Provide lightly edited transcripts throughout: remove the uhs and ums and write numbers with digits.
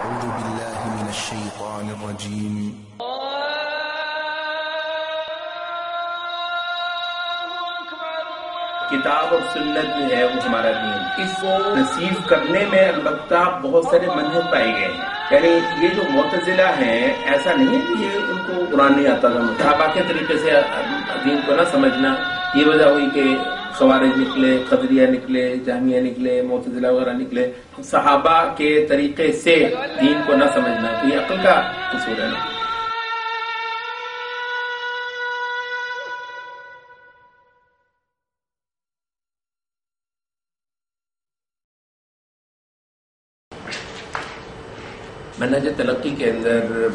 أعوذ بالله من الشيطان الرجيم کتاب اور سنت جو ہے وہ ہمارا دین، اس کو نصیب کرنے میں البتہ بہت سارے منہج پائے گئے ہیں. یعنی یہ جو معتزلہ ہیں، ایسا نہیں ہے کہ یہ ان کو قرآن نہیں آتا تھا. صحابہ کے طریقے سے دین کو نہ سمجھنا، یہ وجہ ہوئی کہ خوارج نکلے، قدریہ نکلے، جہمیہ نکلے، معتزلہ وغیرہ نکلے. صحابہ کے طریقے سے دین کو نہ سمجھنا تو یہ عقل کا قصور ہے نا. منہج تلقی کے اندر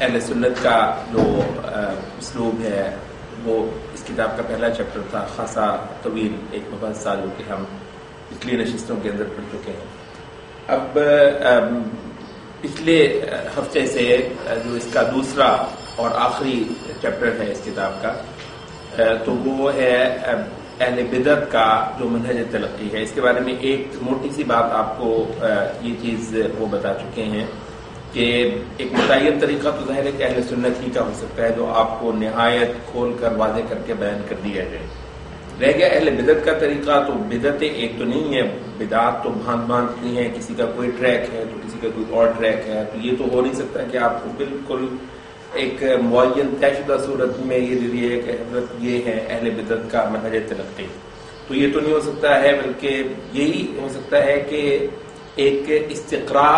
اہل سنت کا جو اسلوب ہے وہ اس کتاب کا پہلا چیپٹر تھا، خاصا طویل، ایک مبحث سال جو کہ ہم پچھلی نشستوں کے اندر پڑھ چکے ہیں. اب پچھلے ہفتے سے جو اس کا دوسرا اور آخری چیپٹر ہے اس کتاب کا، تو وہ ہے اہل بدعت کا جو منہج تلقی ہے. اس کے بارے میں ایک موٹی سی بات آپ کو یہ چیز وہ بتا چکے ہیں کہ ایک متعین طریقہ تو ظاہر ہے کہ اہل سنت ہی کا ہو سکتا ہے جو آپ کو نہایت کھول کر واضح کر کے بیان کر دیا جائے. رہ گیا اہل بدعت کا طریقہ، تو بدعتیں ایک تو نہیں ہے، بدعات تو بھانت بھانت کی ہیں. کسی کا کوئی ٹریک ہے تو کسی کا کوئی اور ٹریک ہے، تو یہ تو ہو نہیں سکتا کہ آپ کو بالکل ایک معین طے شدہ صورت میں یہ دے دیے کہ حضرت یہ ہے اہل بدعت کا منہج تلقی. تو یہ تو نہیں ہو سکتا ہے، بلکہ یہی ہو سکتا ہے کہ ایک استقراء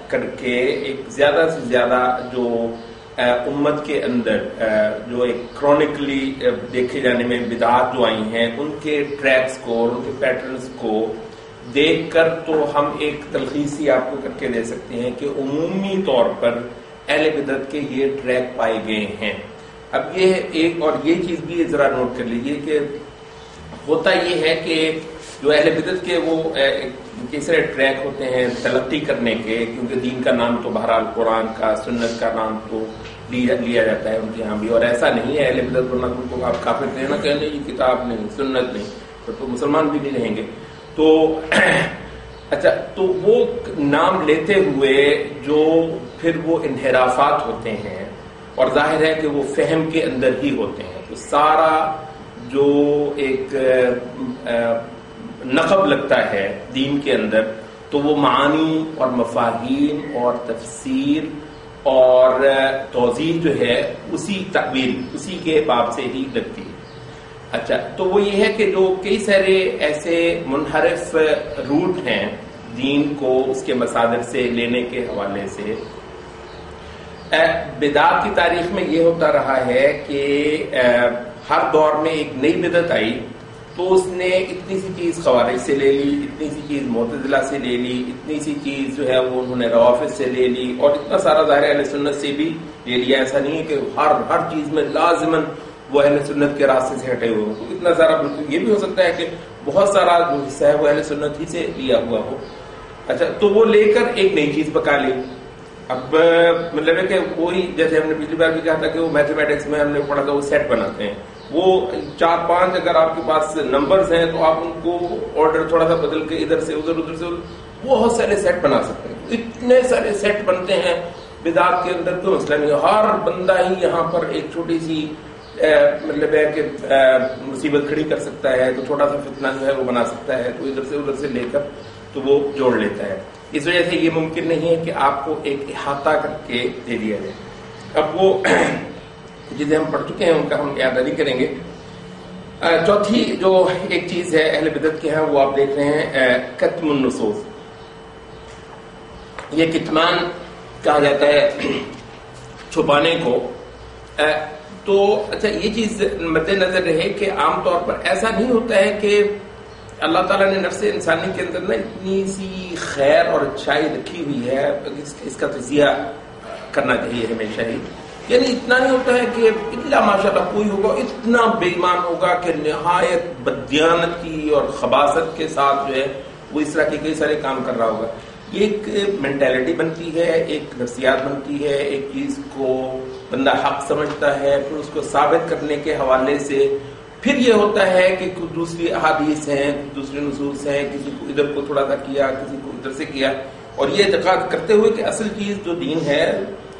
کر کے ایک زیادہ سے زیادہ جو امت کے اندر جو ایک کرونیکلی دیکھے جانے میں بدعات جو آئی ہیں ان کے ٹریکس کو اور ان کے پیٹرنز کو دیکھ کر تو ہم ایک تلخیصی آپ کو کر کے دے سکتے ہیں کہ عمومی طور پر اہل بدعت کے یہ ٹریک پائے گئے ہیں. اب یہ ایک اور یہ چیز بھی ذرا نوٹ کر لیجئے کہ ہوتا یہ ہے کہ جو اہل بدعت کے وہ کیسے ٹریک ہوتے ہیں تلقی کرنے کے، کیونکہ دین کا نام تو بہرحال قرآن کا، سنت کا نام تو لیا جاتا ہے ان کے ہاں بھی، اور ایسا نہیں ہے اہل بدعت ورنہ ان کو آپ کافر کہنا کہ نہیں یہ کتاب نہیں، سنت نہیں، تو مسلمان بھی نہیں رہیں گے. تو اچھا، تو وہ نام لیتے ہوئے جو پھر وہ انحرافات ہوتے ہیں، اور ظاہر ہے کہ وہ فہم کے اندر ہی ہوتے ہیں، تو سارا جو ایک نقب لگتا ہے دین کے اندر تو وہ معانی اور مفاہیم اور تفسیر اور توضیح جو ہے اسی تعبیر اسی کے باب سے ہی لگتی ہے. اچھا، تو وہ یہ ہے کہ جو کئی سارے ایسے منحرف روٹ ہیں دین کو اس کے مصادر سے لینے کے حوالے سے، بدعت کی تاریخ میں یہ ہوتا رہا ہے کہ ہر دور میں ایک نئی بدعت آئی تو اس نے اتنی سی چیز خوارج سے لے لی، اتنی سی چیز معتزلہ سے لے لی، اتنی سی چیز جو ہے وہ انہوں نے روافض سے لے لی، اور اتنا سارا ظاہر اہل سنت سے بھی لے لیا. ایسا نہیں ہے کہ ہر چیز میں لازماً وہ اہل سنت کے راستے سے ہٹے ہوئے ہوں. اتنا سارا بالکل یہ بھی ہو سکتا ہے کہ بہت سارا جو حصہ ہے وہ اہل سنت ہی سے لیا ہوا ہو. اچھا، تو وہ لے کر ایک نئی چیز پکا لی. اب مطلب ہے کہ وہی جیسے ہم نے پچھلی بار بھی کہا تھا کہ وہ میتھمیٹکس میں ہم نے پڑھا تھا وہ سیٹ بناتے ہیں. وہ 4-5 اگر آپ کے پاس نمبرز ہیں تو آپ ان کو آرڈر تھوڑا سا بدل کے ادھر سے ادھر سے بہت سارے سیٹ بنا سکتے ہیں. اتنے سارے سیٹ بنتے ہیں بدعات کے اندر. کوئی مسئلہ نہیں، ہر بندہ ہی یہاں پر ایک چھوٹی سی مطلب ہے کہ مصیبت کھڑی کر سکتا ہے، تو چھوٹا سا فتنہ جو ہے وہ بنا سکتا ہے، تو ادھر سے لے کر تو وہ جوڑ لیتا ہے. اس وجہ سے یہ ممکن نہیں ہے کہ آپ کو ایک احاطہ کر کے دے دیا جائے. اب وہ جسے ہم پڑھ چکے ہیں ان کا ہم اعادہ نہیں کریں گے. چوتھی جو ایک چیز ہے اہل بدعت کے ہیں وہ آپ دیکھ رہے ہیں کتم النصوص. یہ کتمان کہا جاتا ہے چھپانے کو. تو اچھا، یہ چیز مد نظر رہے کہ عام طور پر ایسا نہیں ہوتا ہے کہ اللہ تعالیٰ نے نفس انسانی کے اندر نا اتنی سی خیر اور اچھائی رکھی ہوئی ہے، اس کا تجزیہ کرنا چاہیے ہمیشہ ہی. یعنی اتنا نہیں ہوتا ہے کہ الا ماشاءاللہ کوئی ہوگا اتنا بے ایمان ہوگا کہ نہایت بددیانت کی اور خباثت کے ساتھ جو ہے وہ اس طرح کے کئی سارے کام کر رہا ہوگا. یہ ایک مینٹیلٹی بنتی ہے، ایک نفسیات بنتی ہے. ایک چیز کو بندہ حق سمجھتا ہے، پھر اس کو ثابت کرنے کے حوالے سے پھر یہ ہوتا ہے کہ دوسری احادیث ہیں، دوسرے نصوص ہیں، کسی کو ادھر کو تھوڑا سا کیا، کسی کو ادھر سے کیا. اور یہ اعتقاد کرتے ہوئے کہ اصل چیز جو دین ہے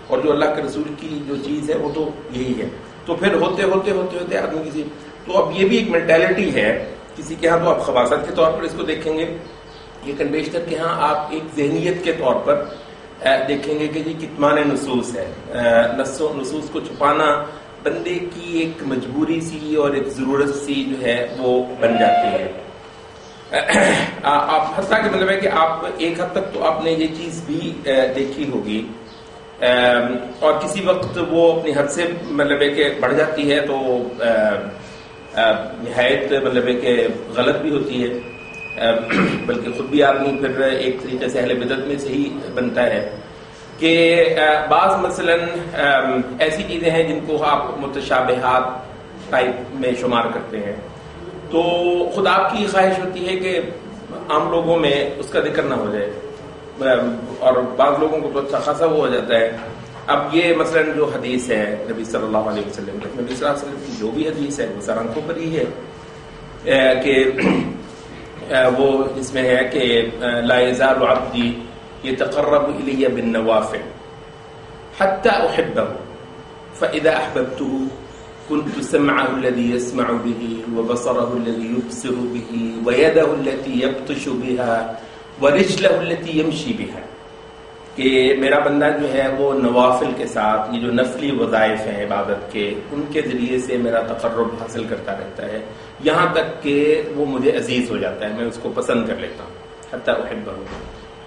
اور جو اللہ کے رسول کی جو چیز ہے وہ تو یہی ہے. تو پھر ہوتے ہوتے ہوتے ہوتے آدمی کسی تو اب یہ بھی ایک مینٹیلٹی ہے کسی کے ہاں. تو آپ خباثت کے طور پر اس کو دیکھیں گے، لیکن بیشتر کے ہاں آپ ایک ذہنیت کے طور پر دیکھیں گے کہ جی کتمان نصوص ہے. نصوص کو چھپانا بندے کی ایک مجبوری سی اور ایک ضرورت سی جو ہے وہ بن جاتی ہے. آپ حتیٰ کہ مطلب ہے کہ آپ ایک حد تک تو آپ نے یہ چیز بھی دیکھی ہوگی اور کسی وقت وہ اپنی حد سے مطلب ہے کہ بڑھ جاتی ہے تو نہایت مطلب ہے کہ غلط بھی ہوتی ہے، بلکہ خود بھی آدمی پھر ایک طریقے سے اہل بدعت میں سے ہی بنتا ہے کہ بعض مثلا ایسی چیزیں ہیں جن کو آپ متشابہات ٹائپ میں شمار کرتے ہیں، تو خود آپ کی خواہش ہوتی ہے کہ عام لوگوں میں اس کا ذکر نہ ہو جائے اور بعض لوگوں کو تو اچھا خاصا وہ ہو جاتا ہے. اب یہ مثلا جو حدیث ہے نبی صلی اللہ علیہ وسلم نبی صلی اللہ علیہ وسلم کی جو بھی حدیث ہے وہ سرانکوں پر ہی ہے کہ وہ اس میں ہے کہ لا یزال عبدی یتقرب الی بالنوافل حتی احبہ فاذا احببته كنت سمعه الذي يسمع به وبصره الذي يبصر به ويده التي يبطش بها ورجله التي يمشي بها. کہ میرا بندہ جو ہے وہ نوافل کے ساتھ یہ جو نفلی وظائف ہیں عبادت کے ان کے ذریعے سے میرا تقرب حاصل کرتا رہتا ہے یہاں تک کہ وہ مجھے عزیز ہو جاتا ہے، میں اس کو پسند کر لیتا ہوں. حتی احبہ،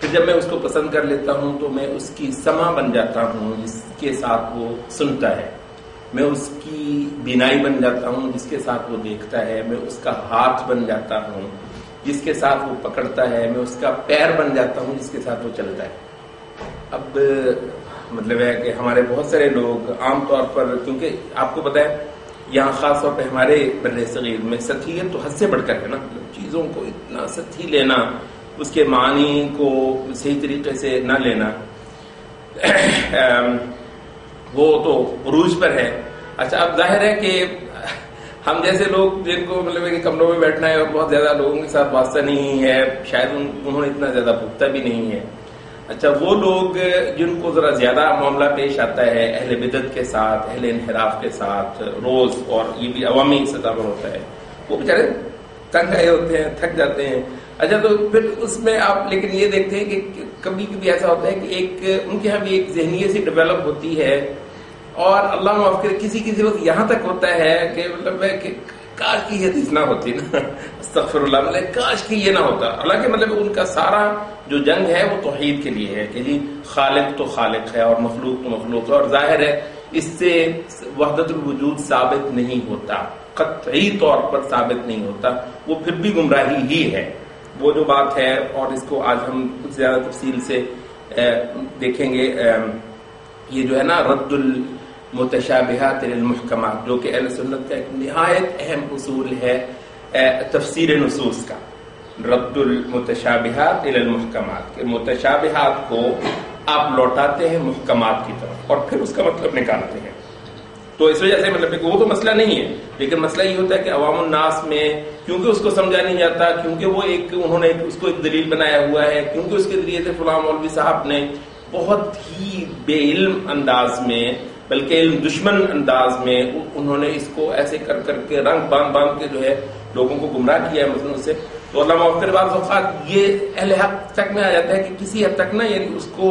پھر جب میں اس کو پسند کر لیتا ہوں تو میں اس کی سمع بن جاتا ہوں جس کے ساتھ وہ سنتا ہے، میں اس کی بینائی بن جاتا ہوں جس کے ساتھ وہ دیکھتا ہے، میں اس کا ہاتھ بن جاتا ہوں جس کے ساتھ وہ پکڑتا ہے، میں اس کا پیر بن جاتا ہوں جس کے ساتھ وہ چلتا ہے. اب مطلب ہے کہ ہمارے بہت سارے لوگ عام طور پر، کیونکہ آپ کو پتہ ہے یہاں خاص طور پہ ہمارے بر صغیر میں سطحیت تو حد سے بڑھ کر ہے نا، چیزوں کو اتنا سطحی لینا، اس کے معنی کو صحیح طریقے سے نہ لینا وہ تو عروج پر ہے. اچھا اب ظاہر ہے کہ ہم جیسے لوگ جن کو مطلب ہے کہ کمروں میں بیٹھنا ہے اور بہت زیادہ لوگوں کے ساتھ واسطہ نہیں ہے، شاید انہوں نے اتنا زیادہ بھگتا بھی نہیں ہے. اچھا وہ لوگ جن کو ذرا زیادہ معاملہ پیش آتا ہے اہل بدعت کے ساتھ، اہل انحراف کے ساتھ روز، اور یہ بھی عوامی سطح پر ہوتا ہے، وہ بیچارے تنگ آئے ہوتے ہیں، تھک جاتے ہیں. اچھا تو پھر اس میں آپ لیکن یہ دیکھتے ہیں کہ کبھی کبھی ایسا ہوتا ہے کہ ایک ان کے یہاں بھی ایک ذہنیت سی ڈیولپ ہوتی ہے اور اللہ معاف کرے کسی وقت یہاں تک ہوتا ہے کہ مطلب ہے کہ کاش کی یہ حدیث نہ ہوتی نا، استغفر اللہ، مطلب کاش کی یہ نہ ہوتا. حالانکہ مطلب ان کا سارا جو جنگ ہے وہ توحید کے لیے ہے کہ جی خالق تو خالق ہے اور مخلوق تو مخلوق ہے، اور ظاہر ہے اس سے وحدت الوجود ثابت نہیں ہوتا، قطعی طور پر ثابت نہیں ہوتا، وہ پھر بھی گمراہی ہی ہے. وہ جو بات ہے اور اس کو آج ہم کچھ زیادہ تفصیل سے دیکھیں گے، یہ جو ہے نا رد المتشابہات للمحکمات، جو کہ اہل سنت کا ایک نہایت اہم اصول ہے تفسیر نصوص کا، رد المتشابہات للمحکمات، کہ متشابہات کو آپ لوٹاتے ہیں محکمات کی طرف اور پھر اس کا مطلب نکالتے ہیں. تو اس وجہ سے مطلب کہ وہ تو مسئلہ نہیں ہے، لیکن مسئلہ یہ ہوتا ہے کہ عوام الناس میں کیونکہ اس کو سمجھا نہیں جاتا، کیونکہ وہ انہوں نے اس کو ایک دلیل بنایا ہوا ہے، کیونکہ اس کے ذریعے سے فلاں مولوی صاحب نے بہت ہی بے علم انداز میں، بلکہ علم دشمن انداز میں انہوں نے اس کو ایسے کر کر کے رنگ باندھ کے جو ہے لوگوں کو گمراہ کیا ہے مثلا اس سے. تو اللہ معاف کرے بعض اوقات یہ اہل حق تک میں آ جاتا ہے کہ کسی حد تک نا، یعنی اس کو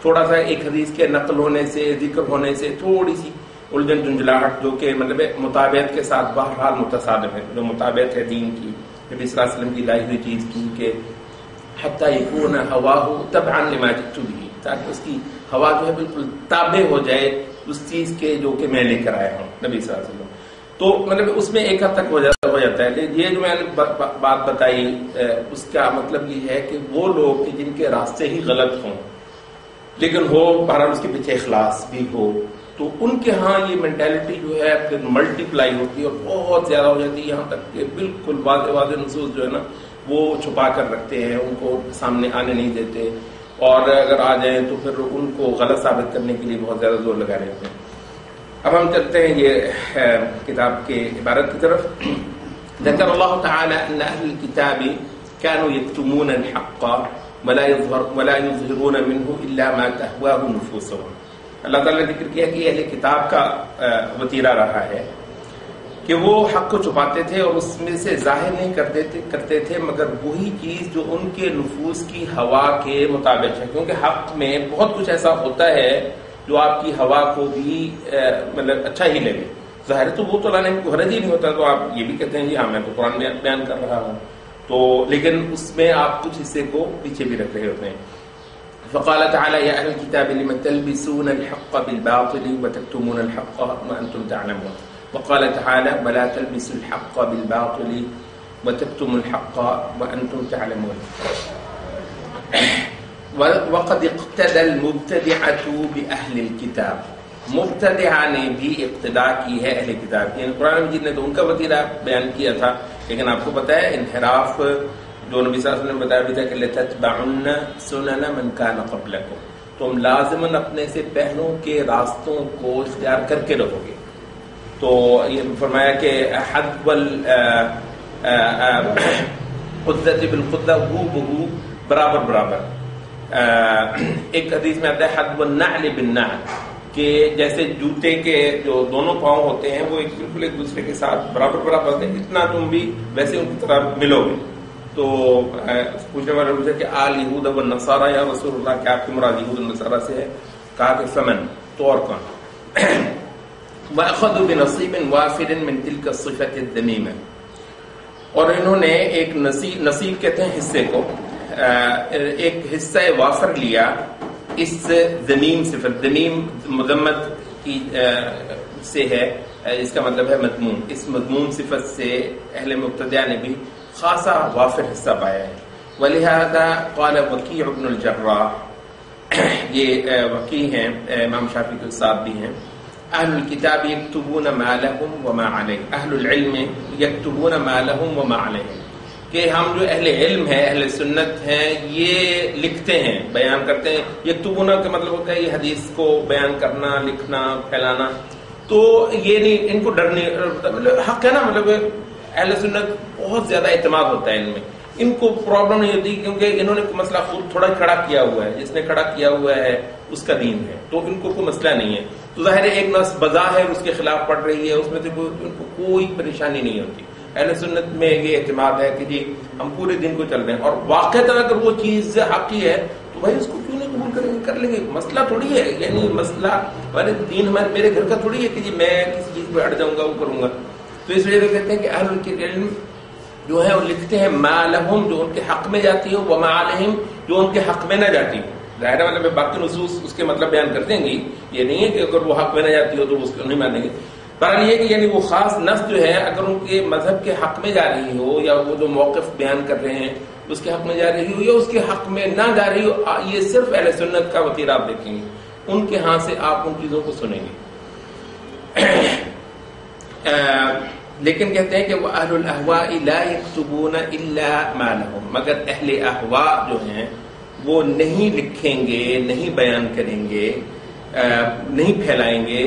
تھوڑا سا ایک حدیث کے نقل ہونے سے، ذکر ہونے سے تھوڑی سی الجھن جھنجھلاہٹ، جو کہ مطلب مطابعت کے ساتھ بہرحال متصادم ہے، جو مطابعت ہے دین کی، نبی صلی اللہ علیہ وسلم کی لائی ہوئی چیز کی، کہ حتی یکون ہواہ تبعا لما جئت بہ، تاکہ اس کی ہوا جو ہے بالکل تابع ہو جائے اس چیز کے جو کہ میں لے کر آیا ہوں نبی صلی اللہ علیہ وسلم. تو مطلب اس میں ایک حد تک ہو جاتا ہے. یہ جو میں نے بات بتائی اس کا مطلب یہ ہے کہ وہ لوگ جن کے راستے ہی غلط ہوں لیکن ہو بہرحال اس کے پیچھے اخلاص بھی ہو، تو ان کے ہاں یہ مینٹیلٹی جو ہے پھر ملٹی پلائی ہوتی ہے اور بہت زیادہ ہو جاتی ہے، یہاں تک کہ بالکل واضح نصوص جو ہے نا وہ چھپا کر رکھتے ہیں، ان کو سامنے آنے نہیں دیتے، اور اگر آ جائیں تو پھر ان کو غلط ثابت کرنے کے لیے بہت زیادہ زور لگا رہے ہیں. اب ہم چلتے ہیں یہ کتاب کے عبارت کی طرف. ذکر اللہ تعالی ان اہل الكتاب كانوا يكتمون الحق ولا يظهرون منه الا ما تهواه نفوسهم. اللہ تعالیٰ نے ذکر کیا کہ اہل کتاب کا وتیرہ رہا ہے کہ وہ حق کو چھپاتے تھے اور اس میں سے ظاہر نہیں کرتے تھے مگر وہی چیز جو ان کے نفوس کی ہوا کے مطابق ہے. کیونکہ حق میں بہت کچھ ایسا ہوتا ہے جو آپ کی ہوا کو بھی مطلب اچھا ہی لگے. ظاہر تو وہ تو لانے میں حرج ہی نہیں ہوتا, تو آپ یہ بھی کہتے ہیں جی ہاں میں تو قرآن میں بیان کر رہا ہوں, تو لیکن اس میں آپ کچھ حصے کو پیچھے بھی رکھ رہے ہوتے ہیں. فقال تعالى يا أهل الكتاب لم تلبسون الحق بالباطل وتكتمون الحق وأنتم تعلمون. وقال تعالى ولا تلبسوا الحق بالباطل وتكتموا الحق وأنتم تعلمون. وقد اقتدى المبتدعة بأهل الكتاب. مبتدعہ نے بھی اقتداء کی ہے اہل کتاب کی. یعنی قرآن مجید نے تو ان کا وتیرہ بیان کیا تھا, لیکن آپ کو پتہ ہے انحراف جو نبی صلی اللہ علیہ وسلم نے بتایا بھی تھا کہ لَتَتْبَعُنَّ سُنَنَ مَنْ كَانَ قَبْلَكُمْ, تم لازماً اپنے سے پہلوں کے راستوں کو اختیار کر کے رہو گے. تو یہ فرمایا کہ حد والقدة بالقدة ہو بہو برابر برابر. ایک حدیث میں آتا ہے حد والنعل بالنعل, کہ جیسے جوتے کے جو دونوں پاؤں ہوتے ہیں وہ بالکل ایک دوسرے کے ساتھ برابر برابر ہیں, اتنا تم بھی ویسے ان کی طرح ملو گے. تو پوچھنے والے نے پوچھا کہ آل یہود والنصارى یا رسول اللہ, کیا آپ کی مراد یہود والنصارى سے ہے؟ کہا کہ فمن, تو اور کون. وَأَخَذُوا بِنَصِيبٍ وَافِرٍ مِنْ تِلْكَ الصِّفَةِ الذَّمِيمَةِ, اور انہوں نے ایک نصیب کہتے ہیں حصے کو, ایک حصہ وافر لیا اس ذمیم صفت. ذمیم مذمت کی سے ہے, اس کا مطلب ہے مذموم. اس مذموم صفت سے اہل مبتدعہ نے بھی خاصا وافر حصہ پایا ہے. ولہذا قال وکیع بن الجراح, یہ وکیع ہیں, امام شافعی کے استاد بھی ہیں. اہل الکتاب یکتبون ما لهم وما علیہم, اہل العلم یکتبون ما لهم وما علیہم, کہ ہم جو اہل علم ہیں, اہل سنت ہیں, یہ لکھتے ہیں, بیان کرتے ہیں. یکتبون کا مطلب ہوتا ہے یہ حدیث کو بیان کرنا, لکھنا, پھیلانا. تو یہ نہیں, ان کو ڈر نہیں, حق ہے نا, مطلب اہل سنت بہت زیادہ اعتماد ہوتا ہے ان میں, ان کو پرابلم نہیں ہوتی کیونکہ انہوں نے کوئی مسئلہ خود تھوڑا کھڑا کیا ہوا ہے, جس نے کھڑا کیا ہوا ہے اس کا دین ہے, تو ان کو کوئی مسئلہ نہیں ہے. تو ظاہر ہے ایک نص بظاہر اس کے خلاف پڑ رہی ہے, اس میں سے ان کو کوئی پریشانی نہیں ہوتی. اہل سنت میں یہ اعتماد ہے کہ جی ہم پورے دن کو چل رہے ہیں, اور واقعتاً اگر وہ چیز حقی ہے تو بھائی اس کو کیوں نہیں قبول کریں گے, کر لیں گے. مسئلہ تھوڑی ہے, یعنی مسئلہ ہمارے دین ہمارے میرے گھر کا تھوڑی ہے کہ جی میں کسی چیز پہ اڑ جاؤں گا, وہ کروں گا. تو اس وجہ سے کہتے ہیں کہ اہل کے علم جو ہے وہ لکھتے ہیں ما لہم, جو ان کے حق میں جاتی ہو, وما علیہم, جو ان کے حق میں نہ جاتی ہو. ظاہر ہے مطلب باقی نصوص اس کے مطلب بیان کر دیں گی, یہ نہیں ہے کہ اگر وہ حق میں نہ جاتی ہو تو اس کو نہیں مانیں گے. پر یہ کہ یعنی وہ خاص نص جو ہے اگر ان کے مذہب کے حق میں جا رہی ہو, یا وہ جو موقف بیان کر رہے ہیں اس کے حق میں جا رہی ہو یا اس کے حق میں نہ جا رہی ہو, یہ صرف اہل سنت کا وتیرہ آپ دیکھیں گے, ان کے ہاں سے آپ ان چیزوں کو سنیں گے. لیکن کہتے ہیں کہ وہ اہل الاہواء لا یکتبون الا ما لهم, مگر اہل اہواء جو ہیں وہ نہیں لکھیں گے, نہیں بیان کریں گے, نہیں پھیلائیں گے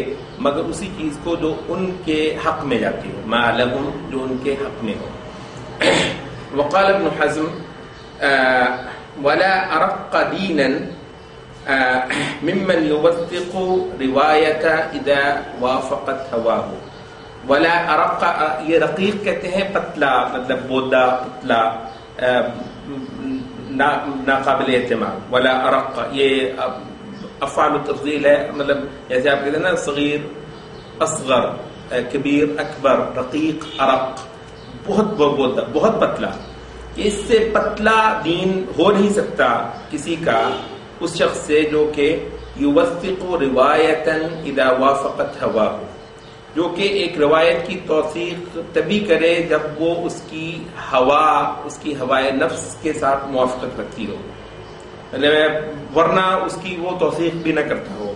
مگر اسی چیز کو جو ان کے حق میں جاتی ہو, ما لهم, جو ان کے حق میں ہو. وقال ابن حزم ولا ارق دینا ممن يوثق روایت اذا وافقت هواه. ولا ارق, یہ رقیق کہتے ہیں پتلا, مطلب بودا, پتلا, ناقابل اعتماد. ولا ارق یہ افعال التفضیل ہے, مطلب جیسے آپ کہتے ہیں نا صغیر, اصغر, کبیر, اکبر, رقیق, ارق, بہت بودا, بہت پتلا. اس سے پتلا دین ہو نہیں سکتا کسی کا اس شخص سے جو کہ یوثق روایتا اذا وافقت هواه, جو کہ ایک روایت کی توثیق تبھی کرے جب وہ اس کی ہوا, اس کی ہوائے نفس کے ساتھ موافقت رکھتی ہو, ورنہ اس کی وہ توثیق بھی نہ کرتا ہو.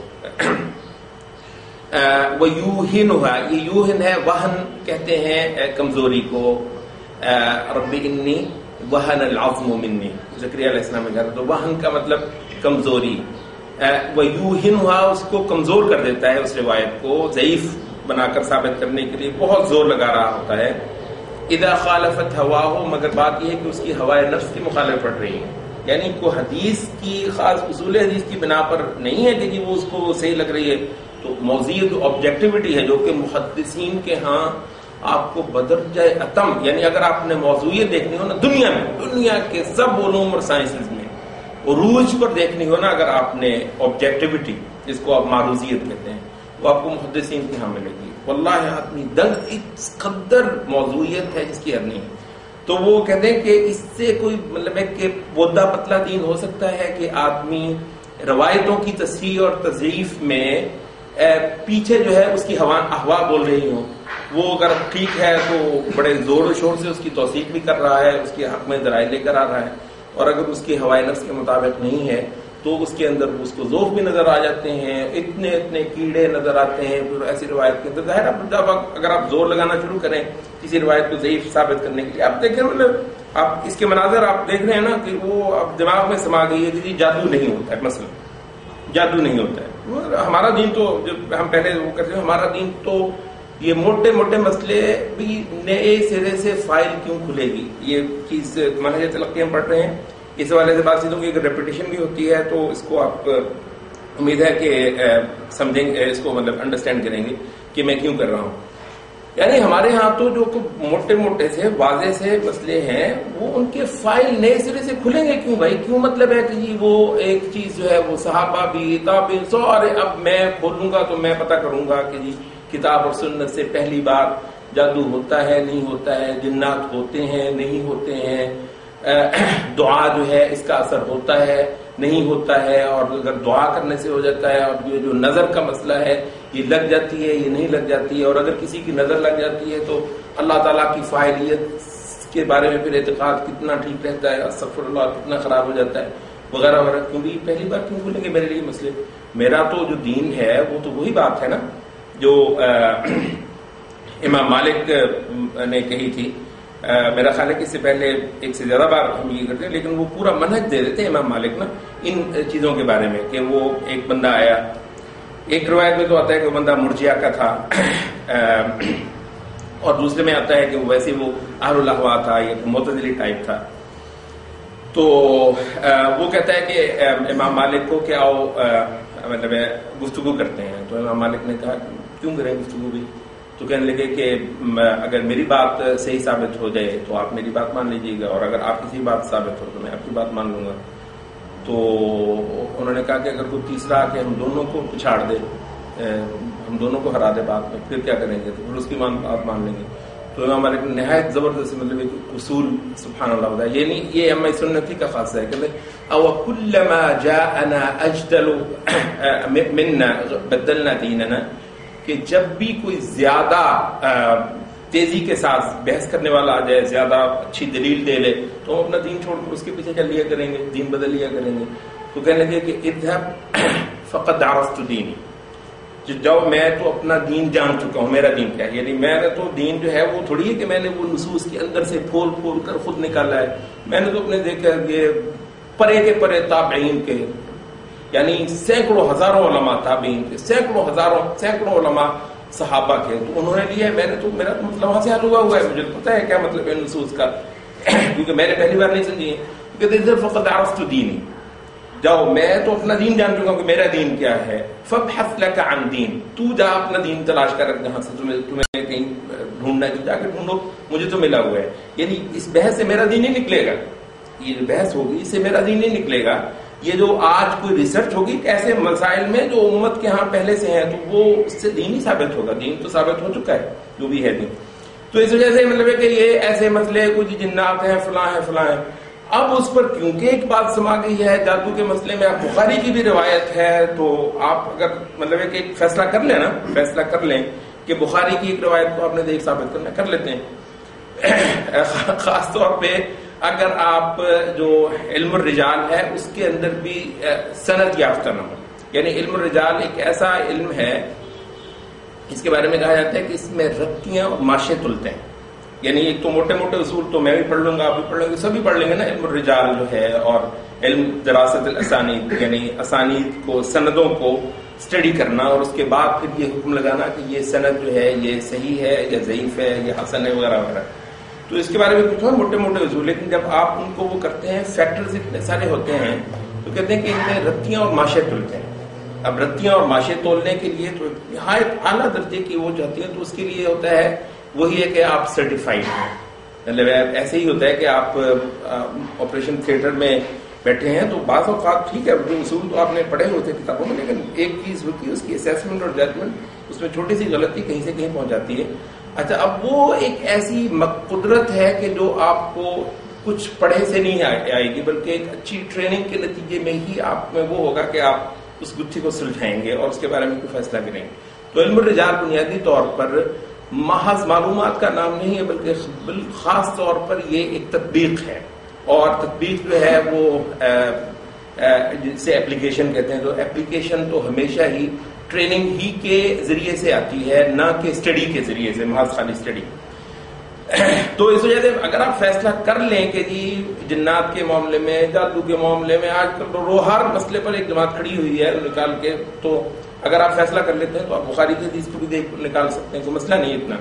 وہ یوہنھا, یہ یوہن ہے, وہن کہتے ہیں کمزوری کو. رب انی وہن العظم منی, زکریا علیہ السلام نے کہا, تو وہن کا مطلب کمزوری. وہ یوہنھا, اس کو کمزور کر دیتا ہے, اس روایت کو ضعیف بنا کر ثابت کرنے کے لیے بہت زور لگا رہا ہوتا ہے. اذا خالفت ہواہ, مگر بات یہ ہے کہ اس کی ہوائے نفس کی مخالفت پڑ رہی ہے. یعنی کوئی حدیث کی خاص اصول حدیث کی بنا پر نہیں ہے کہ جی وہ اس کو صحیح لگ رہی ہے. تو موضوعیت آبجیکٹیوٹی ہے جو کہ محدثین کے ہاں آپ کو بدرجہ اتم، یعنی اگر آپ نے موضوعیت دیکھنی ہو نا دنیا میں، دنیا کے سب علوم اور سائنسز میں عروج پر دیکھنی ہو نا، اگر آپ نے آبجیکٹیوٹی جس کو آپ معروضیت کہتے ہیں، وہ آپ کو محدثین کے ہاں ملے گی. واللہ آدمی دنگ اس قدر موضوعیت ہے جس کی حد نہیں. تو وہ کہتے ہیں کہ اس سے کوئی مطلب ہے کہ بودا پتلا دین ہو سکتا ہے کہ آدمی روایتوں کی تصحیح اور تضعیف میں پیچھے جو ہے اس کی احوا بول رہی ہوں، وہ اگر ٹھیک ہے تو بڑے زور و شور سے اس کی توثیق بھی کر رہا ہے، اس کے حق میں دلائل لے کر آ رہا ہے، اور اگر اس کی ہوائے نفس کے مطابق نہیں ہے تو اس کے اندر اس کو ذوق بھی نظر آ جاتے ہیں، اتنے اتنے کیڑے نظر آتے ہیں. پھر ایسی روایت کے اندر ظاہر جب اگر آپ زور لگانا شروع کریں کسی روایت کو ضعیف ثابت کرنے کے لیے، آپ دیکھیں مطلب آپ اس کے مناظر آپ دیکھ رہے ہیں نا کہ وہ اب دماغ میں سما گئی ہے کہ جی جادو نہیں ہوتا ہے، مثلا جادو نہیں ہوتا ہے. ہمارا دین تو جب ہم پہلے وہ کرتے ہیں، ہمارا دین تو یہ موٹے موٹے مسئلے بھی نئے سرے سے فائل کیوں کھلے گی، یہ چیز منہج تلقی ہم پڑھ رہے ہیں. اس حوالے سے بات چیتوں کی اگر ریپیٹیشن بھی ہوتی ہے تو اس کو آپ امید ہے کہ سمجھیں گے، اس کو مطلب انڈرسٹینڈ کریں گے کہ میں کیوں کر رہا ہوں. یعنی ہمارے ہاں تو جو موٹے موٹے سے واضح سے مسئلے ہیں وہ ان کے فائل نئے سرے سے کھلیں گے کیوں بھائی؟ کیوں مطلب ہے کہ جی وہ ایک چیز جو ہے وہ صحابہ بھی تابعین سارے، اب میں کھولوں گا تو میں پتہ کروں گا کہ جی کتاب اور سنت سے پہلی بات جادو ہوتا ہے نہیں ہوتا ہے، جنات ہوتے ہیں نہیں ہوتے ہیں، دعا جو ہے اس کا اثر ہوتا ہے نہیں ہوتا ہے، اور اگر دعا کرنے سے ہو جاتا ہے، اور یہ جو نظر کا مسئلہ ہے یہ لگ جاتی ہے یہ نہیں لگ جاتی ہے، اور اگر کسی کی نظر لگ جاتی ہے تو اللہ تعالیٰ کی فاعلیت کے بارے میں پھر اعتقاد کتنا ٹھیک رہتا ہے، استغفر اللہ کتنا خراب ہو جاتا ہے وغیرہ وغیرہ. کیونکہ پہلی بار کیوں بولیں گے میرے لیے مسئلے؟ میرا تو جو دین ہے وہ تو وہی بات ہے نا جو امام مالک نے کہی تھی. میرا خیال ہے کہ اس سے پہلے ایک سے زیادہ بار ہم یہ کرتے ہیں، لیکن وہ پورا منہج دے دیتے ہیں امام مالک نا ان چیزوں کے بارے میں کہ وہ ایک بندہ آیا، ایک روایت میں تو آتا ہے کہ وہ بندہ مرجیہ کا تھا، اور دوسرے میں آتا ہے کہ ویسے وہ اہل الاہوا تھا، یہ معتزلی ٹائپ تھا. تو وہ کہتا ہے کہ امام مالک کو کہ آؤ مطلب گفتگو کرتے ہیں. تو امام مالک نے کہا کیوں کریں گفتگو بھی؟ تو کہنے لگے کہ اگر میری بات صحیح ثابت ہو جائے تو آپ میری بات مان لیجیے گا، اور اگر آپ کسی بات ثابت ہو تو میں آپ کی بات مان لوں گا. تو انہوں نے کہا کہ اگر کوئی تیسرا آ کے ہم دونوں کو پچھاڑ دے، ہم دونوں کو ہرا دے بات میں، پھر کیا کریں گے؟ تو پھر اس کی بات مان لیں گے. تو امام مالک نے نہایت زبردست مطلب ایک اصول سبحان اللہ بتایا، یعنی یہ امام سنتی کا خاصہ ہے کہ او کلما جاءنا اجدل منا بدلنا دیننا، کہ جب بھی کوئی زیادہ تیزی کے ساتھ بحث کرنے والا آ جائے، زیادہ اچھی دلیل دے لے، تو ہم اپنا دین چھوڑ کر اس کے پیچھے چل لیا کریں گے، دین بدل لیا کریں گے. تو کہنے لگے کہ اذهب فقد عرفت دینی، جاؤ میں تو اپنا دین جان چکا ہوں، میرا دین کیا ہے. یعنی میں نے تو دین جو ہے وہ تھوڑی ہے کہ میں نے وہ نصوص کے اندر سے پھول پھول کر خود نکالا ہے، میں نے تو اپنے دیکھا یہ پرے کے پرے تابعین کے، یعنی سینکڑوں ہزاروں علماء تابعین کے، سینکڑوں علماء صحابہ کے، تو انہوں نے لیا ہے. میں نے تو میرا مطلب وہاں سے حل ہوا ہے، مجھے پتا ہے کیا مطلب ہے نصوص کا، کیونکہ میں نے پہلی بار نہیں سمجھی کہ فقط عرفت دینی، جاؤ میں تو اپنا دین جان چکا ہوں کہ میرا دین کیا ہے. فابحث لك عن دین، تو جا اپنا دین تلاش کر، جہاں سے تمہیں کہیں ڈھونڈنا ہے تو جا کے ڈھونڈو، مجھے تو ملا ہوا ہے. یعنی اس بحث سے میرا دین نہیں نکلے گا، یہ جو بحث ہوگی اس سے میرا دین نہیں نکلے گا. یہ جو آج کوئی ریسرچ ہوگی ایسے مسائل میں جو امت کے ہاں پہلے سے ہیں، تو وہ اس سے دین ہی ثابت ہوگا، دین تو ثابت ہو چکا ہے جو بھی ہے دین. تو اس وجہ سے مطلب ہے کہ یہ ایسے مسئلے کچھ جنات ہیں فلاں ہیں فلاں ہیں. اب اس پر کیونکہ ایک بات سما گئی ہے جادو کے مسئلے میں، اب بخاری کی بھی روایت ہے، تو آپ اگر مطلب ہے کہ ایک فیصلہ کر لیں نا، فیصلہ کر لیں کہ بخاری کی ایک روایت کو آپ نے دیکھ ثابت کرنا، کر لیتے ہیں. خاص طور پہ اگر آپ جو علم الرجال ہے اس کے اندر بھی سند یافتہ نہ ہو. یعنی علم الرجال ایک ایسا علم ہے، اس کے بارے میں کہا جاتا ہے کہ اس میں رتیاں اور ماشے تلتے ہیں. یعنی ایک تو موٹے موٹے اصول تو میں بھی پڑھ لوں گا، آپ بھی پڑھ لیں گے، سبھی پڑھ لیں گے نا. علم الرجال جو ہے، اور علم دراست الاسانید، یعنی اسانید کو، سندوں کو اسٹڈی کرنا، اور اس کے بعد پھر یہ حکم لگانا کہ یہ سند جو ہے یہ صحیح ہے یا ضعیف ہے یا حسن ہے وغیرہ وغیرہ. تو اس کے بارے میں کچھ موٹے موٹے اصول، لیکن جب آپ ان کو وہ کرتے ہیں فیکٹرز اتنے سارے ہوتے ہیں تو کہتے ہیں کہ ان میں رتیاں اور ماشے تولتے ہیں. اب رتیاں اور ماشے تولنے کے لیے تو نہایت اعلیٰ درجے کی وہ چاہتی ہیں، تو اس کے لیے ہوتا ہے وہی ہے کہ آپ سرٹیفائڈ ہیں. مطلب ایسے ہی ہوتا ہے کہ آپ آپریشن تھیٹر میں بیٹھے ہیں تو بعض اوقات ٹھیک ہے جو اصول تو آپ نے پڑھے ہوتے کتابوں میں، لیکن ایک چیز ہوتی ہے اس کی اسیسمنٹ اور ججمنٹ، اس میں چھوٹی سی غلطی کہیں سے کہیں پہنچ جاتی ہے. اچھا اب وہ ایک ایسی قدرت ہے کہ جو آپ کو کچھ پڑھے سے نہیں آئے گی، بلکہ ایک اچھی ٹریننگ کے نتیجے میں ہی آپ میں وہ ہوگا کہ آپ اس گتھی کو سلجھائیں گے اور اس کے بارے میں کوئی فیصلہ کریں گے. تو علم الرجال بنیادی طور پر محض معلومات کا نام نہیں ہے، بلکہ خاص طور پر یہ ایک تطبیق ہے، اور تطبیق جو ہے وہ جسے اپلیکیشن کہتے ہیں. تو اپلیکیشن تو ہمیشہ ہی ٹریننگ ہی کے ذریعے سے آتی ہے، نہ کہ اسٹڈی کے ذریعے سے، محض خالی اسٹڈی. تو اس وجہ سے اگر آپ فیصلہ کر لیں کہ جی جنات کے معاملے میں، جادو کے معاملے میں، آج کل تو ہر مسئلے پر ایک جماعت کھڑی ہوئی ہے نکال کے، تو اگر آپ فیصلہ کر لیتے ہیں تو آپ بخاری کی حدیث کو بھی نکال سکتے ہیں، کوئی مسئلہ نہیں اتنا.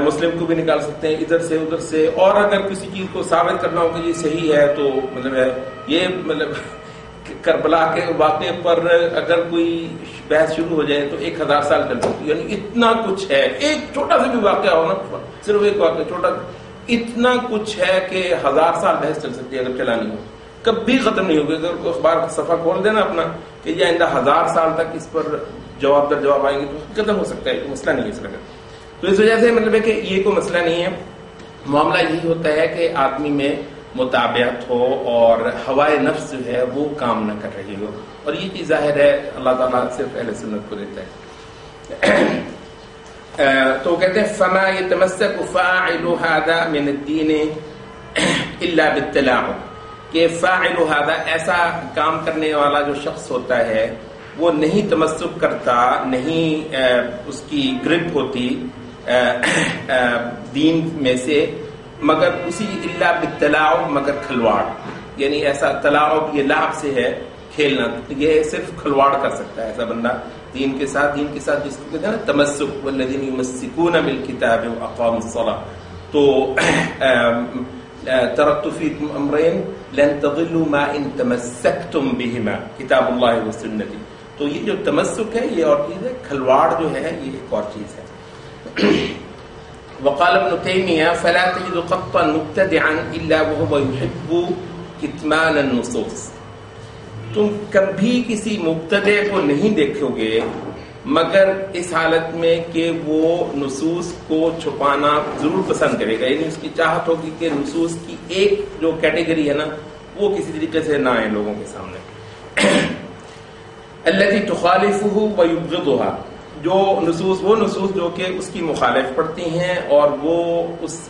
مسلم کو بھی نکال سکتے ہیں ادھر سے ادھر سے. اور اگر کسی چیز کو ثابت کرنا ہو کہ یہ صحیح ہے تو مطلب ہے یہ مطلب کربلا کے واقعے پر اگر کوئی بحث شروع ہو جائے تو 1000 سال چل سکتی ہے. یعنی اتنا کچھ ہے، ایک چھوٹا سا بھی واقعہ ہو نا، صرف ایک واقعہ چھوٹا، اتنا کچھ ہے کہ 1000 سال بحث چل سکتی ہے اگر چلانی ہو، کبھی ختم نہیں ہوگی. اگر اخبار کا صفحہ کھول دینا اپنا کہ یہ آئندہ 1000 سال تک اس پر جواب در جواب آئیں گے تو ختم ہو سکتا ہے، کوئی مسئلہ نہیں ہے اس کا. تو اس وجہ سے مطلب ہے کہ یہ کوئی مسئلہ نہیں ہے. معاملہ یہی ہوتا ہے کہ آدمی میں متابعت ہو اور ہوائے نفس جو ہے وہ کام نہ کر رہی ہو، اور یہ چیز ظاہر ہے اللہ تعالیٰ صرف اہل سنت کو دیتا ہے. تو کہتے ہیں فما يتمسك فاعل هذا من الدين الا بالتلاعب، کہ فاعل هذا ایسا کام کرنے والا جو شخص ہوتا ہے وہ نہیں تمسک کرتا، نہیں اس کی گرپ ہوتی دین میں سے، مگر اسی الا بالتلاعب، مگر کھلواڑ. یعنی ایسا تلاعب یہ لعب سے ہے، کھیلنا، یہ صرف کھلواڑ کر سکتا ہے ایسا بندہ دین کے ساتھ جس کو کہتے ہیں نا تمسک، والذین یمسکون بالکتاب واقاموا الصلاۃ. تو ترکت فیکم امرین لن تضلوا ما ان تمسکتم بہما کتاب اللہ وسنتی. تو یہ جو تمسک ہے یہ اور چیز ہے، کھلواڑ جو ہے یہ ایک اور چیز ہے. وقال ابن تیمیہ فلا تجد قطا مبتدعا الا وهو يحب کتمان النصوص. تم کبھی کسی مبتدع کو نہیں دیکھو گے مگر اس حالت میں کہ وہ نصوص کو چھپانا ضرور پسند کرے گا. یعنی اس کی چاہت ہوگی کہ نصوص کی ایک جو کیٹیگری ہے نا وہ کسی طریقے سے نہ آئے لوگوں کے سامنے. التي تخالفه ويبغضها، جو نصوص، وہ نصوص جو کہ اس کی مخالف پڑتی ہیں اور وہ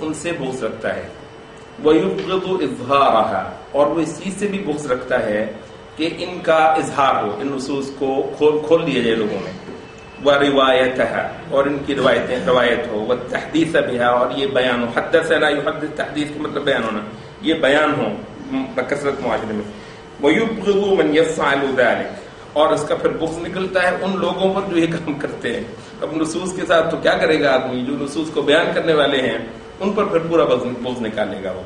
ان سے بغض رکھتا ہے. ويبغض اظهارها، اور وہ اس چیز سے بھی بغض رکھتا ہے کہ ان کا اظہار ہو، ان نصوص کو کھول دیا جائے لوگوں میں. وروایتها، اور ان کی روایت ہو. والتحديث بها، اور یہ بیان ہو. حدثنا يحدث، تحدیث کا مطلب بیان ہونا، یہ بیان ہو بکثرت معاشرے میں. ويبغض من يفعل ذلك، اور اس کا پھر بغض نکلتا ہے ان لوگوں پر جو یہ کام کرتے ہیں. اب نصوص کے ساتھ تو کیا کرے گا آدمی، جو نصوص کو بیان کرنے والے ہیں ان پر پھر پورا بغض نکالے گا وہ.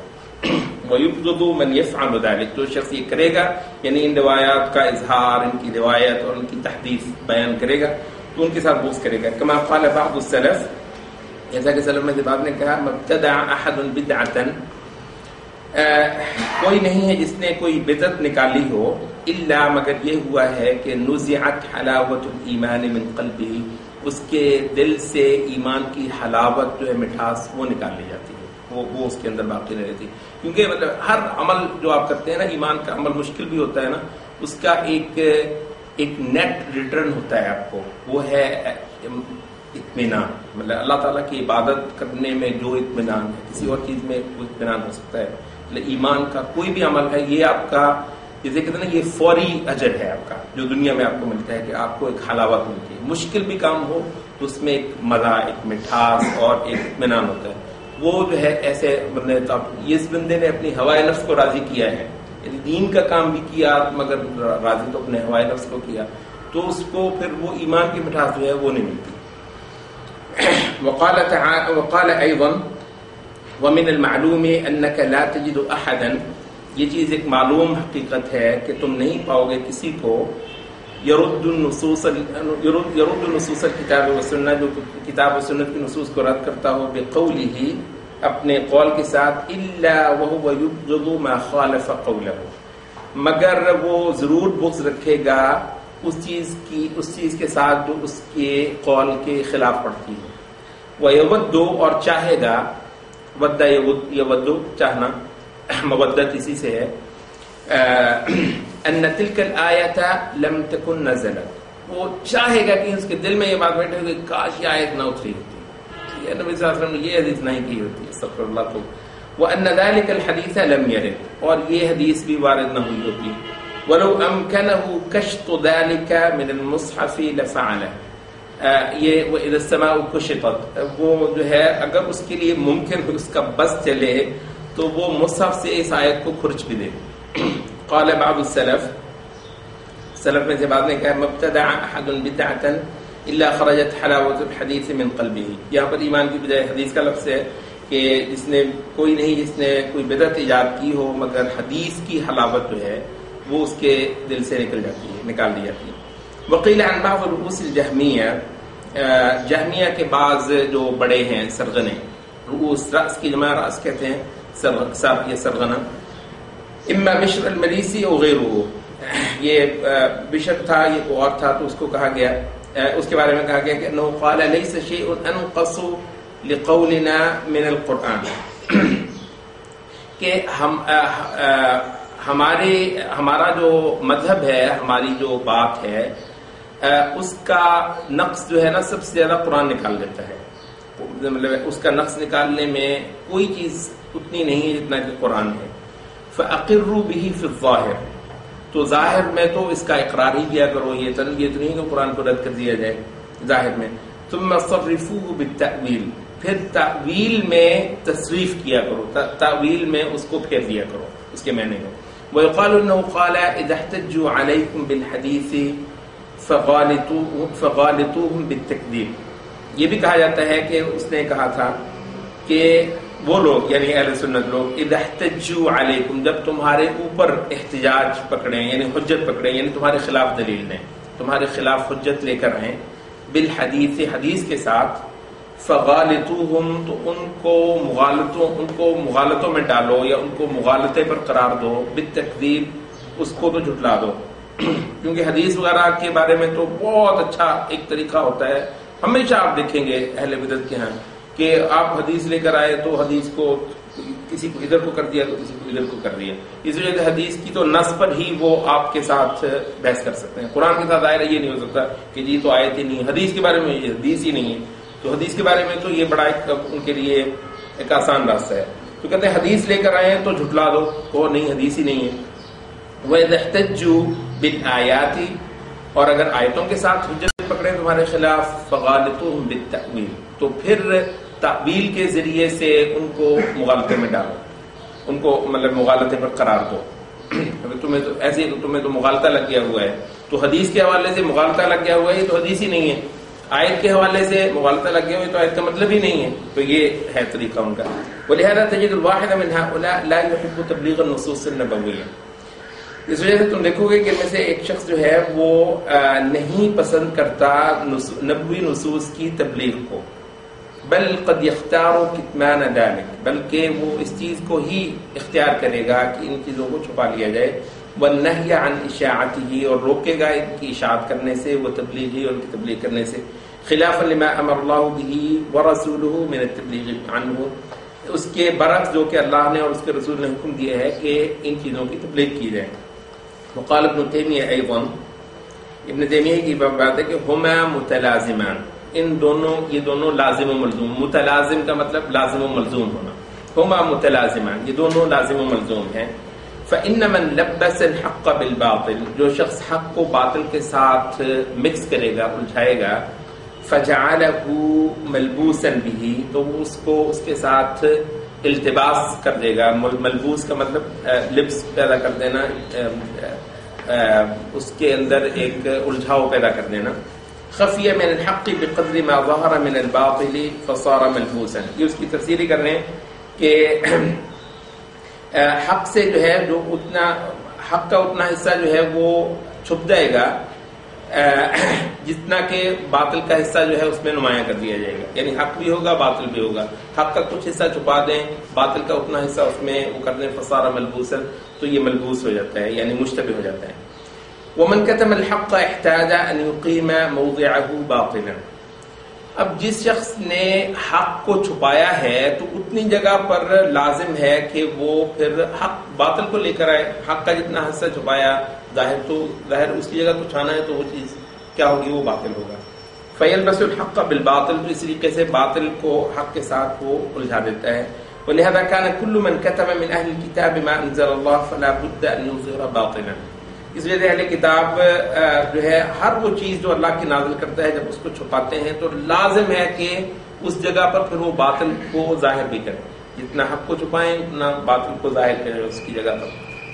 وَيُبْغِضُ مَنْ يَفْعَلُ ذَلِكَ، جو شخص یہ کرے گا یعنی ان روایات کا اظہار، ان کی روایت اور ان کی تحدیث بیان کرے گا تو ان کے ساتھ بغض کرے گا. كما قال بعض السلف، جیسا کہ سلف میں سے بعض نے کہا مبتدع احد بدعة، کوئی نہیں ہے جس نے کوئی بدعت نکالی ہو، الا مگر یہ ہوا ہے کہ نزعت حلاوت الایمان من قلبه، اس کے دل سے ایمان کی حلاوت جو ہے مٹھاس وہ نکال لی جاتی ہے، وہ اس کے اندر باقی نہیں رہتی. کیونکہ مطلب ہر عمل جو آپ کرتے ہیں نا، ایمان کا عمل مشکل بھی ہوتا ہے نا، اس کا ایک نیٹ ریٹرن ہوتا ہے آپ کو، وہ ہے اطمینان. مطلب اللہ تعالیٰ کی عبادت کرنے میں جو اطمینان ہے کسی اور چیز میں کوئی اطمینان ہو سکتا ہے. ایمان کا کوئی بھی عمل ہے یہ آپ کا، جیسے کہتے ہیں نا، یہ فوری اجر ہے آپ کا جو دنیا میں آپ کو ملتا ہے کہ آپ کو ایک حلاوت ملتی ہے. مشکل بھی کام ہو تو اس میں ایک مزہ، ایک مٹھاس اور ایک اطمینان ہوتا ہے. وہ جو ہے ایسے بندے، تو اس بندے نے اپنی ہوائے نفس کو راضی کیا ہے، یعنی دین کا کام بھی کیا مگر راضی تو اپنے ہوائے نفس کو کیا، تو اس کو پھر وہ ایمان کی مٹھاس جو ہے وہ نہیں ملتی. وقال ايضا ومن المعلوم انك لا تجد احدا، یہ چیز ایک معلوم حقیقت ہے کہ تم نہیں پاؤ گے کسی کو یرد النصوص الکتاب والسنہ، جو کتاب و سنت کی نصوص کو رد کرتا ہو بقولہ، اپنے قول کے ساتھ، الا وهو يبغض ما خالف قوله، مگر وہ ضرور بغض رکھے گا اس چیز کے ساتھ جو اس کے قول کے خلاف پڑتی ہے. وَيَوَدُّ، اور چاہے گا، ودّ یود چاہنا، مودت اسی سے ہے، ان تلک الآیت لم تکن نزلت، وہ چاہے گا کہ اس کے دل میں یہ بات بیٹھے کہ کاش یہ آیت نہ اتری ہوتی، یہ نبی صلی اللہ علیہ وسلم نے یہ حدیث نہیں کی ہوتی، استغفر اللہ. تو وَأَنَّ ذَلِكَ الْحَدِيثَ لَمْ يَرِدْ، اور یہ حدیث بھی وارد نہ ہوئی ہوتی. وَلَوْ أَمْكَنَهُ كَشْطُ ذَلِكَ مِنَ الْمُصْحَفِ لَفَعَلَهُ، یہ وَإِذَا السَّمَاءُ كُشِطَتْ، وہ جو ہے اگر اس کے لیے ممکن ہو، اس کا بس چلے تو وہ مصحف سے اس آیت کو کھرچ بھی دے. قال بعض السلف، سلف میں سے بعد نے کہا، مبتدع احد بدعة الا خرجت حلاوة الحديث من قلبه، یہاں پر ایمان کی بجائے حدیث کا لفظ ہے کہ جس نے کوئی بدعت ایجاد کی ہو مگر حدیث کی حلاوت جو ہے وہ اس کے دل سے نکل جاتی ہے، نکال دی جاتی ہے. وقیل عن بعض رؤوس الجہمیہ، جہمیہ کے بعض جو بڑے ہیں سرغنے، رؤوس رأس کی جمع رأس کہتے ہیں، سر سرغنا، اما بشر المریسی او غیرہ، یہ بشر تھا، یہ اور تھا، تو اس کو کہا گیا، اس کے بارے میں کہا گیا کہ انه قال ليس شيء انقص لقولنا من القرآن، کہ ہمارا جو مذہب ہے، ہماری جو بات ہے، اس کا نقص جو ہے نا سب سے زیادہ قرآن نکال دیتا ہے، مطلب اس کا نقص نکالنے میں کوئی چیز اتنی نہیں ہے جتنا کہ قرآن ہے. فَأَقِرُّوا بِهِ فِي الظَّاهِرِ، تو ظاہر میں تو اس کا اقرار ہی کیا کرو، یہ تو نہیں کہ قرآن کو رد کر دیا جائے ظاہر میں. ثُمَّ صَرِّفُوهُ بِالتَّأْوِيلِ، پھر تأویل میں تصریف کیا کرو، تأویل میں اس کو پھیر دیا کرو، اس کے معنی کو. وَيُقَالُ إِنَّهُ قَالَ إِذَا احْتَجُّوا عَلَيْكُمْ بِالْحَدِيثِ فَغَالِطُوهُمْ بِالتَّكْذِيبِ، یہ بھی کہا جاتا ہے کہ اس نے کہا تھا کہ وہ لوگ یعنی اہل سنت لوگ، اذا احتجوا علیکم، جب تمہارے اوپر احتجاج پکڑیں یعنی حجت پکڑیں، یعنی تمہارے خلاف دلیل لیں، تمہارے خلاف حجت لے کر آئیں، بالحدیث، حدیث کے ساتھ، فغالطوہم، تو ان کو مغالطوں میں ڈالو یا ان کو مغالطے پر قرار دو، بالتکذیب، اس کو تو جھٹلا دو. کیونکہ حدیث وغیرہ کے بارے میں تو بہت اچھا ایک طریقہ ہوتا ہے، ہمیشہ آپ دیکھیں گے اہل بدعت کے ہاں کہ آپ حدیث لے کر آئے تو حدیث کو کسی کو ادھر کو کر دیا تو کسی کو ادھر کو کر دیا. اس وجہ سے حدیث کی تو نص پر ہی وہ آپ کے ساتھ بحث کر سکتے ہیں. قرآن کے ساتھ ظاہر یہ نہیں ہو سکتا کہ جی تو آیت ہی نہیں، حدیث کے بارے میں یہ حدیث ہی نہیں ہے، تو حدیث کے بارے میں تو یہ بڑا ان کے لیے ایک آسان راستہ ہے. تو کہتے ہیں حدیث لے کر آئے تو جھٹلا دو، تو نہیں حدیث ہی نہیں ہے. وَإِذَا احْتَجُّوا بِالْآيَاتِ، اور اگر آیتوں کے ساتھ حجت پکڑیں تمہارے خلاف، فَغَالِطُوهُمْ بِالتَّأْوِيلِ، تو پھر تعویل کے ذریعے سے ان کو مغالطے میں ڈالو، ان کو مطلب مغالطے پر قرار دو. تمہیں تو ایسے ہی تمہیں تو مغالطہ لگ گیا ہوا ہے، تو حدیث کے حوالے سے مغالطہ لگ گیا ہوا ہے، یہ تو حدیث ہی نہیں ہے. آیت کے حوالے سے مغالطہ لگ گیا ہوا ہے تو آیت کا مطلب ہی نہیں ہے. تو یہ ہے طریقہ ان کا. وَلِهَذَا تَجِدُ الْوَاحِدَ مِنْ هَؤُلَاءِ لَا يُحِبُّ تَبْلِيغَ النُّصُوصِ النَّبَوِيَّةِ، اس وجہ سے تم دیکھو گے کہ ان میں سے ایک شخص جو ہے وہ نہیں پسند کرتا نبوی نصوص کی تبلیغ کو، بل قد یختار کتمان ذلک، بلکہ وہ اس چیز کو ہی اختیار کرے گا کہ ان چیزوں کو چھپا لیا جائے، والنہی عن اشاعتہ، اور روکے گا ان کی اشاعت کرنے سے، وہ تبلیغی اور ان کی تبلیغ کرنے سے، خلافا لما امر اللہ بہ ورسولہ من التبلیغ عنہ، اس کے برعکس جو کہ اللہ نے اور اس کے رسول نے حکم دیا ہے کہ ان چیزوں کی تبلیغ کی جائے. وقال ابن تیمیہ ایضا، ابن تیمیہ کی بات ہے کہ ہما متلازمان، یہ دونوں لازم و ملزوم، متلازم کا مطلب لازم و ملزوم ہونا، ہما متلازمان، یہ دونوں لازم و ملزوم ہیں. فإن من لبس الحق بالباطل، جو شخص حق کو باطل کے ساتھ مکس کرے گا، الجھائے گا، فجعله ملبوسا به، تو وہ اس کو اس کے ساتھ التباس کر دے گا. ملبوس کا مطلب لبس پیدا کر دینا، اس کے اندر ایک الجھاؤ پیدا کر دینا. خفیہ من الحق بقدر ما ظہر من الباطل فصار ملبوسا، یہ اس کی تفسیر کر رہے ہیں کہ حق سے جو ہے جو اتنا حق کا اتنا حصہ جو ہے وہ چھپ جائے گا جتنا کہ باطل کا حصہ جو ہے اس میں نمایاں کر دیا جائے گا. یعنی حق بھی ہوگا باطل بھی ہوگا. حق کا کچھ حصہ چھپا دیں, باطل کا اتنا حصہ اس میں وہ کر دیں, فصار ملبوسا, تو یہ ملبوس ہو جاتا ہے, یعنی مشتبہ ہو جاتا ہے. ومن كتم الحق احتاج ان يقيم موضعه باطلا. اب جس شخص نے حق کو چھپایا ہے تو اتنی جگہ پر لازم ہے کہ وہ پھر حق باطل کو لے کر آئے. حق کا جتنا حصہ چھپایا ظاہر اس کی جگہ کچھ آنا ہے تو وہ چیز کیا ہوگی, وہ باطل ہوگا. فیلبس الحق بالباطل, تو اس طریقے سے باطل کو حق کے ساتھ وہ الجھا دیتا ہے. ولہذا كان كل من كتم من اهل الكتاب ما انزل الله فلا بد ان يظهر باطلا. اس وجہ سے اہل کتاب جو ہے ہر وہ چیز جو اللہ کی نازل کرتا ہے جب اس کو چھپاتے ہیں تو لازم ہے کہ اس جگہ پر پھر وہ باطل کو ظاہر بھی کریں. جتنا حق کو چھپائیں اتنا باطل کو ظاہر کریں اس کی جگہ پر.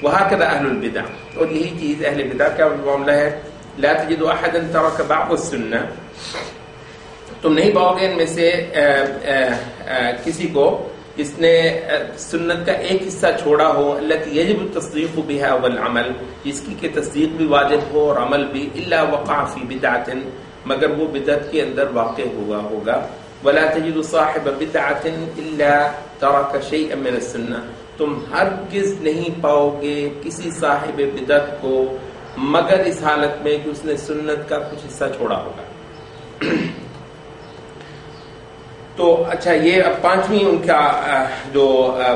وهكذا اهل البدع, اور یہی چیز اہل بدع کا معاملہ ہے. لا تجد احدا ترك بعض السنه, تم نہیں پاؤ گے ان میں سے کسی کو جس نے سنت کا ایک حصہ چھوڑا ہو, التي يجب التصديق بها والعمل, جس کی کہ تصدیق بھی واجب ہو اور عمل بھی, الا وقع في بدعه, مگر وہ بدعت کے اندر واقع ہوگا. ولا تجد صاحب بدعه الا ترك شيئا من السنه, تم ہرگز نہیں پاؤ گے کسی صاحب بدعت کو مگر اس حالت میں کہ اس نے سنت کا کچھ حصہ چھوڑا ہوگا. تو اچھا, یہ اب پانچویں ان کا جو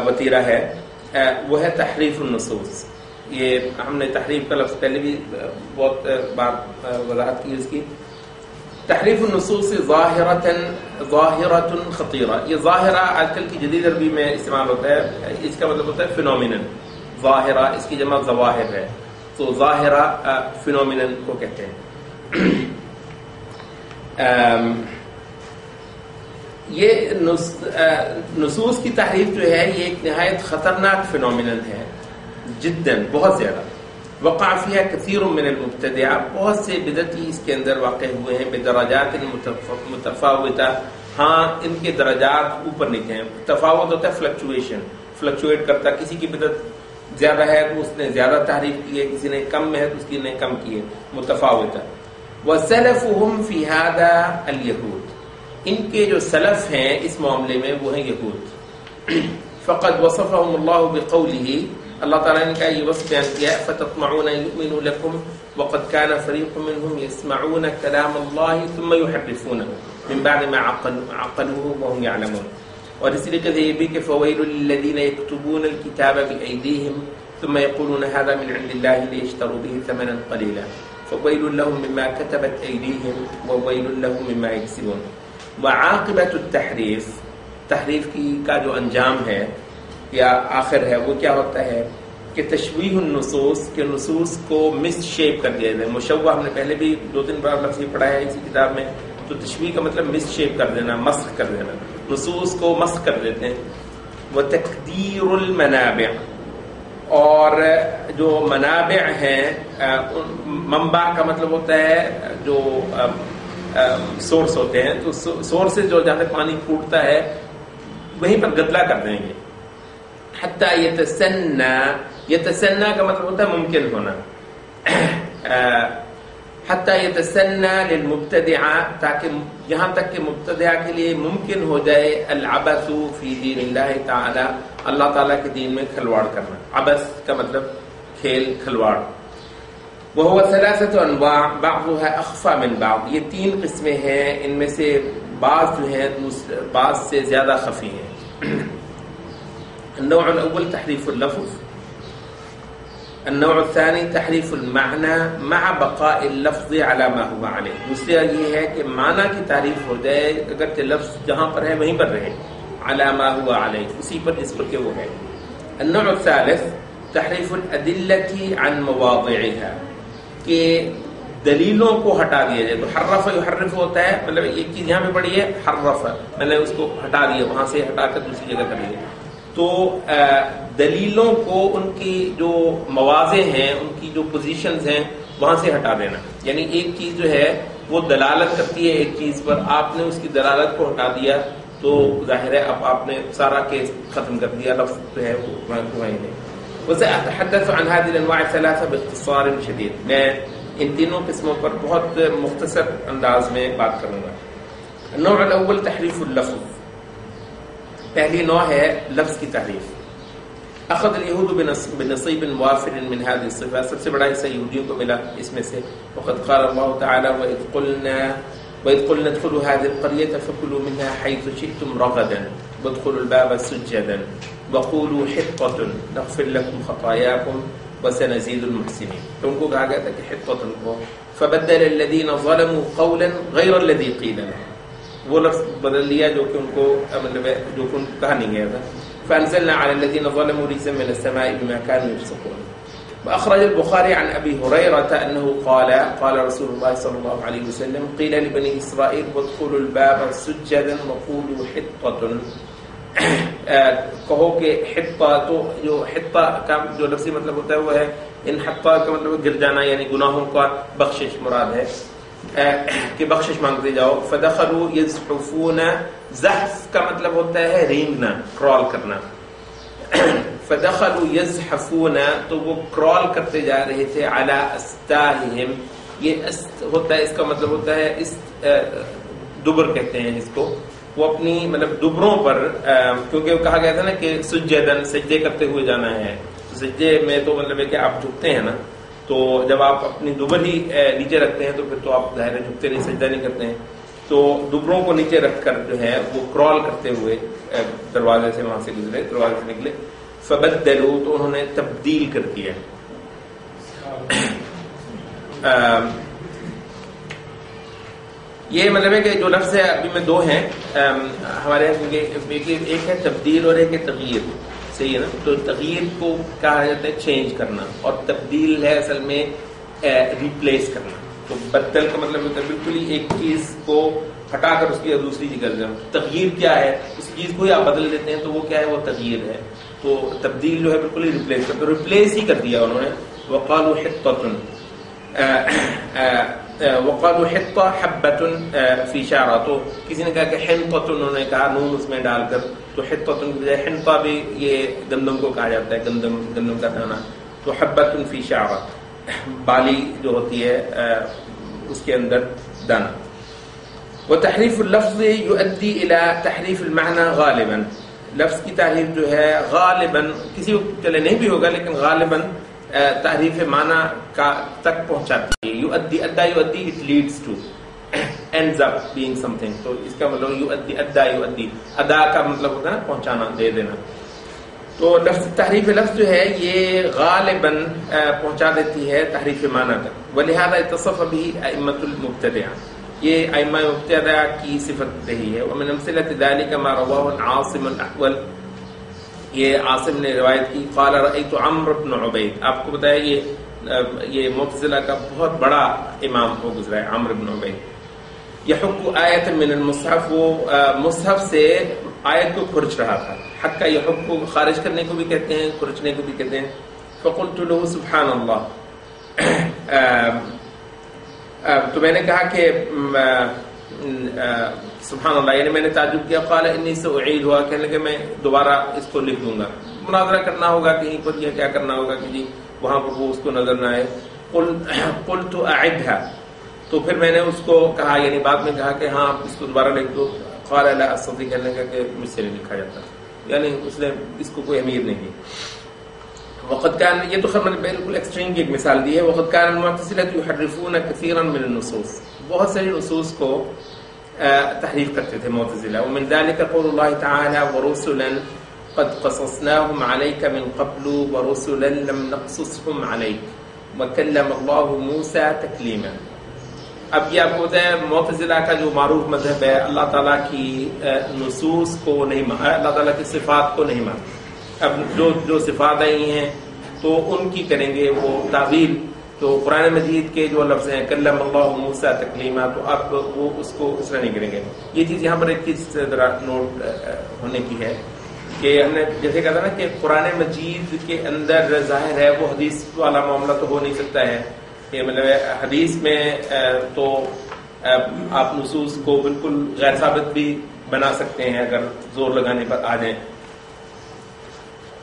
وتیرہ ہے وہ ہے تحریف النصوص. یہ ہم نے تحریف کا لفظ پہلے بھی بہت بار وضاحت کی اس کی. تحریف النصوص ظاہرۃ خطیرہ, یہ ظاہرہ آج کل کی جدید عربی میں استعمال ہوتا ہے. اس کا مطلب ہوتا ہے فینومینن. ظاہرہ اس کی جمع ظواہر ہے, تو ظاہرہ فینومینن کو کہتے ہیں. یہ نصوص کی تحریف جو ہے یہ ایک نہایت خطرناک فینومینن ہے جداً, بہت زیادہ. وقع فيها كثير من المبتدعہ, بہت سے بدعتی اس کے اندر واقع ہوئے ہیں. بدرجات متفاوتہ, ہاں ان کے درجات اوپر نیچے ہیں. تفاوت ہوتا ہے فلکچویشن, فلکچویٹ کرتا. کسی کی بدعت زیادہ ہے تو اس نے زیادہ تحریف کی ہے, کسی نے کم میں ہے تو اس کی نے کم کی ہے, متفاوتہ. وسلفهم في هذا اليهود, ان کے جو سلف ہیں اس معاملے میں وہ ہیں یہود. فقد وصفهم الله بقوله, اللہ تعالیٰ نے کہا یہ وصف بیان کیا ہے. فتطمعون يؤمنوا لكم وقد كان فريق منهم يسمعون كلام الله ثم يحرفونه من بعد ما عقلوه وهم يعلمون. اور اسی طریقے سے یہ بھی کہ فويل للذين يكتبون الكتاب بأيديهم ثم يقولون هذا من عند الله ليشتروا به ثمنا قليلا فويل لهم مما كتبت أيديهم وويل لهم مما يكسبون. وعاقبۃ التحریف, تحریف کی کا جو انجام ہے یا آخر ہے وہ کیا ہوتا ہے کہ تشویح النصوص, کے نصوص کو مس شیپ کر دیا جائے. مشوہ ہم نے پہلے بھی 2-3 بار لفظ پڑھا ہے اسی کتاب میں. تو تشویح کا مطلب مس شیپ کر دینا, مسخ کر دینا, نصوص کو مسخ کر دیتے ہیں. وتقدیر المنابع, اور جو منابع ہیں, منبع کا مطلب ہوتا ہے جو سورس ہوتے ہیں, تو سورس سے جو جہاں پانی پھوٹتا ہے وہیں پر گدلا کر دیں گے. حتی یتسنى کا مطلب ہوتا ہے ممکن ہونا. حتی یتسنى للمبتدعہ, تاکہ یہاں تک کہ مبتدعہ کے لیے ممکن ہو جائے العبث فی دین اللہ تعالی, اللہ تعالیٰ کے دین میں کھلواڑ کرنا. عبث کا مطلب کھیل, کھلواڑ. وهو 3 انواع بعضها اخفى من بعض, یہ 3 قسمیں ہیں, ان میں سے بعض جو ہیں بعض سے زیادہ خفی ہیں. النوع الاول تحریف اللفظ, النوع الثاني تحریف المعنى مع بقاء اللفظ على ما هو عليه. دوسرا یہ ہے کہ معنی کی تعریف ہو جائے اگرچہ لفظ جہاں پر ہے وہیں پر رہے, على ما هو عليه, اسی پر جس پر کہ وہ ہے. النوع الثالث تحریف الادلة عن مواضعها, کہ دلیلوں کو ہٹا دیا جائے. تو حرف یحرف ہوتا ہے, مطلب ایک چیز یہاں پہ پڑھی ہے حرف, میں نے اس کو ہٹا دیا, وہاں سے ہٹا کر دوسری جگہ کر لیا. تو دلیلوں کو ان کی جو مواضع ہیں, ان کی جو پوزیشنز ہیں وہاں سے ہٹا دینا. یعنی ایک چیز جو ہے وہ دلالت کرتی ہے ایک چیز پر, آپ نے اس کی دلالت کو ہٹا دیا تو ظاہر ہے اب آپ نے سارا کیس ختم کر دیا، لفظ جو ہے وہ وہیں نہیں. وسأتحدث عن هذه الأنواع الثلاثة باختصار شديد. میں ان تینوں قسموں پر بہت مختصر انداز میں بات کروں گا. النوع الاول تحریف اللفظ. پہلی نوع ہے لفظ کی تحریف. اخذ اليهود بنصيب وافر من هذه الصفات. سب سے بڑا حصہ یہودیوں کو ملا اس میں سے. وقد قال الله تعالى وإذ قلنا ادخلوا هذه القرية فكلوا منها حيث شئتم رغدا وادخلوا الباب سجدا وقولوا حطة نغفر لكم خطاياكم وسنزيد المحسنين. تو ان کو کہا گیا تھا کہ حطة کو فبدل الذين ظلموا قولا غير الذي قيل لهم. وہ لفظ بدل لیا جو کہ ان کو مطلب جو کہ ان کو کہا نہیں گیا تھا. فأنزلنا على الذين ظلموا رجزا من السماء بما كانوا يفسقون. وأخرج البخاري عن أبي هريرة أنه قال رسول الله صلى الله عليه وسلم قيل لبني إسرائيل وادخلوا الباب سجدا وقولوا حطة. کہو کہ حطہ، تو جو حطہ کا جو لفظی مطلب ہوتا ہے وہ ہے ان حطہ کا مطلب گر جانا، یعنی گناہوں کا بخشش مراد ہے کہ بخشش مانگتے جاؤ. فدخلوا يزحفون. زحف کا مطلب ہوتا ہے رینگنا، کرال کرنا. فدخلوا يزحفون، تو وہ کرال کرتے جا رہے تھے على استاہم. یہ است ہوتا ہے، اس کا مطلب ہوتا ہے دبر کہتے ہیں اس کو. وہ اپنی مطلب دبروں پر، کیونکہ وہ کہا گیا تھا نا کہ سجدن، سجدے کرتے ہوئے جانا ہے. سجدے میں تو مطلب ہے کہ آپ جھکتے ہیں نا، تو جب آپ اپنی دبر ہی نیچے رکھتے ہیں تو پھر تو آپ ظاہر جھکتے نہیں، سجدہ نہیں کرتے ہیں. تو دبروں کو نیچے رکھ کر جو ہے وہ کرال کرتے ہوئے دروازے سے وہاں سے گزرے، دروازے سے نکلے. فبدلوا، تو انہوں نے تبدیل کر دیا. یہ مطلب ہے کہ جو لفظ ہے ابھی میں دو ہیں ہمارے ایک ہے تبدیل اور ایک ہے تغییر. صحیح ہے نا؟ تو تغییر کو کہا جاتا ہے چینج کرنا، اور تبدیل ہے اصل میں ریپلیس کرنا. تو بدل کا مطلب ہوتا ہے بالکل ہی ایک چیز کو ہٹا کر اس کی دوسری جگہ جانا. تغییر کیا ہے؟ اس چیز کو ہی آپ بدل دیتے ہیں تو وہ کیا ہے؟ وہ تغییر ہے. تو تبدیل جو ہے بالکل ہی ریپلیس کرتے، ریپلیس ہی کر دیا انہوں نے. وقالوا حطة وقالوا حطة حبة في شعرة. تو کسی نے کہا کہ حنطة، انہوں نے کہا نون اس میں ڈال کر، تو حطة کی بجائے حنطة بھی یہ گندم کو کہا جاتا ہے، گندم کا دانہ. تو حبة في شعرة، بالی جو ہوتی ہے اس کے اندر دانہ. وتحریف اللفظ يؤدي الى تحریف المعنى غالبا. لفظ کی تحریف جو ہے غالباً، کسی کو چلے نہیں بھی ہوگا لیکن غالباً تحریف معنی کا تک پہنچاتی ہے. یؤدی، ادا یؤدی، it leads to, ends up being something. تو اس کا مطلب یؤدی، ادا یؤدی، ادا کا مطلب ہوتا ہے نا پہنچانا، دے دینا. تو لفظ تحریف لفظ جو ہے یہ غالباً پہنچا دیتی ہے تحریف معنی تک. ولہذا اتصف به ائمۃ المبتدعہ، یہ ائمہ مبتدعہ کی صفت رہی ہے. ومن امثلۃ ذلک ما رواه عاصم الاحول، یہ عاصم نے روایت کی. قال رأيت عمرو بن عبید. آپ کو بتایا یہ معتزلہ کا بہت بڑا امام ہو گزرا ہے عمرو بن عبید. یحک آیت من المصحف، وہ مصحف سے آیت کو کھرچ رہا تھا. حق کا یحک کو خارج کرنے کو بھی کہتے ہیں، کھرچنے کو بھی کہتے ہیں. فقلت له سبحان اللہ، تو میں نے کہا کہ سبحان اللہ، یعنی میں نے تعجب کیا. قال انی ساعید، ہوا کہنے لگے میں دوبارہ اس کو لکھ دوں گا. مناظرہ کرنا ہوگا کہیں پر، یا کیا کرنا ہوگا کہ جی وہاں پر وہ اس کو نظر نہ آئے. قلت اعدها، تو پھر میں نے اس کو کہا، یعنی بعد میں کہا کہ ہاں اس کو دوبارہ لکھ دو. قال لا استطيع، کہنے لگا کہ مجھ سے نہیں لکھا جاتا، یعنی اس نے اس کو کوئی اہمیت نہیں دی. وقت کان، یہ تو خیر بالکل ایکسٹریم کی ایک مثال دی ہے. وقت کان المعتزلہ يحرفون كثيرا من النصوص، بہت ساری نصوص کو تحریف کرتے تھے معتزلہ. ومن ذلك قول الله تعالى ورسلا قد قصصناهم عليك من قبل ورسلا لم نقصصهم عليك وكلم الله موسى تكليما. اب یہ آپ کو بتایا معتزلہ کا جو معروف مذہب ہے، اللہ تعالیٰ کی نصوص کو نہیں، اللہ تعالیٰ کی صفات کو نہیں مانتے. اب جو صفات آئی ہیں تو ان کی کریں گے وہ تعویل. تو قرآن مجید کے جو لفظ ہیں کلم اللہ موسیٰ تکلیما، تو اب وہ اس کو اس طرح نہیں کریں گے. یہ چیز یہاں پر ایک چیز ذرا نوٹ ہونے کی ہے کہ ہم نے جیسے کہا تھا نا کہ قرآن مجید کے اندر ظاہر ہے وہ حدیث والا معاملہ تو ہو نہیں سکتا ہے، کہ مطلب حدیث میں تو آپ نصوص کو بالکل غیر ثابت بھی بنا سکتے ہیں اگر زور لگانے پر آ جائیں.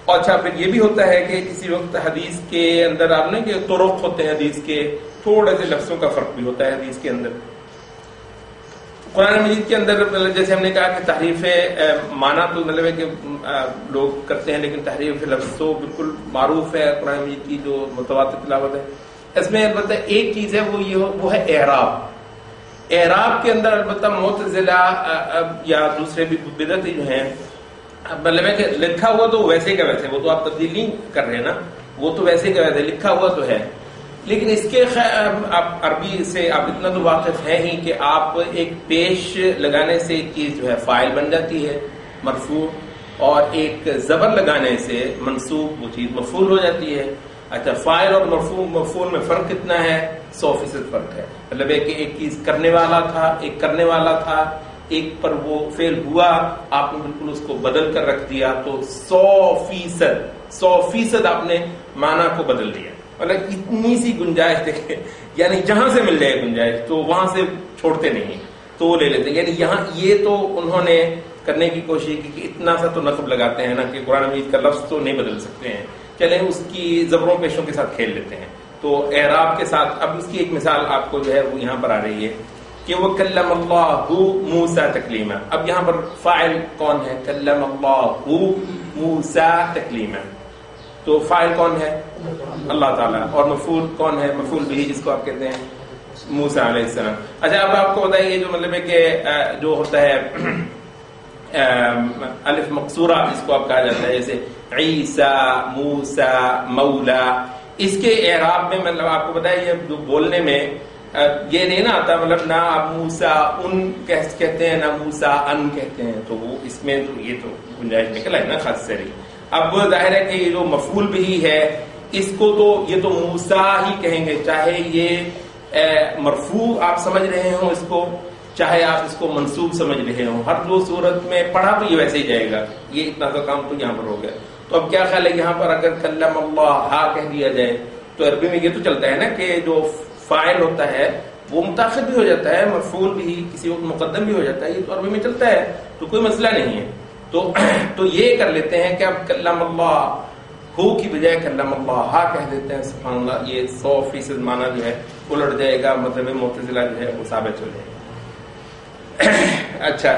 اور اچھا پھر یہ بھی ہوتا ہے کہ کسی وقت حدیث کے اندر آپ نے کہ طرق ہوتے ہیں حدیث کے، تھوڑے سے لفظوں کا فرق بھی ہوتا ہے حدیث کے اندر. قرآن مجید کے اندر جیسے ہم نے کہا کہ تحریف معنی تو مطلب ہے کہ لوگ کرتے ہیں، لیکن تحریف لفظ تو بالکل معروف ہے قرآن مجید کی جو متواتر تلاوت ہے. اس میں البتہ ایک چیز ہے وہ ہے اعراب. اعراب کے اندر البتہ معتزلہ یا دوسرے بھی بدعتی جو ہیں، مطلب ہے کہ لکھا ہوا تو ویسے کا ویسے، وہ تو آپ تبدیل نہیں کر رہے نا، وہ تو ویسے کا ویسے لکھا ہوا تو ہے. لیکن اس کے آپ عربی سے آپ اتنا تو واقف ہیں ہی کہ آپ ایک پیش لگانے سے ایک چیز جو ہے فاعل بن جاتی ہے مرفوع، اور ایک زبر لگانے سے منصوب وہ چیز مفعول ہو جاتی ہے. اچھا فاعل اور مفعول میں فرق کتنا ہے؟ 100% فرق ہے. مطلب ہے کہ ایک چیز کرنے والا تھا، ایک کرنے والا تھا، ایک پر وہ فعل ہوا، آپ نے بالکل اس کو بدل کر رکھ دیا تو 100% آپ نے معنی کو بدل دیا. مطلب اتنی سی گنجائش دیکھیں، یعنی جہاں سے مل جائے گنجائش تو وہاں سے چھوڑتے نہیں، تو وہ لے لیتے. یعنی یہاں یہ تو انہوں نے کرنے کی کوشش کی کہ اتنا سا تو نقب لگاتے ہیں نا کہ قرآن مجید کا لفظ تو نہیں بدل سکتے ہیں، چلیں اس کی زبروں پیشوں کے ساتھ کھیل لیتے ہیں. تو اعراب کے ساتھ اب اس کی ایک مثال آپ کو جو ہے وہ یہاں پر آ رہی ہے کہ وہ کلم اللہ موسیٰ تکلیما. اب یہاں پر فاعل کون ہے؟ کلم اللہ موسیٰ تکلیما. تو فاعل کون ہے؟ اللہ تعالیٰ. اور مفعول کون ہے؟ مفعول بھی جس کو آپ کہتے ہیں موسیٰ علیہ السلام. اچھا اب آپ کو بتائیے جو مطلب ہے کہ جو ہوتا ہے الف مقصورہ جس کو آپ کہا جاتا ہے، جیسے عیسیٰ، موسیٰ، مولا، اس کے اعراب میں مطلب آپ کو بتائیے جو بولنے میں یہ نہیں نہ آتا، مطلب نہ آپ موسیٰ ان کہتے ہیں نہ موسیٰ ان کہتے ہیں، تو وہ اس میں تو یہ تو گنجائش نکل آئی نا خاص سری. اب ظاہر ہے کہ یہ جو مفعول بھی ہے اس کو تو یہ تو موسیٰ ہی کہیں گے، چاہے یہ مرفوع آپ سمجھ رہے ہوں اس کو، چاہے آپ اس کو منصوب سمجھ رہے ہوں، ہر دو صورت میں پڑھا تو یہ ویسے ہی جائے گا. یہ اتنا تو کام تو یہاں پر ہو گیا. تو اب کیا خیال ہے یہاں پر اگر کلم اللہ ہا کہہ دیا جائے تو عربی میں یہ تو چلتا ہے نا کہ جو فاعل ہوتا ہے وہ متاخر بھی ہو جاتا ہے، مرفوع بھی کسی وقت مقدم بھی ہو جاتا ہے، یہ تو عربی میں چلتا ہے، تو کوئی مسئلہ نہیں ہے. تو یہ کر لیتے ہیں کہ اب کلم اللہ ہو کی بجائے کلم اللہ ہا کہہ دیتے ہیں. سبحان اللہ، یہ 100% معنی جو ہے الٹ جائے گا، مطلب معتزلہ جو ہے وہ ثابت ہو جائے گا. اچھا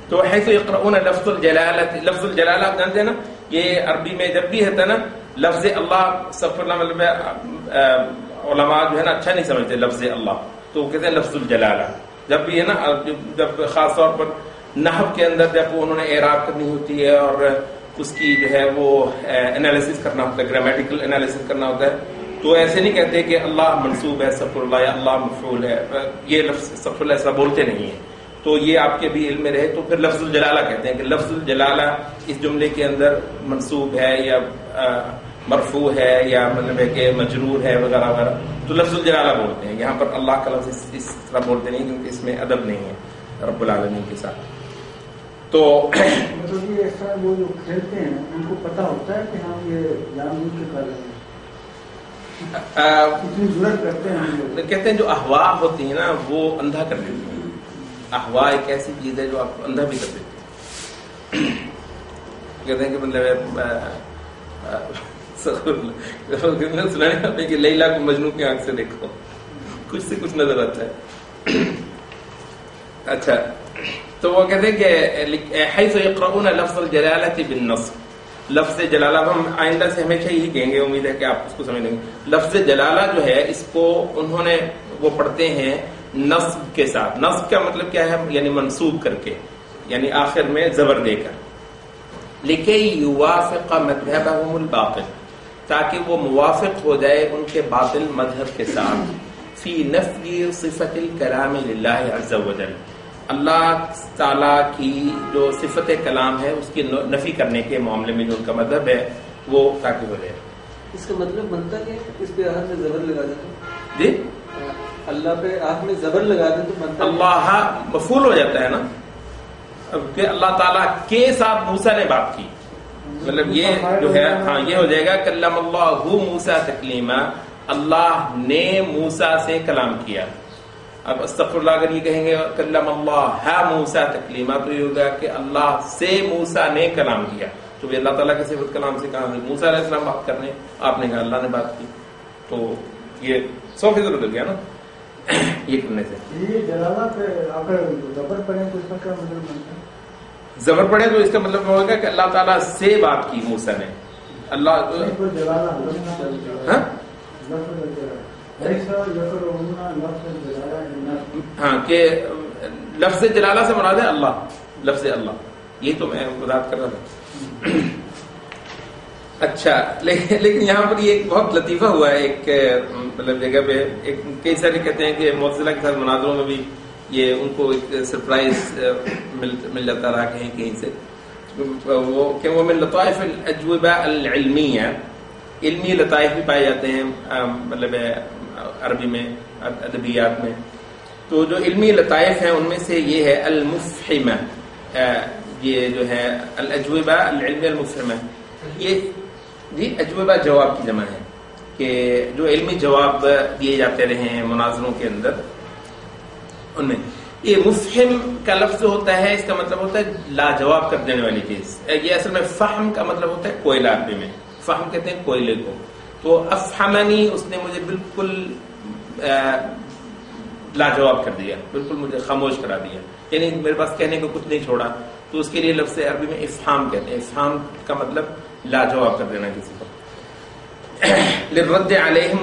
تو حیث یقرؤون لفظ الجلالہ، لفظ الجلالہ آپ جانتے ہیں نا، یہ عربی میں جب بھی ہے نا لفظ اللہ، سب مطلب علماء جو ہے نا اچھا نہیں سمجھتے لفظ اللہ، تو وہ کہتے ہیں لفظ الجلالہ. جب بھی ہے نا، جب خاص طور پر نحو کے اندر جب انہوں نے اعراب کرنی ہوتی ہے اور اس کی جو ہے وہ انالیسس کرنا ہوتا ہے، گرامیٹیکل انالیسس کرنا ہوتا ہے، تو ایسے نہیں کہتے کہ اللہ منصوب ہے استغفر اللہ یا اللہ مفعول ہے، یہ لفظ استغفر اللہ ایسا بولتے نہیں ہیں. تو یہ آپ کے بھی علم میں رہے. تو پھر لفظ الجلالہ کہتے ہیں کہ لفظ الجلالہ اس جملے کے اندر منصوب ہے یا مرفوع ہے یا مطلب ہے کہ مجرور ہے وغیرہ وغیرہ، تو لفظ الجلالہ بولتے ہیں. یہاں پر اللہ کا لفظ اس طرح بولتے نہیں کیونکہ اس میں ادب نہیں ہے رب العالمین کے ساتھ. تو مطلب یہ ایسا وہ جو کھیلتے ہیں ان کو پتہ ہوتا ہے کہ ہم یہ جان بوجھ کے کر رہے ہیں، اتنی ضرورت کرتے ہیں. کہتے ہیں جو احوا ہوتی ہیں نا وہ اندھا کر دیتی ہیں. احوا ایک ایسی چیز ہے جو آپ کو اندھا بھی کر دیتی ہے. کہتے ہیں کہ مطلب سنانے کہ لیلا کو مجنوں کی آنکھ سے دیکھو، کچھ سے کچھ نظر آتا ہے. اچھا تو وہ کہتے ہیں کہ حیث یقرؤون لفظ الجلالہ بالنصب، لفظ جلالہ ہم آئندہ سے ہمیشہ یہی کہیں گے، امید ہے کہ آپ اس کو سمجھ لیں گے. لفظ جلالہ جو ہے اس کو انہوں نے وہ پڑھتے ہیں نصب کے ساتھ. نصب کا مطلب کیا ہے؟ یعنی منصوب کر کے، یعنی آخر میں زبر دے کر. لکھی یوافق مذہبہم الباطل، تاکہ وہ موافق ہو جائے ان کے باطل مذہب کے ساتھ. فی نفی صفت الکلام للہ عز وجل، اللہ تعالیٰ کی جو صفت کلام ہے اس کی نفی کرنے کے معاملے میں جو ان کا مذہب ہے وہ تاکہ ہو جائے. اس کا مطلب بنتا ہے اس پہ آخر میں زبر لگا دیتے جی، اللہ پہ آخر میں زبر لگا دیں تو بنتا اللہ مفعول ہو جاتا ہے نا، کہ اللہ تعالیٰ کے ساتھ موسیٰ نے بات کی، مطلب یہ جو ہے ہاں یہ ہو جائے گا کلم اللہ موسیٰ تکلیما، اللہ نے موسیٰ سے کلام کیا. اب استغفر اللہ اگر یہ کہیں گے کلم اللہ موسیٰ تکلیما، تو یہ ہوگا کہ اللہ سے موسیٰ نے کلام کیا، تو بھی اللہ تعالیٰ کے صفت کلام سے کہا موسیٰ علیہ السلام بات کرنے، آپ نے کہا اللہ نے بات کی، تو یہ 100% بدل گیا نا یہ کرنے سے۔ یہ جلالہ پہ اگر زبر پڑھیں تو اس کا کیا مطلب بنتا ہے؟ زبر پڑھے تو اس کا مطلب ہوگا کہ اللہ تعالیٰ سے بات کی موسیٰ نے، اللہ ہاں کہ لفظ جلالہ سے مراد ہے اللہ، لفظ اللہ، یہی تو میں وضاحت کر رہا تھا۔ اچھا لیکن یہاں پر یہ ایک بہت لطیفہ ہوا ہے، ایک مطلب جگہ پہ ایک کئی سارے کہتے ہیں کہ معتزلہ کے ساتھ مناظروں میں بھی یہ ان کو ایک سرپرائز مل جاتا رہا کہیں کہیں سے، وہ من لطائف الاجوبہ العلمیہ، علمی لطائف بھی پائے جاتے ہیں مطلب عربی میں ادبیات میں، تو جو علمی لطائف ہیں ان میں سے یہ ہے المفہمہ، یہ جو ہے الاجوبہ العلمیہ المفہمہ، یہ جی اجوبہ جواب کی جمع ہے کہ جو علمی جواب دیے جاتے رہے ہیں مناظروں کے اندر، ان میں یہ مفہم کا لفظ ہوتا ہے، اس کا مطلب ہوتا ہے لاجواب کر دینے والی چیز، یہ اصل میں فہم کا مطلب ہوتا ہے کوئلہ، عربی میں فہم کہتے ہیں کوئلے کو، تو افہمنی اس نے مجھے بالکل لاجواب کر دیا، بالکل مجھے خاموش کرا دیا، یعنی میرے پاس کہنے کو کچھ نہیں چھوڑا، تو اس کے لیے لفظ عربی میں افہام کہتے ہیں، افہام کا مطلب لاجواب کر دینا کسی کو، للرد علیہم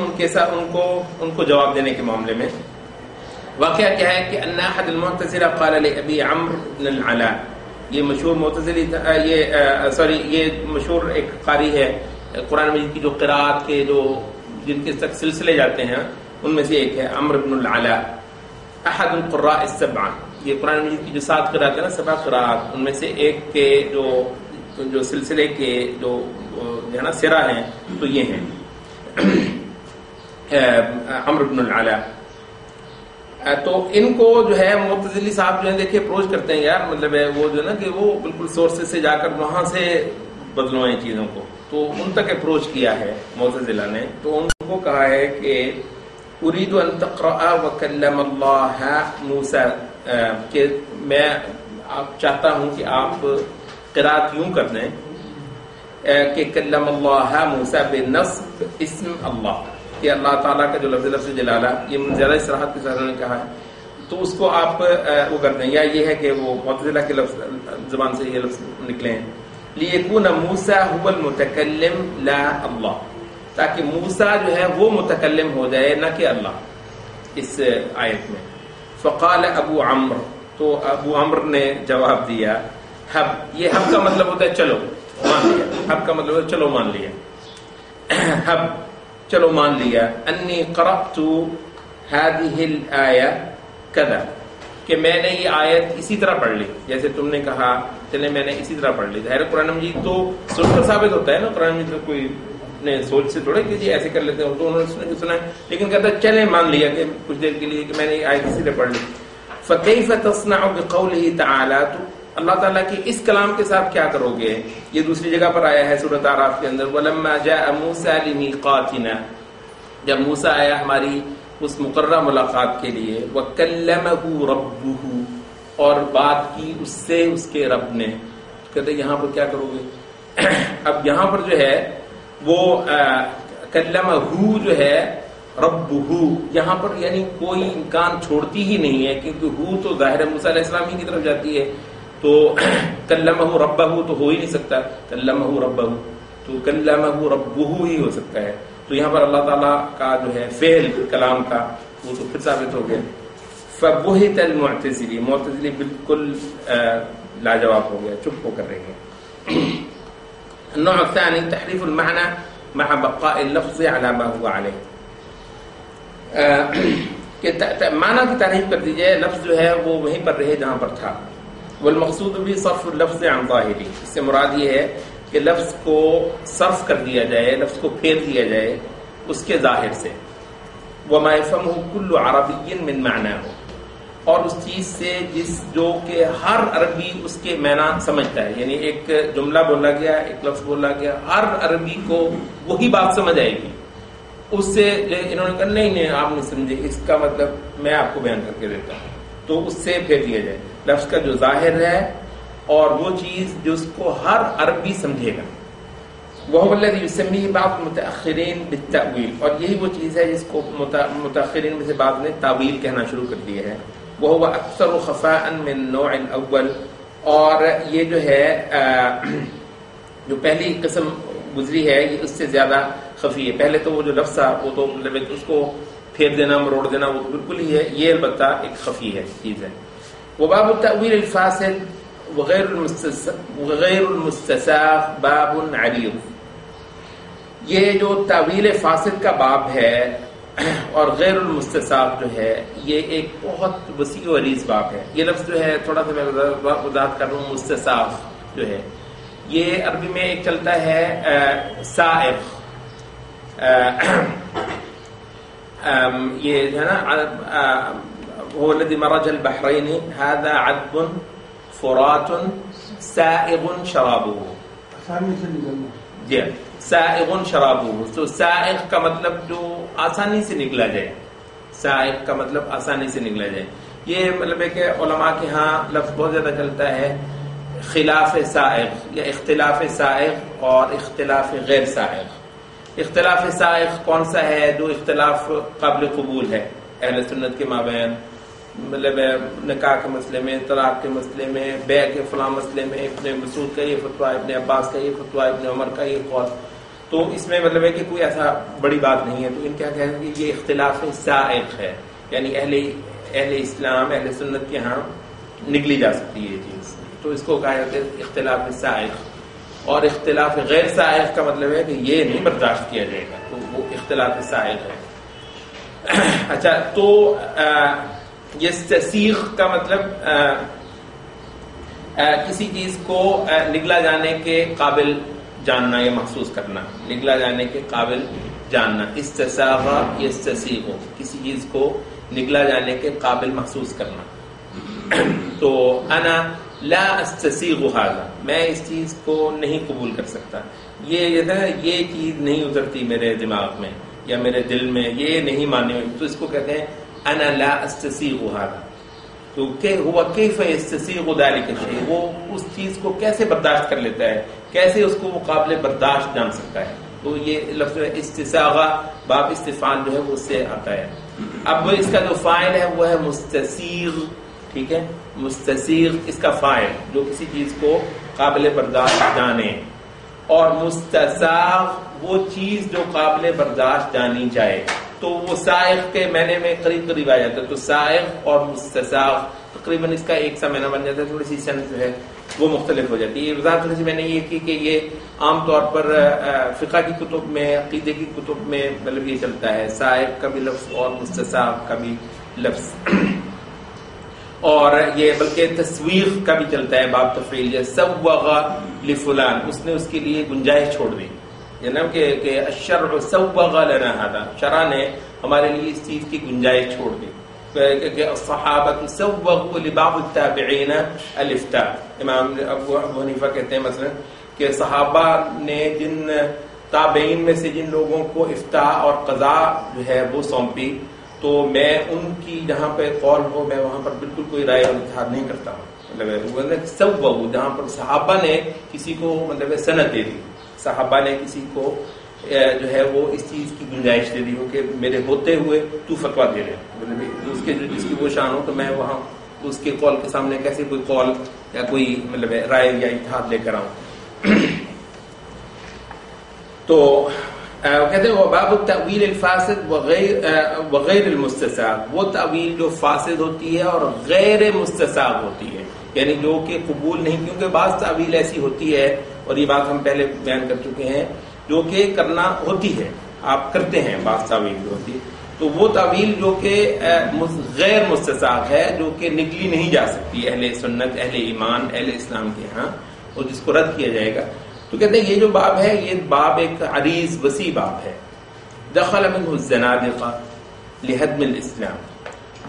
ان کو جواب دینے کے معاملے میں۔ واقعہ کیا ہے کہ ان احد المعتزلہ قال لابی عمرو بن العلاء، یہ مشہور معتزلی یہ مشہور ایک قاری ہے قرآن مجید کی جو قراءت کے جو جن کے تک سلسلے جاتے ہیں ان میں سے ایک ہے عمرو بن العلاء، احد القراء السبعہ، یہ قرآن مجید کی جو 7 قراءات ہیں نا، 7 قراءات، ان میں سے ایک کے جو سلسلے کے جو ہے نا سرا ہیں تو یہ ہیں عمرو بن العلاء۔ تو ان کو جو ہے معتزلی صاحب جو ہے دیکھیں اپروچ کرتے ہیں، یار مطلب ہے وہ جو ہے نا کہ وہ بالکل سورسز سے جا کر وہاں سے بدلوائیں چیزوں کو، تو ان تک اپروچ کیا ہے معتزلہ نے، تو ان کو کہا ہے کہ اريد ان تقرأ وكلم الله موسى، کہ میں چاہتا ہوں کہ آپ قرات یوں کر دیں کہ کلم اللہ موسیٰ بنصب اسم اللہ، کہ اللہ تعالیٰ کا جو لفظ جلالہ، یہ زیادہ صراحت کے ساتھ نے کہا ہے، تو اس کو آپ وہ کر دیں، یا یہ ہے کہ وہ معتزلہ کے لفظ زبان سے یہ لفظ نکلے ہیں، لیکون موسیٰ هو المتکلم لا اللہ، تاکہ موسیٰ جو ہے وہ متکلم ہو جائے نہ کہ اللہ اس آیت میں۔ فقال ابو عمرو، تو ابو عمرو نے جواب دیا، حب، یہ حب کا مطلب ہوتا ہے چلو مان لیا، حب کا مطلب ہے چلو مان لیا، حب چلو مان لیا، انی قرأت هذه الآیہ کذا، کہ میں نے یہ آیت اسی طرح پڑھ لی جیسے تم نے کہا، چلے میں نے اسی طرح پڑھ لی۔ ظاہر قرآن مجید تو سن کر ثابت ہوتا ہے نا، قرآن مجید کوئی نے سوچ سے تھوڑے کہ جی ایسے کر لیتے ہیں، تو انہوں نے سنا ہے، لیکن کہتا ہے چلے مان لیا کہ کچھ دیر کے لیے کہ میں نے یہ آیت اسی طرح پڑھ لی۔ فَكَيْفَ تَصْنَعُ بِقَوْلِهِ تَعَالَىٰ، تو اللہ تعالیٰ کے اس کلام کے ساتھ کیا کرو گے؟ یہ دوسری جگہ پر آیا ہے سورۃ اعراف کے اندر، وَلَمَّا جَاءَ مُوسَىٰ لِمِيقَاتِنَا، جب موسیٰ آیا ہماری اس مقررہ ملاقات کے لیے، وَكَلَّمَهُ رَبُّهُ، اور بات کی اس سے اس کے رب نے، کہتے یہاں پر کیا کرو گے؟ اب یہاں پر جو ہے وہ کلمہ جو ہے ربہ، یہاں پر یعنی کوئی امکان چھوڑتی ہی نہیں ہے، کیونکہ ہو تو ظاہر موسیٰ علیہ السلام ہی کی طرف جاتی ہے، تو کلمہ ربہ تو ہو ہی نہیں سکتا، کلمہ ربہ تو کلمہ ربہ ہی ہو سکتا ہے، تو یہاں پر اللہ تعالیٰ کا جو ہے فعل کلام کا وہ تو پھر ثابت ہو گیا۔ فبہت المعتزلی، معتزلی بالکل لاجواب ہو گیا، چپ ہو کر رہ گئے۔ النوع الثاني تحريف المعنى مع بقاء اللفظ على ما هو عليه، کہ معنی کی تعریف کر دی جائے، لفظ جو ہے وہ وہیں پر رہے جہاں پر تھا۔ والمقصود بھی صرف اللفظ عن ظاہری، اس سے مراد یہ ہے کہ لفظ کو صرف کر دیا جائے، لفظ کو پھیر دیا جائے اس کے ظاہر سے۔ وما يفهمه كل عربي من معناه، اور اس چیز سے جو کہ ہر عربی اس کے معنی سمجھتا ہے، یعنی ایک جملہ بولا گیا، ایک لفظ بولا گیا، ہر عربی کو وہی بات سمجھ آئے گی، اس سے انہوں نے کہا نہیں آپ نہیں سمجھے، اس کا مطلب میں آپ کو بیان کر کے دیتا ہوں، تو اس سے پھیر دیا جائے لفظ کا جو ظاہر ہے اور وہ چیز جو اس کو ہر عربی سمجھے گا. وهو الذي يسميه بعض المتأخرين بالتأويل، اور یہی وہ چیز ہے جس کو متأخرین میں سے بعض نے تاویل کہنا شروع کر دیا ہے. وهو اکثر خفاء من النوع الاول، اور یہ جو ہے جو پہلی قسم گزری ہے یہ اس سے زیادہ خفی ہے. پہلے تو وہ جو لفظ تھا وہ تو مطلب اس کو پھیر دینا مروڑ دینا وہ تو بالکل ہی ہے، یہ البتہ ایک خفی ہے چیز ہے. وباب التأويل الفاسد وغیر المستساغ باب عریض، یہ جو تعویل فاسد کا باب ہے اور غیر المستساغ جو ہے یہ ایک بہت وسیع و عریض باب ہے. یہ لفظ جو ہے تھوڑا سا میں وضاحت کر رہا ہوں. مستساغ جو ہے یہ عربی میں ایک چلتا ہے سائغ، یہ جو ہے نا هو الذي مرج البحرين هذا عذب فرات سائغ شرابه، آسانی سے نکلنا. جی سائغ شرابه، تو سائغ کا مطلب جو آسانی سے نکلا جائے، سائغ کا مطلب آسانی سے نکلا جائے. یہ مطلب ہے کہ علماء کے ہاں لفظ بہت زیادہ چلتا ہے خلاف سائغ یا اختلاف سائغ اور اختلاف غیر سائغ. اختلاف سائغ کون سا ہے؟ جو اختلاف قابل قبول ہے اہل سنت کے مابین، مطلب نکاح کے مسئلے میں، طلاق کے مسئلے میں، بیع کے فلاں مسئلے میں ابن مسعود کا یہ فتویٰ، ابن عباس کا یہ فتویٰ، ابن عمر کا یہ قول، تو اس میں مطلب ہے کہ کوئی ایسا بڑی بات نہیں ہے. تو ان کیا کہیں گے یہ اختلاف سائغ ہے، یعنی اہل اسلام اہل سنت کے ہاں نکلی جا سکتی ہے یہ چیز، تو اس کو کہا جاتا ہے اختلاف سائغ. اور اختلاف غیر سائغ کا مطلب ہے کہ یہ نہیں برداشت کیا جائے گا، تو وہ اختلاف سائغ ہے. اچھا، تو یہ تسیغ کا مطلب کسی چیز کو نگلا جانے کے قابل جاننا یا محسوس کرنا، نگلا جانے کے قابل جاننا. استساغ یستسیغ، کسی چیز کو نگلا جانے کے قابل محسوس کرنا. تو انا لا استسیغ هذا، میں اس چیز کو نہیں قبول کر سکتا، یہ چیز نہیں اترتی میرے دماغ میں یا میرے دل میں، یہ نہیں ماننے ہوئی، تو اس کو کہتے ہیں انا لا استسیغ هذا. تو هو كيف يستسيغ ذلك الشيء، وہ اس چیز کو کیسے برداشت کر لیتا ہے، کیسے اس کو وہ قابل برداشت جان سکتا ہے. تو یہ لفظ استساغہ باب استفعال جو ہے وہ اس سے آتا ہے. اب اس کا جو فاعل ہے وہ ہے مستسیغ، ٹھیک ہے، مستسیغ اس کا فاعل جو کسی چیز کو قابل برداشت جانے، اور مستساغ وہ چیز جو قابل برداشت جانی جائے. تو وہ سائغ کے معنی میں قریب قریب آ جاتا ہے. تو سائغ اور مستساغ تقریباً اس کا ایک سا معنی بن جاتا ہے، تھوڑی سی صنعت جو ہے وہ مختلف ہو جاتی ہے. یہ وضاحت تھوڑی سی میں نے یہ کی کہ یہ عام طور پر فقہ کی کتب میں، عقیدے کی کتب میں مطلب یہ چلتا ہے سائغ کا بھی لفظ اور مستساغ کا بھی لفظ. اور یہ بلکہ تسویغ کا بھی چلتا ہے باب تفعیل، جیسے سوغ لفلان، اس نے اس کے لیے گنجائش چھوڑ دی، جناب کہ الشرع سوغ لنا هذا، شرع نے ہمارے لیے اس چیز کی گنجائش چھوڑ دی. کہ الصحابہ سوغوا لبعض التابعین الافتاء، امام ابو حنیفہ کہتے ہیں مثلا کہ صحابہ نے جن تابعین میں سے جن لوگوں کو افتاء اور قضاء جو ہے وہ سونپی، تو میں ان کی جہاں پہ قول ہو میں وہاں پر بالکل کوئی رائے اور اجتہاد نہیں کرتا ہوں. مطلب سوغوا، جہاں پر صحابہ نے کسی کو مطلب سند دے دی، صحابہ نے کسی کو جو ہے وہ اس چیز کی گنجائش دے دی ہو کہ میرے ہوتے ہوئے تو فتویٰ دے رہے، مطلب اس کے جس کی وہ شان ہو تو میں وہاں اس کے قول کے سامنے کیسے کوئی قول یا کوئی مطلب رائے یا اجتہاد لے کر آؤں. تو کہتے ہیں وہ باب التأویل الفاسد وغیر المستساغ، وہ تعویل جو فاسد ہوتی ہے اور غیر مستساغ ہوتی ہے، یعنی جو کہ قبول نہیں، کیونکہ بعض تعویل ایسی ہوتی ہے، اور یہ بات ہم پہلے بیان کر چکے ہیں، جو کہ کرنا ہوتی ہے، آپ کرتے ہیں بعض تعویل جو ہوتی ہے، تو وہ تعویل جو کہ غیر مستساغ ہے، جو کہ نکلی نہیں جا سکتی اہل سنت اہل ایمان اہل اسلام کے ہاں، اور جس کو رد کیا جائے گا. تو کہتے ہیں یہ جو باب ہے یہ باب ایک عریض وسیع باب ہے. دخل منہ الزنادقہ لہدم الاسلام،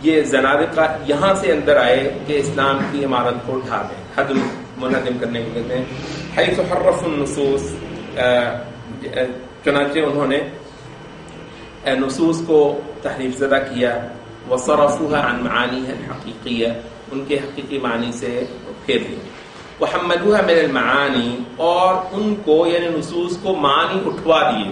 یہ زنادقہ یہاں سے اندر آئے کہ اسلام کی عمارت کو ڈھا دیں، ہدم منہدم کرنے کو کہتے ہیں. حیث حرف النصوص، چنانچہ انہوں نے نصوص کو تحریف زدہ کیا، وصرفوها عن معانیها الحقیقیہ، ان کے حقیقی معنی سے پھیر دیا، وحملوها من المعانی، اور ان کو یعنی نصوص کو معنی اٹھوا دیے.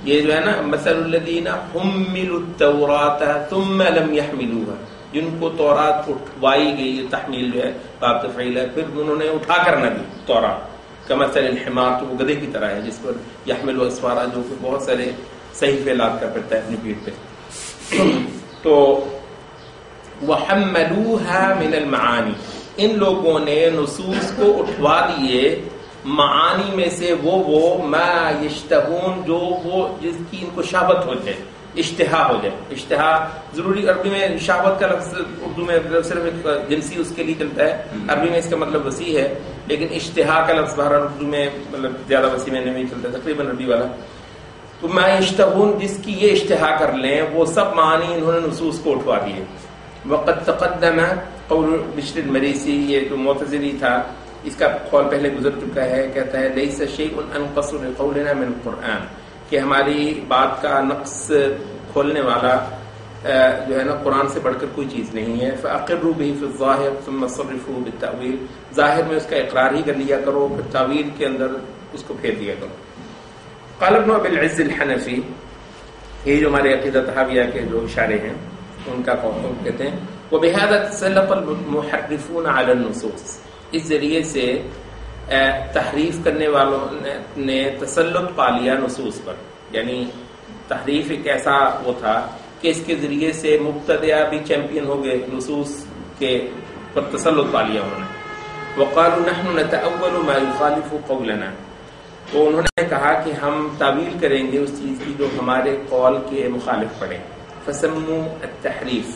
یہ جو ہے نا مثل الذین حملوا التوراۃ ثم لم يحملوها، جن کو تورات اٹھوائی گئی، یہ تحمیل جو ہے باب تفعیل ہے، پھر انہوں نے اٹھا کر نہ دی تورات. کمثل الحمار، تو وہ گدھے کی طرح ہے جس پر یحمل اسفارا، جو کہ بہت سارے صحیفے لاد کر پھرتا ہے اپنی پیٹھ پہ. تو وحملوها من المعانی، ان لوگوں نے نصوص کو اٹھوا دیے معانی میں سے وہ ما یشتہون، جو وہ جس کی ان کو شہوت ہو جائے، اشتہا ہو جائے. اشتہا ضروری عربی میں شہوت کا لفظ اردو میں صرف ایک جنسی اس کے لیے چلتا ہے، عربی میں اس کا مطلب وسیع ہے، لیکن اشتہا کا لفظ بہرحال اردو میں مطلب زیادہ وسیع میں نہیں چلتا ہے، تقریباً عربی والا. تو ما یشتہون، جس کی یہ اشتہا کر لیں، وہ سب معنی انہوں نے نصوص کو اٹھوا دیے. وقد تقدم قول بشر المریسی، یہ جو معتزلی تھا اس کا قول پہلے گزر چکا ہے. کہتا ہے لیس شیء انقص لقولنا من القرآن، کہ ہماری بات کا نقص کھولنے والا جو ہے نا قرآن سے بڑھ کر کوئی چیز نہیں ہے. فاقروا به في الظاهر ثم صرفوه بالتأويل، ظاہر میں اس کا اقرار ہی کر لیا کرو، پھر تعویل کے اندر اس کو پھیر دیا کرو. قال ابن ابی العز الحنفی، یہ جو ہمارے عقیدہ طحاویہ کے جو اشارے ہیں ان کا قول کہتے ہیں وبهذا تسلط المحرفون على النصوص، اس ذریعے سے تحریف کرنے والوں نے تسلط پا لیا نصوص پر. یعنی تحریف ایک ایسا وہ تھا کہ اس کے ذریعے سے مبتدعہ بھی چیمپئن ہو گئے، نصوص کے پر تسلط پا لیا انہوں نے. وقالوا نحن نتأول ما يخالف قولنا، تو انہوں نے کہا کہ ہم تعویل کریں گے اس چیز کی جو ہمارے قول کے مخالف پڑے. فسموا التحریف،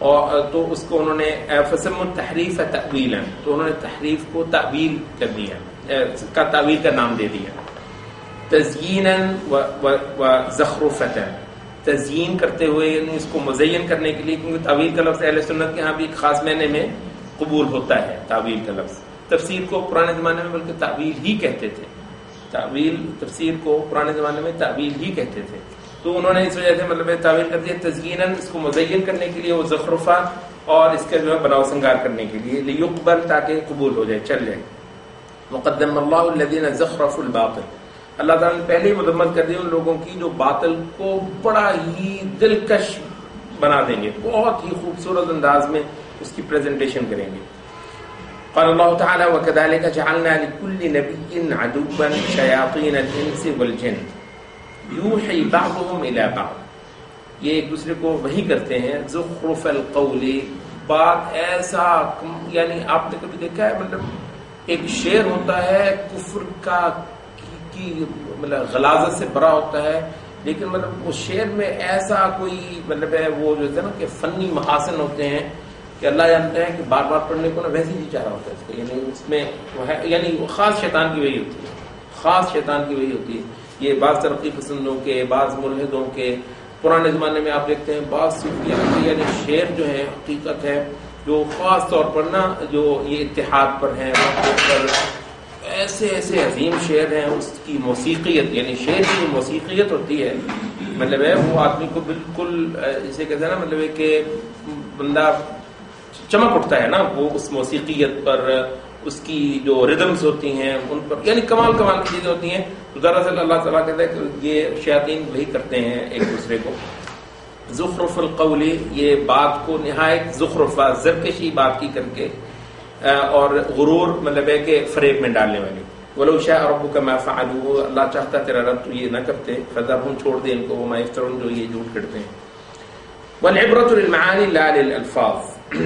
اور تو اس کو انہوں نے فسموا التحریف تأویلا، تو انہوں نے تحریف کو تعویل کر دیا، کا تعویل کا نام دے دیا. تزیینا وزخرفتا، تزیین کرتے ہوئے یعنی اس کو مزین کرنے کے لیے، کیونکہ تعویل کا لفظ اہل سنت کے ہاں بھی ایک خاص معنی میں قبول ہوتا ہے. تعویل کا لفظ تفسیر کو پرانے زمانے میں بلکہ تعویل ہی کہتے تھے، تعویل تفسیر کو پرانے زمانے میں تعویل ہی کہتے تھے. تو انہوں نے اس وجہ سے مطلب تعویل کر دیا تزییناً، اس کو مزین کرنے کے لیے، وہ زخرفہ اور اس کا جو ہے بناؤ سنگار کرنے کے لیے، لیقبل، تاکہ قبول ہو جائے، چل جائے. مقدم اللہ الذین زخرفوا الباطل، اللہ تعالیٰ نے پہلے ہی مذمت کر دی ان لوگوں کی جو باطل کو بڑا ہی دلکش بنا دیں گے، بہت ہی خوبصورت انداز میں اس کی پریزنٹیشن کریں گے. قال اللہ تعالی وَكَذَلِكَ جَعَلْنَا لِكُلِّ نَبِيٍّ عَدُوًّا شَيَاطِينَ الْإِنسِ وَالْجِنِّ یوحی بعضهم الی بعض، یہ ایک دوسرے کو وحی کرتے ہیں. زخرف القول، بات ایسا، یعنی آپ نے کبھی دیکھا ہے مطلب ایک شعر ہوتا ہے کفر کا کی مطلب غلاظت سے بھرا ہوتا ہے، لیکن مطلب اس شعر میں ایسا کوئی مطلب ہے وہ جو ہے نا کہ فنی محاسن ہوتے ہیں کہ اللہ جانتے ہیں کہ بار بار پڑھنے کو نا ویسے ہی چاہ رہا ہوتا ہے اس کو. یعنی اس میں وہ ہے، یعنی خاص شیطان کی وحی ہوتی ہے، خاص شیطان کی وحی ہوتی ہے. یہ بعض ترقی پسندوں کے، بعض ملحدوں کے، پرانے زمانے میں آپ دیکھتے ہیں بعض صوفیاء کے یعنی شعر جو ہے حقیقت ہے، جو خاص طور پر نا جو یہ اتحاد پر ہیں، پر ایسے ایسے عظیم شعر ہیں. اس کی موسیقیت، یعنی شعر کی موسیقیت ہوتی ہے، مطلب ہے وہ آدمی کو بالکل جسے کہتے ہیں نا مطلب ہے کہ بندہ چمک اٹھتا ہے نا وہ اس موسیقیت پر، اس کی جو ردمز ہوتی ہیں ان پر، یعنی کمال کمال کی چیزیں ہوتی ہیں. دراصل اللہ تعالیٰ کہتا ہے کہ یہ شیاطین وہی کرتے ہیں ایک دوسرے کو. زخرف القول، یہ بات کو نہایت زخرفہ زرکشی بات کی کر کے اور غرور مطلب ہے کہ فریب میں ڈالنے والی. ولو شاء ربک ما فعلوه، اللہ چاہتا تیرا رب تو یہ نہ کرتے. فذرهم، چھوڑ دے ان کو، وما یفترون، جو یہ جھوٹ کرتے ہیں. والعبرۃ للمعانی لا للالفاظ،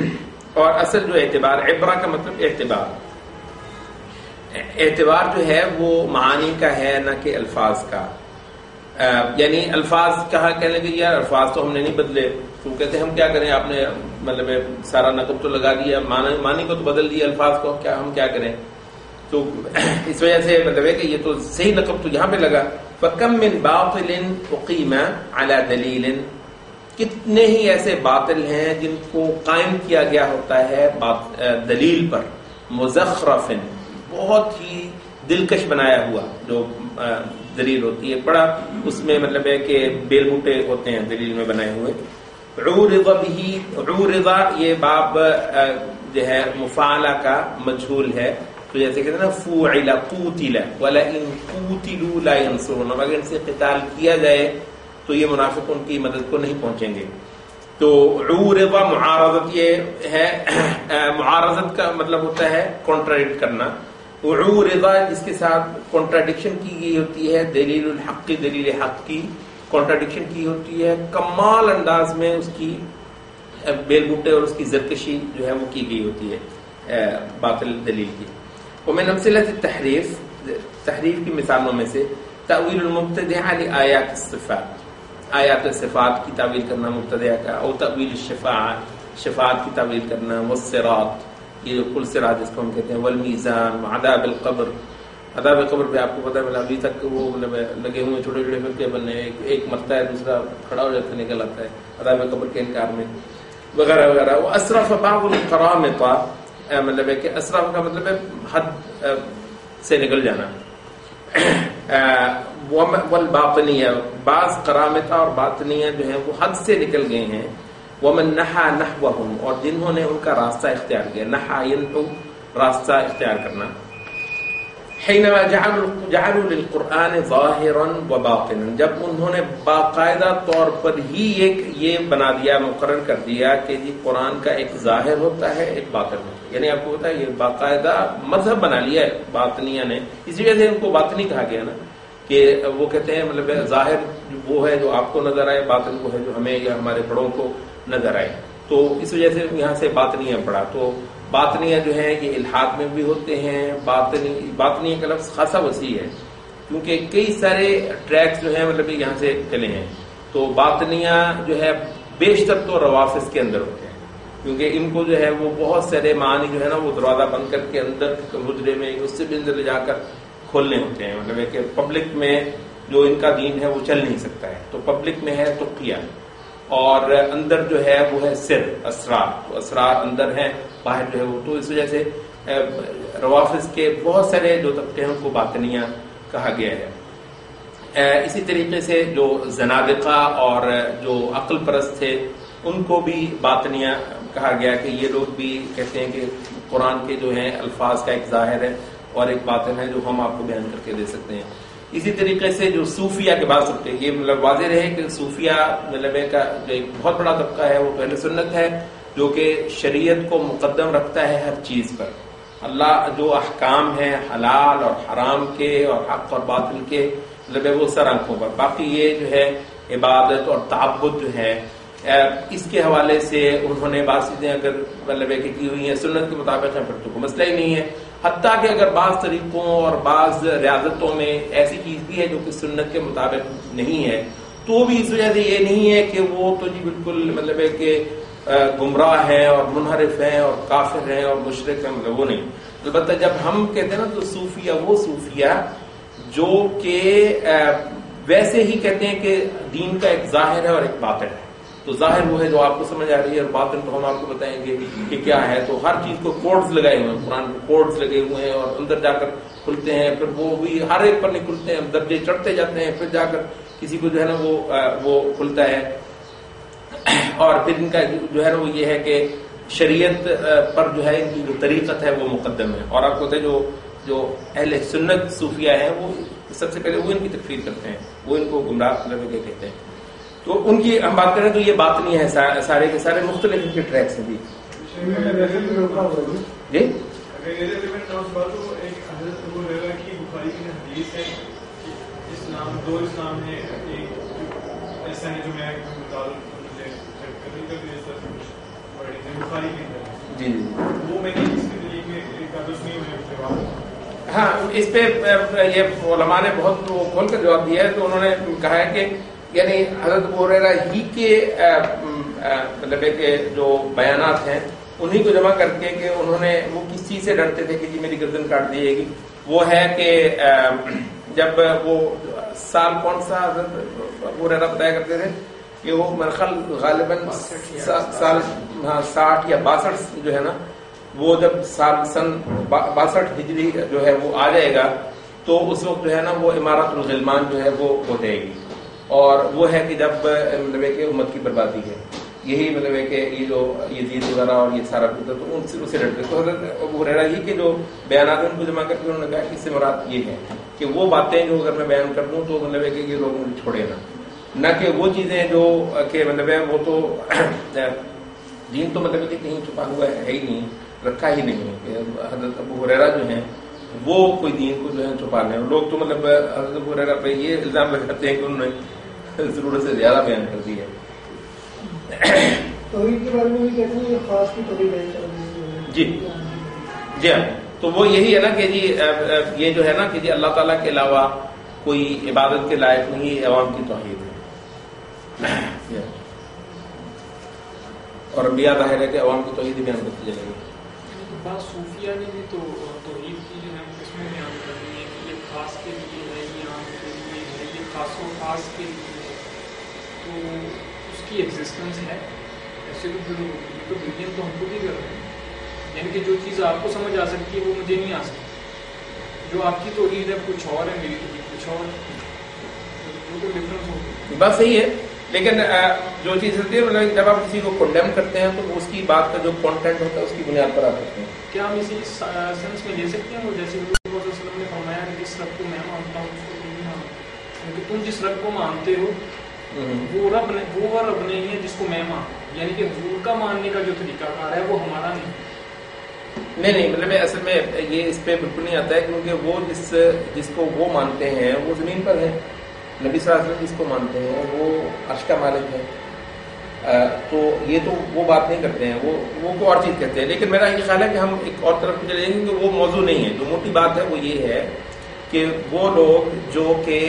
اور اصل جو اعتبار، عبرہ کا مطلب اعتبار، اعتبار جو ہے وہ معانی کا ہے نہ کہ الفاظ کا. یعنی الفاظ کہا کہنے لگے یار الفاظ تو ہم نے نہیں بدلے، تو کہتے ہیں ہم کیا کریں، آپ نے مطلب سارا نقب تو لگا دیا، معنی کو تو بدل دیا، الفاظ کو کیا ہم کیا کریں. تو اس وجہ سے مطلب ہے کہ یہ تو صحیح نقب تو یہاں پہ لگا. فَكَمْ مِنْ بَاطِلٍ أُقِيمَ عَلَى دَلِيلٍ، کتنے ہی ایسے باطل ہیں جن کو قائم کیا گیا ہوتا ہے دلیل پر، مزخرف، بہت ہی دلکش بنایا ہوا، جو دلیل ہوتی ہے. بڑا اس میں مطلب ہے کہ بیل بوٹے ہوتے ہیں دلیل میں بنائے ہوئے. عورض به، عورض یہ باب جو ہے مفاعلہ کا مجہول ہے، تو جیسے کہتے ہیں نا فوعل قوتل ولئن قوتلوا لا ينصرون، اگر ان سے قتال کیا جائے تو یہ منافق ان کی مدد کو نہیں پہنچیں گے. تو عورض معارضت یہ ہے، معارضت کا مطلب ہوتا ہے کانٹراڈکٹ کرنا. عورض جس کے ساتھ کانٹراڈکشن کی گئی ہوتی ہے، دلیل الحق کی، دلیل حق کی کانٹراڈکشن کی ہوتی ہے، کمال انداز میں اس کی بیل بوٹے اور اس کی زرکشی جو ہے وہ کی گئی ہوتی ہے باطل دلیل کی. ومن امثلۃ التحریف، تحریف کی مثالوں میں سے تأویل المبتدعہ لآیات الصفات، آیات صفات کی تعویل کرنا مبتدعہ کا، او تأویل الشفاعہ، شفاعت کی تعویل کرنا، والصراط، یہ جو کل صراط جس کو ہم کہتے ہیں، والمیزان، عذاب القبر. عذاب قبر پہ آپ کو پتا ہے ابھی تک وہ لگے ہوئے چھوٹے چھوٹے فرقے بننے، ایک مرتا ہے دوسرا کھڑا ہو جاتا ہے نکل آتا ہے عذاب قبر کے انکار میں، وغیرہ وغیرہ. وہ اسرف بعض القرامطہ، مطلب ہے کہ اسرف کا مطلب ہے حد سے نکل جانا. والباطنیہ، بعض قرامطہ اور باطنیہ جو ہیں وہ حد سے نکل گئے ہیں. ومن نحا نحوہم، اور جنہوں نے ان کا راستہ اختیار کیا، نحا ینحو راستہ اختیار کرنا. حینما جعلوا للقرآن ظاہرا وباطنا، جب انہوں نے باقاعدہ طور پر ہی یہ بنا دیا، مقرر کر دیا کہ جی قرآن کا ایک ظاہر ہوتا ہے ایک باطن ہوتا ہے، یعنی آپ کو پتا ہے یہ باقاعدہ مذہب بنا لیا ہے باطنیہ نے. اسی وجہ سے ان کو باطنی کہا گیا نا، کہ وہ کہتے ہیں مطلب ظاہر وہ ہے جو آپ کو نظر آئے، باطن وہ ہے جو ہمیں یا ہمارے بڑوں کو نظر آئے. تو اس وجہ سے یہاں سے باطنیہ پڑھا. تو باطنیہ جو ہے یہ الحاد میں بھی ہوتے ہیں. باطنیہ کا لفظ خاصا وسیع ہے کیونکہ کئی سارے ٹریکس جو ہیں مطلب یہاں سے چلے ہیں. تو باطنیہ جو ہے بیشتر تو روافض کے اندر ہوتے ہیں، کیونکہ ان کو جو ہے وہ بہت سارے معنی جو ہے نا وہ دروازہ بند کر کے اندر حجرے میں اس سے بھی اندر لے جا کر کھولنے ہوتے ہیں. مطلب ہے کہ پبلک میں جو ان کا دین ہے وہ چل نہیں سکتا ہے، تو پبلک میں ہے تقیہ، اور اندر جو ہے وہ ہے سر، اسرار. تو اسرار اندر ہیں، باہر جو ہے وہ. تو اس وجہ سے روافض کے بہت سارے جو طبقے ہیں ان کو باطنیہ کہا گیا ہے. اسی طریقے سے جو زنادقہ اور جو عقل پرست تھے ان کو بھی باطنیہ کہا گیا کہ یہ لوگ بھی کہتے ہیں کہ قرآن کے جو ہیں الفاظ کا ایک ظاہر ہے اور ایک باطن ہے جو ہم آپ کو بیان کر کے دے سکتے ہیں. اسی طریقے سے جو صوفیہ کے بعد سکتے، یہ مطلب واضح رہے کہ صوفیہ مطلب کا جو ایک بہت بڑا طبقہ ہے وہ اہل سنت ہے، جو کہ شریعت کو مقدم رکھتا ہے ہر چیز پر. اللہ جو احکام ہیں حلال اور حرام کے اور حق اور باطل کے مطلب وہ سر آنکھوں پر. باقی یہ جو ہے عبادت اور تعبد جو ہے اس کے حوالے سے انہوں نے بعض چیزیں اگر مطلب کہ کی ہوئی ہیں سنت کے مطابق ہیں پھر تو کوئی مسئلہ ہی نہیں ہے. حتیٰ کہ اگر بعض طریقوں اور بعض ریاضتوں میں ایسی چیز بھی ہے جو کہ سنت کے مطابق نہیں ہے تو بھی اس وجہ سے یہ نہیں ہے کہ وہ تو جی بالکل مطلب ہے کہ گمراہ ہیں اور منحرف ہیں اور کافر ہیں اور مشرک ہیں، مطلب وہ نہیں. البتہ جب ہم کہتے ہیں نا تو صوفیہ وہ صوفیہ جو کہ ویسے ہی کہتے ہیں کہ دین کا ایک ظاہر ہے اور ایک باطن ہے. تو ظاہر وہ ہے جو آپ کو سمجھ آ رہی ہے اور باطن تو ہم آپ کو بتائیں گے کہ کیا ہے. تو ہر چیز کو کوڈز لگائے ہوئے ہیں، قرآن کو کوڈز لگے ہوئے ہیں اور اندر جا کر کھلتے ہیں، پھر وہ بھی ہر ایک پر نہیں کھلتے ہیں، درجے چڑھتے جاتے ہیں، پھر جا کر کسی کو جو ہے نا وہ کھلتا ہے. اور پھر ان کا جو ہے نا وہ یہ ہے کہ شریعت پر جو ہے ان کی جو طریقت ہے وہ مقدم ہے. اور آپ کو پتہ ہے جو اہل سنت صوفیہ ہیں وہ سب سے پہلے وہ ان کی تکفیر کرتے ہیں، وہ ان کو گمراہ کہتے ہیں. تو ان کی ہم بات کریں تو یہ بات نہیں ہے، سارے کے سارے مختلف ان کے ٹریکس ہیں. جی جی ہاں، اس پہ یہ علماء نے بہت کھول کر جواب دیا ہے. تو انہوں نے کہا ہے کہ یعنی حضرت ابو ہریرہ ہی کے مطلب کہ جو بیانات ہیں انہی کو جمع کر کے کہ انہوں نے وہ کس چیز سے ڈرتے تھے کہ جی میری گردن کاٹ دی جائے گی. وہ ہے کہ جب وہ سال کون سا حضرت ابو ہریرہ بتایا کرتے تھے کہ وہ مرخل غالباً سال 60 یا 62 جو ہے نا، وہ جب سن 62 ہجری جو ہے وہ آ جائے گا تو اس وقت جو ہے نا وہ امارت الغلمان جو ہے وہ ہو جائے گی، اور وہ ہے کہ جب مطلب ہے کہ امت کی بربادی ہے، یہی مطلب ہے کہ یہ جو یزید وغیرہ اور یہ سارا کچھ تو ان سے ڈرتے. تو حضرت ابو ہریرہ ہی کے جو بیانات ہیں ان کو جمع کر کے انہوں نے کہا کہ اس سے مراد یہ ہے کہ وہ باتیں جو اگر میں بیان کر دوں تو مطلب ہے کہ یہ لوگ مجھے چھوڑے نہ کہ وہ چیزیں جو کہ مطلب ہے وہ تو دین تو مطلب ہے کہ کہیں چھپا ہوا ہے ہی نہیں، رکھا ہی نہیں کہ حضرت ابو ہریرہ جو ہیں وہ کوئی دین کو جو ہے چھپا لیں. لوگ تو مطلب حضرت ابو ہریرہ پہ یہ الزام لگاتے ہیں کہ انہوں نے ضرورت سے زیادہ بیان کر دی ہے. توحید کے بارے میں بھی کہتے ہیں یہ خاص کی توحید ہے. جی جی ہاں، تو وہ یہی ہے نا کہ جی یہ جو ہے نا کہ جی اللہ تعالیٰ کے علاوہ کوئی عبادت کے لائق نہیں، عوام کی توحید ہے. اور انبیاء ظاہر ہے کہ عوام کی توحید بیان کرتی جائے گی. بعض صوفیہ نے بھی تو توحید کی جو ہے اس میں بیان کر دی ہے کہ یہ خاص کے لیے ہے، یہ عام کے لیے ہے، یہ خاص و خاص کے لیے ہے، تو اس کی ایگزسٹنس ہے. ایسے تو پھر یہ تو بلین تو ہم کو بھی کر رہے ہیں، یعنی کہ جو چیز آپ کو سمجھ آ سکتی ہے وہ مجھے نہیں آ سکتی. جو آپ کی توحید ہے کچھ اور ہے، میری توحید کچھ اور ہے، وہ تو ڈفرینس ہوگی. بس صحیح ہے، لیکن جو چیز ہوتی ہے جب آپ کسی کو کنڈیم کرتے ہیں تو اس کی بات کا جو کانٹینٹ ہوتا ہے اس کی بنیاد پر آپ کرتے ہیں. کیا ہم اسی سینس میں لے سکتے ہیں وہ جیسے حضور صلی اللہ علیہ وسلم نے فرمایا کہ جس رب کو میں مانتا ہوں اس کو تم نہیں مانتے، کیونکہ تم جس رب کو مانتے ہو وہ رب نہیں ہے جس کو میں مانتا ہوں. یعنی کہ حضور کا ماننے کا جو طریقہ کار ہے وہ ہمارا نہیں، مطلب اصل میں یہ اس پہ بالکل نہیں آتا ہے، کیونکہ وہ جس کو وہ مانتے ہیں وہ زمین پر ہے. نبی صلی اللہ علیہ وسلم جس کو مانتے ہیں وہ عرش کا مالک ہے. تو یہ تو وہ بات نہیں کرتے ہیں، وہ کو اور چیز کہتے ہیں. لیکن میرا یہ خیال ہے کہ ہم ایک اور طرف چلے جائیں گے کہ وہ موضوع نہیں ہے. جو موٹی بات ہے وہ یہ ہے کہ وہ لوگ جو کہ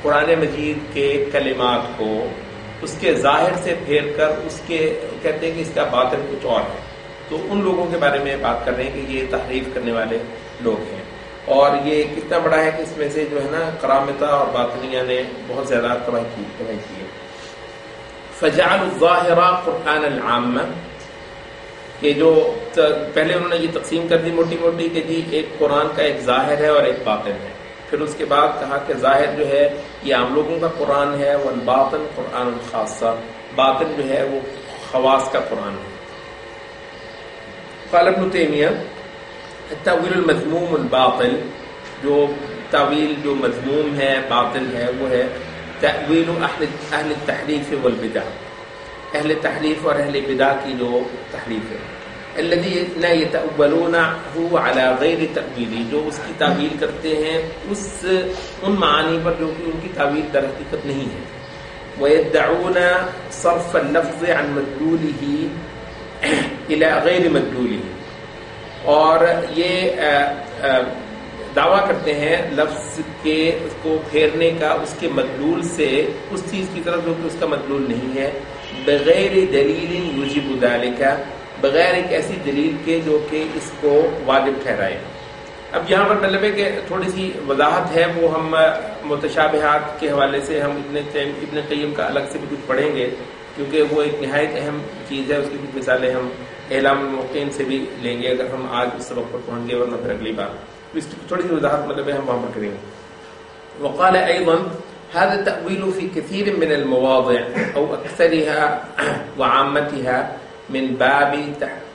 قرآن مجید کے کلمات کو اس کے ظاہر سے پھیر کر اس کے کہتے ہیں کہ اس کا باطن کچھ اور ہے، تو ان لوگوں کے بارے میں بات کر رہے ہیں کہ یہ تحریف کرنے والے لوگ ہیں. اور یہ کتنا بڑا ہے کہ اس میں سے جو ہے نا کرامتہ اور باطنیہ نے بہت زیادہ تباہی کی ہے. فجعلوا الظاہر قرآن العامہ، کہ جو پہلے انہوں نے یہ تقسیم کر دی موٹی موٹی کہ جی ایک قرآن کا ایک ظاہر ہے اور ایک باطن ہے. پھر اس کے بعد کہا کہ ظاہر جو ہے یہ عام لوگوں کا قرآن ہے، والباطن قرآن الخاصہ، باطن جو ہے وہ خواص کا قرآن ہے. قال ابن تیمیہ التأویل المذموم الباطل، جو تعویل جو مذموم ہے باطل ہے وہ ہے تأویل اہل التحریف والبدع، اہل تحریف اور اہل بدع کی جو تحریف ہے. الذین یتأولونہ علی غیر تأویلی، جو اس کی تعویل کرتے ہیں ان معانی پر جو کہ ان کی تعویل در حقیقت نہیں ہے. ویدعون صرف اللفظ عن مدلولہ الی غیر مدلولہ، اور یہ دعویٰ کرتے ہیں لفظ کے اس کو پھیرنے کا اس کے مدلول سے اس چیز کی طرف جو کہ اس کا مدلول نہیں ہے، بغیر دلیل یوجب ذلک، بغیر ایک ایسی دلیل کے جو کہ اس کو واجب ٹھہرائے. اب یہاں پر مطلب ہے کہ تھوڑی سی وضاحت ہے، وہ ہم متشابہات کے حوالے سے ہم ابن قیم کا الگ سے بھی کچھ پڑھیں گے، کیونکہ وہ ایک نہایت اہم چیز ہے. اس کی کچھ مثالیں ہم اعلام الموقعین سے بھی لیں گے اگر ہم آج اس سبق پر پہنچ گئے، ورنہ پھر اگلی بار اس کی تھوڑی سی وضاحت مطلب ہے ہم وہاں پر کریں گے. وقال ايضا هذا التأويل في كثير من المواضع او اكثرها وعامتها من باب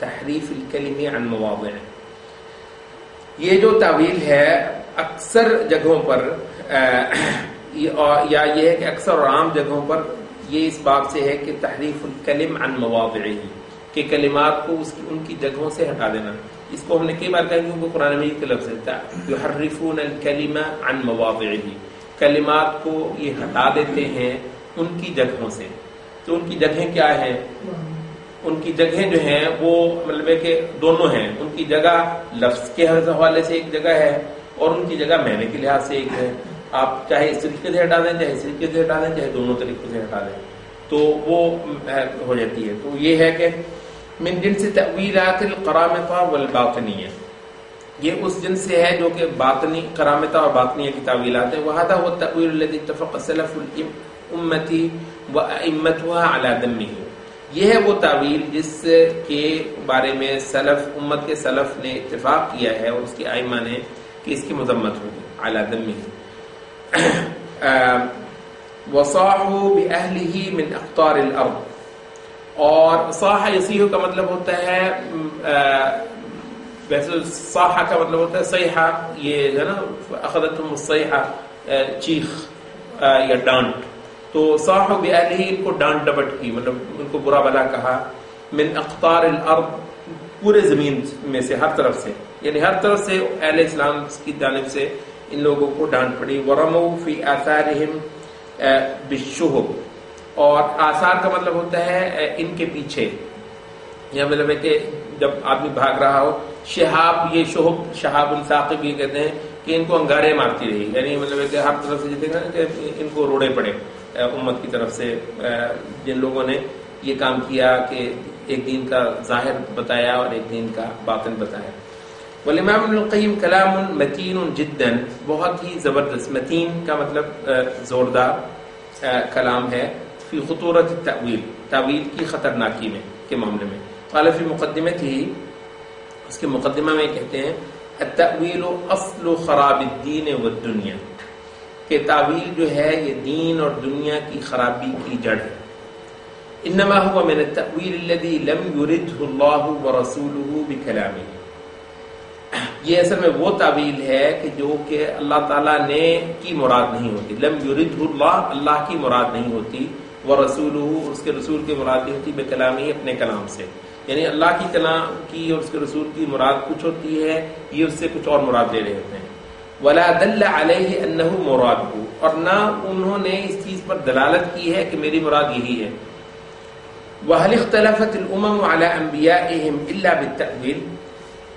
تحریف الکلم عن مواضع. یہ جو تعویل ہے اکثر جگہوں پر یا یہ ہے کہ اکثر اور عام جگہوں پر یہ اس باب سے ہے کہ تحریف الکلم عن مواضعہ، کہ کلمات کو ان کی جگہوں سے ہٹا دینا. اس کو ہم نے کئی بار کہا کہ قرآن مجید کے لفظ ہے یحرفون الکلم عن مواضعہ، کلمات کو یہ ہٹا دیتے ہیں ان کی جگہوں سے. تو ان کی جگہیں کیا ہیں؟ ان کی جگہیں جو ہیں وہ مطلب ہے کہ دونوں ہیں. ان کی جگہ لفظ کے حوالے سے ایک جگہ ہے اور ان کی جگہ معنی کے لحاظ سے ایک ہے. آپ چاہے اس طریقے سے ہٹا دیں، چاہے اس طریقے سے ہٹا دیں، چاہے دونوں طریقوں سے ہٹا دیں تو وہ ہو جاتی ہے. تو یہ ہے کہ من جنس تأویلات القرامطہ والباطنیہ، یہ اس جنس سے ہے جو کہ باطنی قرامطہ اور باطنیہ کی تعویلات ہیں. وہذا هو التأویل الذي اتفق سلف الامة وائمتها على ذمه، یہ ہے وہ تعویل جس کے بارے میں سلف امت کے سلف نے اتفاق کیا ہے اور اس کے ائمہ نے کہ اس کی مذمت ہوگی. على ذمه. وصاحوا بأهله من أقطار الأرض. اور صاح یصیح کا مطلب ہوتا ہے ویسے صاح کا مطلب ہوتا ہے صیحہ، یہ ہے نا اخذتهم الصیحہ چیخ یا ڈانٹ. تو صاحوا بأهله ان کو ڈانٹ ڈپٹ کی، مطلب ان کو برا بھلا کہا. من اقطار الارض پورے زمین میں سے، ہر طرف سے، یعنی ہر طرف سے اہل اسلام کی جانب سے ان لوگوں کو ڈانٹ پڑی. ورموا فی آثارهم بالشہب، اور آثار کا مطلب ہوتا ہے ان کے پیچھے، یا مطلب ہے کہ جب آدمی بھاگ رہا ہو. شہاب، یہ شہب شہاب الثاقب یہ کہتے ہیں کہ ان کو انگارے مارتی رہی، یعنی مطلب ہے کہ ہر طرف سے جتنے کہ ان کو روڑے پڑے امت کی طرف سے، جن لوگوں نے یہ کام کیا کہ ایک دین کا ظاہر بتایا اور ایک دین کا باطن بتایا. والامام ابن القیم کلام متین جدا، بہت ہی زبردست، متین کا مطلب زوردار کلام ہے. فی خطورت التأویل، تعویل کی خطرناکی میں کے معاملے میں. قال فی مقدمتہ، اس کے مقدمہ میں کہتے ہیں التأویل اصل خراب الدین والدنیا، کہ تعویل جو ہے یہ دین اور دنیا کی خرابی کی جڑ ہے. انما هو من التأویل الذي لم يرده اللہ ورسولہ بکلامہ، یہ اصل میں وہ تعویل ہے کہ جو کہ اللہ تعالیٰ نے کی مراد نہیں ہوتی. لم یرده اللہ، اللہ کی مراد نہیں ہوتی. ورسولہ، اس کے رسول کی مراد نہیں ہوتی. بکلامہ، اپنے کلام سے، یعنی اللہ کی کلام کی اور اس کے رسول کی مراد کچھ ہوتی ہے، یہ اس سے کچھ اور مراد لے رہے ہوتے ہیں. ولا دل علیہ انہ مرادہ، اور نہ انہوں نے اس چیز پر دلالت کی ہے کہ میری مراد یہی ہے. وهل اختلفت الامم على انبیائهم الا بالتأویل،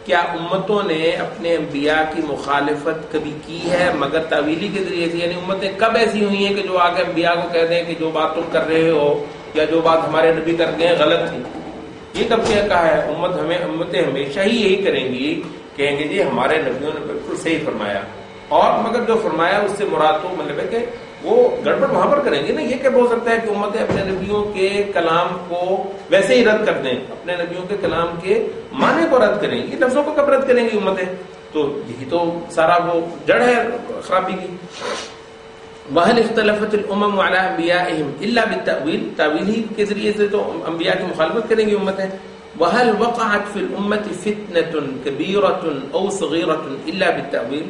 کیا امتوں نے اپنے انبیاء کی مخالفت کبھی کی ہے مگر تعویلی کے ذریعے سے؟ یعنی امتیں کب ایسی ہوئی ہیں کہ جو آگے انبیاء کو کہہ دیں کہ جو بات تم کر رہے ہو یا جو بات ہمارے نبی کر گئے ہیں غلط تھی؟ یہ کب کیا کہا ہے؟ امتیں ہمیشہ ہی یہی کریں گی، کہیں گے جی ہمارے نبیوں نے بالکل صحیح فرمایا، اور مگر جو فرمایا اس سے مراد تو مطلب ہے کہ وہ گڑبڑ وہاں پر کریں گے نا. یہ کیا ہو سکتا ہے کہ امتیں اپنے نبیوں کے کلام کو ویسے ہی رد کر دیں، اپنے نبیوں کے کلام کے معنی کو رد کریں گی، لفظوں کو کب رد کریں گی امتیں؟ تو یہی تو سارا وہ جڑ ہے خرابی کی. وَهَلْ اخْتَلَفَتِ الْأُمَمُ عَلَىٰ أَنْبِيَائِهِمْ إِلَّا بِالتَّأْوِيلِ، تعویل ہی کے ذریعے سے تو انبیاء کی مخالفت کریں گی امتیں. وَهَلْ وَقَعَتْ فِي الْأُمَّةِ فِتْنَةٌ كَبِيرَةٌ أَوْ صَغِيرَةٌ إِلَّا بِالتَّأْوِيلِ،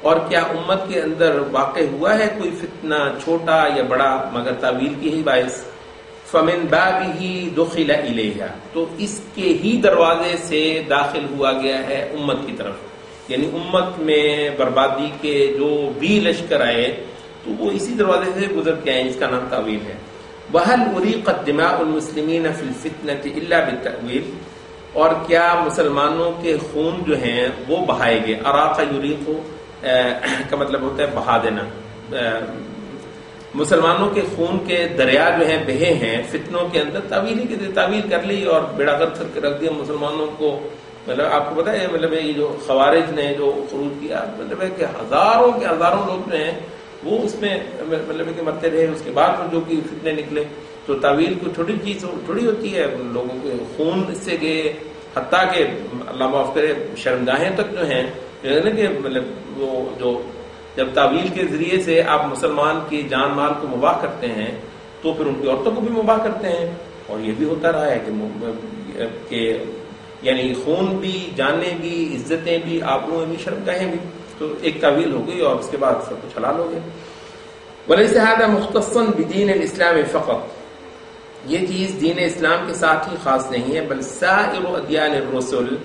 اور کیا امت کے اندر واقع ہوا ہے کوئی فتنہ چھوٹا یا بڑا مگر تعویل کی ہی باعث؟ فَمِن بَابِهِ دُخِلَ إِلَيْهَا، تو اس کے ہی دروازے سے داخل ہوا گیا ہے امت کی طرف، یعنی امت میں بربادی کے جو بھی لشکر آئے تو وہ اسی دروازے سے گزر کے آئے، اس کا نام تعویل ہے. وَهَلْ أُرِيقَتْ دِمَاءُ الْمُسْلِمِينَ فِي الْفِتْنَةِ إِلَّا بِالتَّأْوِيلِ، اور کیا مسلمانوں کے خون جو ہیں وہ بہائے گئے؟ اراق یریق کا مطلب ہوتا ہے بہا دینا. مسلمانوں کے خون کے دریا جو ہیں بہے ہیں فتنوں کے اندر، تعویلی کے تعویل کر لی اور بیڑا غرق کر کے رکھ دیا مسلمانوں کو. مطلب آپ کو پتا ہے مطلب یہ جو خوارج نے جو خروج کیا، مطلب ہے کہ ہزاروں کے ہزاروں لوگ جو ہیں وہ اس میں مطلب ہے کہ مرتے رہے. اس کے بعد جو کہ فتنے نکلے، تو تعویل کوئی چھوٹی چیز تھوڑی ہوتی ہے. لوگوں کے خون اس سے گئے، حتیٰ کہ اللہ معاف کرے شرمگاہیں تک جو ہیں کہ مطلب وہ جو جب تعویل کے ذریعے سے آپ مسلمان کی جان مال کو مباح کرتے ہیں تو پھر ان کی عورتوں کو بھی مباح کرتے ہیں. اور یہ بھی ہوتا رہا ہے کہ یعنی خون بھی، جانیں بھی، عزتیں بھی، آبروئیں بھی، شرمگاہیں بھی. تو ایک تعویل ہو گئی اور اس کے بعد سب کچھ حلال ہو گیا. وَلَيْسَ هَذَا مُخْتَصًّا بِدِينِ الْإِسْلَامِ فَقَط، یہ چیز دین اسلام کے ساتھ ہی خاص نہیں ہے، بل سائر ادیان الرسل،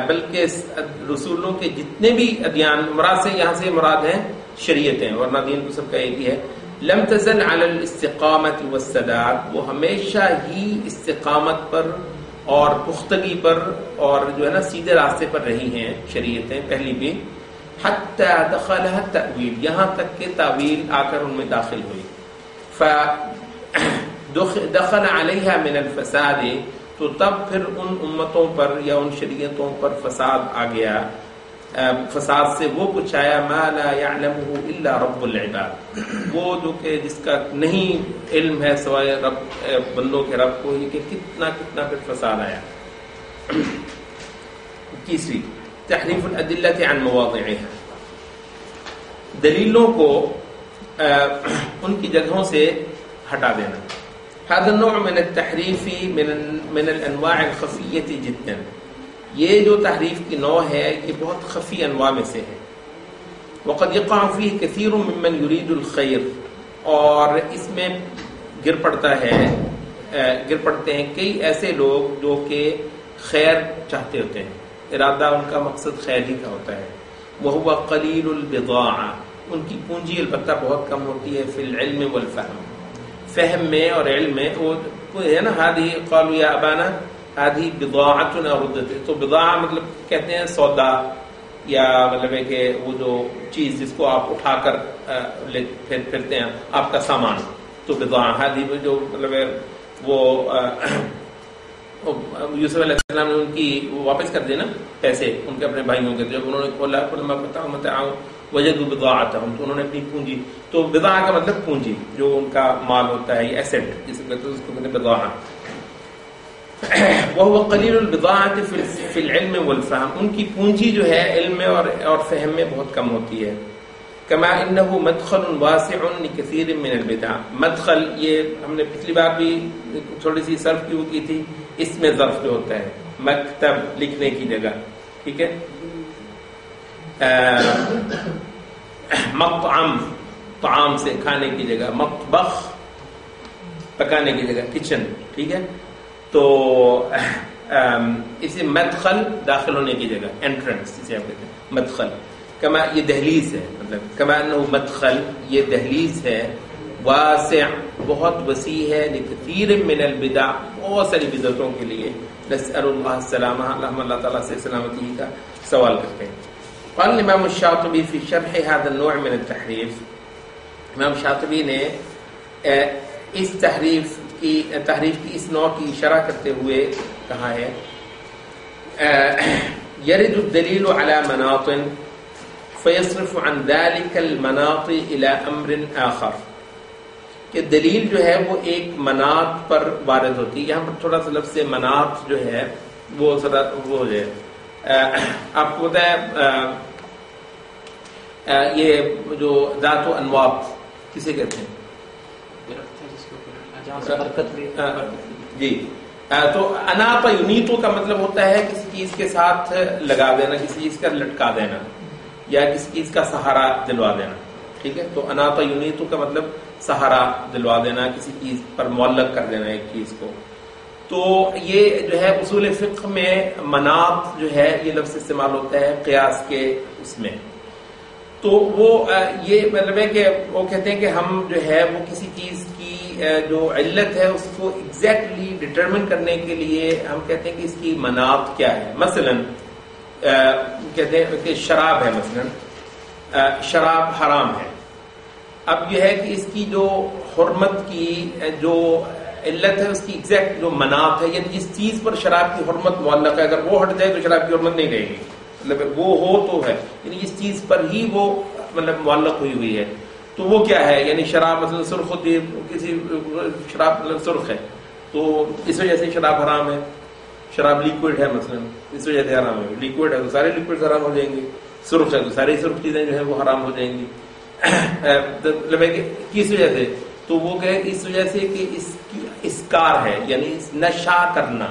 بلکہ رسولوں کے جتنے بھی ادیان، مراد سے یہاں سے مراد ہیں شریعتیں، ورنہ دین تو سب کا ایک ہی ہے. لم تزل علی الاستقامت والسداد، وہ ہمیشہ ہی استقامت پر اور پختگی پر اور جو ہے نا سیدھے راستے پر رہی ہیں شریعتیں پہلی بھی. حتی دخلها التأویل، یہاں تک کہ تعویل آ کر ان میں داخل ہوئی. دخل علیہا من الفساد، تو تب پھر ان امتوں پر یا ان شریعتوں پر فساد آ گیا. فساد سے وہ کچھ آیا ما لا يعلمه الا رب العباد، وہ جو کہ جس کا نہیں علم ہے سوائے رب بندوں کے رب کو، یہ کہ کتنا کتنا پھر فساد آیا. تیسری تحریف الادلہ عن مواضعها، دلیلوں کو ان کی جگہوں سے ہٹا دینا. هذا النوع من التحریف من الانواع الخفیة جدا. یہ جو تحریف کی نوع ہے یہ بہت خفی انواع میں سے ہے. وقد يقع فيه كثير ممن يريد الخير، اور اس میں گر پڑتے ہیں کئی ایسے لوگ جو کہ خیر چاہتے ہوتے ہیں، ارادہ ان کا مقصد خیر ہی کا ہوتا ہے. وهو قلیل البضاعہ، ان کی پونجی البتہ بہت کم ہوتی ہے. فی العلم والفہم، فہم میں اور علم میں. وہ ہے نا هذه قالوا يا ابانا هذه بضاعتنا ردت. تو بضاعہ مطلب کہتے ہیں سودا، یا مطلب ہے کہ وہ جو چیز جس کو آپ اٹھا کر پھرتے ہیں آپ کا سامان، تو بضاعہ هذه جو مطلب ہے وہ یوسف علیہ السلام نے ان کی واپس کر دیے نا پیسے ان کے اپنے بھائیوں کے. جب انہوں نے کھولا وجدوا بضاعتهم، تو انہوں نے اپنی پونجی. تو بضاعہ کا مطلب پونجی، جو ان کا مال ہوتا ہے، یہ ایسٹ جسے کہتے ہیں، اس کو کہتے ہیں بضاعہ. وهو قلیل البضاعة فی العلم والفہم، ان کی پونجی جو ہے علم میں اور فہم میں بہت کم ہوتی ہے. کما انه مدخل واسع لكثير من البدع. مدخل یہ ہم نے پچھلی بار بھی تھوڑی سی صرف کی تھی، اس میں ظرف جو ہوتا ہے مکتب لکھنے کی جگہ، ٹھیک ہے. مطعم طعام سے کھانے کی جگہ، مطبخ پکانے کی جگہ، کچن، ٹھیک ہے. تو اسے مدخل داخل ہونے کی جگہ، انٹرنس جسے آپ کہتے ہیں مدخل. کما یہ دہلیز ہے، مطلب کما انه مدخل یہ دہلیز ہے، واسع بہت وسیع ہے، لکثیر من البدع بہت ساری بدعتوں کے لیے. نسأل اللہ السلامہ، اللہ تعالیٰ سے سلامتی کا سوال کرتے ہیں. قال الامام الشاطبی فی شرح هذا النوع من التحریف، امام شاطبی نے اس تحریف کی اس نوع کی شرح کرتے ہوئے کہا ہے یرد الدلیل علی مناط فیصرف عن ذلك المناط الى امر آخر، کہ دلیل جو ہے وہ ایک مناط پر وارد ہوتی ہے. یہاں پر تھوڑا سا لفظ مناط جو ہے وہ ذرا وہ ہے، آپ کو پتا ہے یہ جو ذات و انواب کسے کہتے ہیں؟ جی. تو اناط ینیتو کا مطلب ہوتا ہے کسی چیز کے ساتھ لگا دینا، کسی چیز کا لٹکا دینا، یا کسی چیز کا سہارا دلوا دینا، ٹھیک ہے. تو اناط ینیتو کا مطلب سہارا دلوا دینا، کسی چیز پر معلق کر دینا ایک چیز کو. تو یہ جو ہے اصول فقہ میں مناط جو ہے یہ لفظ استعمال ہوتا ہے قیاس کے اس میں. تو وہ یہ مطلب ہے کہ وہ کہتے ہیں کہ ہم جو ہے وہ کسی چیز کی جو علت ہے اس کو ایگزیکٹلی ڈٹرمن کرنے کے لیے ہم کہتے ہیں کہ اس کی مناط کیا ہے. مثلا کہتے ہیں کہ شراب ہے، مثلا شراب حرام ہے. اب یہ ہے کہ اس کی جو حرمت کی جو علت ہے اس کی ایگزیکٹ جو مناط ہے، یعنی جس چیز پر شراب کی حرمت معلق ہے، اگر وہ ہٹ جائے تو شراب کی حرمت نہیں رہے گی. مطلب وہ ہو تو ہے، یعنی اس چیز پر ہی وہ مطلب معلق ہوئی ہے. تو وہ کیا ہے؟ یعنی شراب مثلا سرخ ہوتی ہے، کسی شراب مطلب سرخ ہے تو اس وجہ سے شراب حرام ہے. شراب لیکوڈ ہے مثلا، اس وجہ سے حرام ہے. لیکوڈ ہے تو سارے لیکوڈ حرام ہو جائیں گے. سرخ ہے تو ساری سرخ چیزیں جو ہیں وہ حرام ہو جائیں گی. مطلب کس وجہ سے؟ تو وہ کہ اس وجہ سے کہ اس کی اسکار ہے، یعنی نشہ کرنا.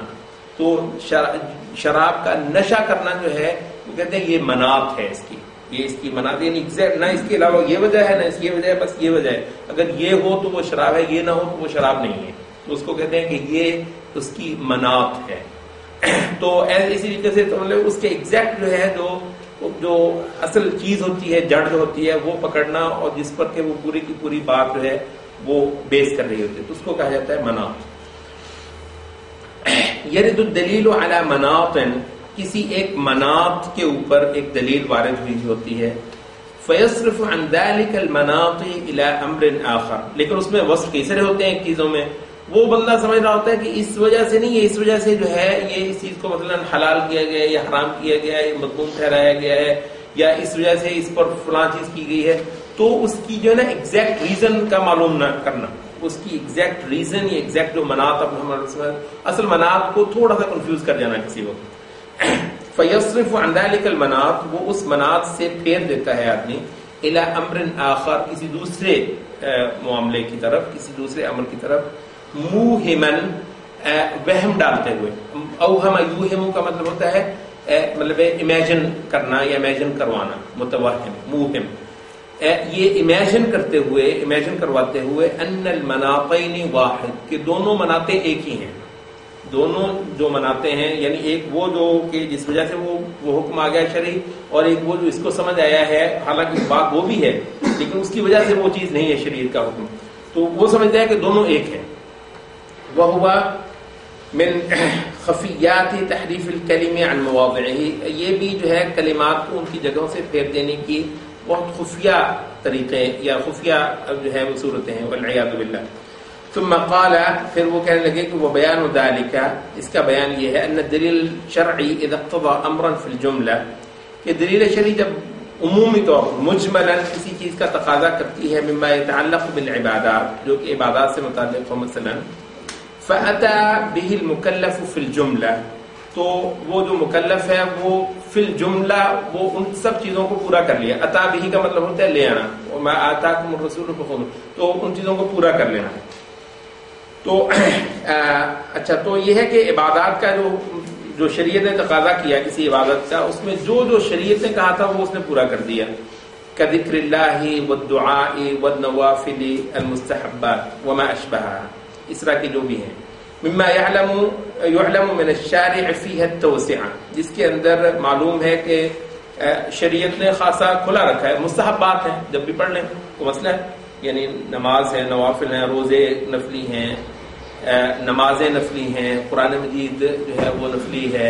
تو شراب کا نشہ کرنا جو ہے وہ کہتے ہیں یہ مناط ہے اس کی، یہ اس کی مناط، یعنی نہ اس کے علاوہ یہ وجہ ہے نہ اس کی وجہ ہے، بس یہ وجہ ہے. اگر یہ ہو تو وہ شراب ہے، یہ نہ ہو تو وہ شراب نہیں ہے. تو اس کو کہتے ہیں کہ یہ اس کی مناط ہے. تو اسی طریقے سے تو مطلب اس کے ایگزیکٹ جو ہے جو اصل چیز ہوتی ہے، جڑ جو ہوتی ہے وہ پکڑنا، اور جس پر کہ وہ پوری کی پوری بات جو ہے وہ بیس کر رہی ہوتی ہے، تو اس کو کہا جاتا ہے مناط. یرد الدلیل علی مناط، کسی ایک مناط کے اوپر ایک دلیل وارد ہوئی ہوتی ہے. فیصرف عن ذلك المناط الى امر آخر، لیکن اس میں وصف کئی سارے ہوتے ہیں چیزوں میں. وہ بندہ سمجھ رہا ہوتا ہے کہ اس وجہ سے نہیں ہے، اس وجہ سے جو ہے یہ اس چیز کو مثلا حلال کیا گیا ہے یا حرام کیا گیا ہے، مذموم ٹھہرایا گیا ہے، یا اس وجہ سے اس پر فلاں چیز کی گئی ہے. تو اس کی جو ہے نا ایگزیکٹ ریزن کا معلوم نہ کرنا، اس کی ایگزیکٹ ریزن یا ایگزیکٹ جو مناط اصل مناط کو تھوڑا سا کنفیوز کر جانا کسی وقت. فیصرف عن ذلك المناط، وہ اس مناط سے پھیر دیتا ہے آدمی. الی امر آخر، کسی دوسرے معاملے کی طرف، کسی دوسرے عمل کی طرف، موہمن وہم ڈالتے ہوئے. اوہم یوہم کا مطلب ہوتا ہے مطلب امیجن کرنا یا امیجن کروانا، متوہم موہم. یہ امیجن کرتے ہوئے، امیجن کرواتے ہوئے ان المناطین واحد، کہ دونوں مناطیں ایک ہی ہیں. دونوں جو مناتے ہیں یعنی ایک وہ جو کہ جس وجہ سے وہ حکم آ گیا شرعی، اور ایک وہ جو اس کو سمجھ آیا ہے، حالانکہ بات وہ بھی ہے لیکن اس کی وجہ سے وہ چیز نہیں ہے شریعت کا حکم، تو وہ سمجھتا ہے کہ دونوں ایک ہیں. وہوا من خفیات تحریف الکلم عن مواضعه، یہ بھی جو ہے کلمات کو ان کی جگہوں سے پھیر دینے کی بہت خفیہ طریقے یا خفیہ جو ہے وہ صورتیں ہیں، والعیاذ باللہ. ثم قال، پھر وہ کہنے لگے کہ وہ بیان ذالک، اس کا بیان یہ ہے ان الدلیل الشرعی اذا اقتضى امرا فی الجملہ، کہ دلیل شرعی جب عمومی طور پر مجملا کسی چیز کا تقاضا کرتی ہے، مما يتعلق بالعبادات، جو کہ عبادات سے متعلق ہو، مثلا فأتى به المکلف فی الجملہ، تو وہ جو مکلف ہے وہ فی الجملہ وہ ان سب چیزوں کو پورا کر لیا. عطا به کا مطلب ہوتا ہے لے آنا، وما آتاکم الرسول فخذوہ، تو ان چیزوں کو پورا کر لینا. تو اچھا، تو یہ ہے کہ عبادات کا جو شریعت نے تقاضا کیا کسی عبادت کا، اس میں جو شریعت نے کہا تھا وہ اس نے پورا کر دیا. كذكر الله والدعاء والنوافل المستحبات وما اشبهها، اس طرح کے جو بھی ہیں. مما يعلم من الشارع فيها التوسعة، جس کے اندر معلوم ہے کہ شریعت نے خاصا کھلا رکھا ہے. مستحبات ہیں، جب بھی پڑھ لیں کوئی مسئلہ ہے، یعنی نماز ہے، نوافل ہیں، روزے نفلی ہیں، نمازیں نفلی ہیں، قرآن مجید جو ہے وہ نفلی ہے،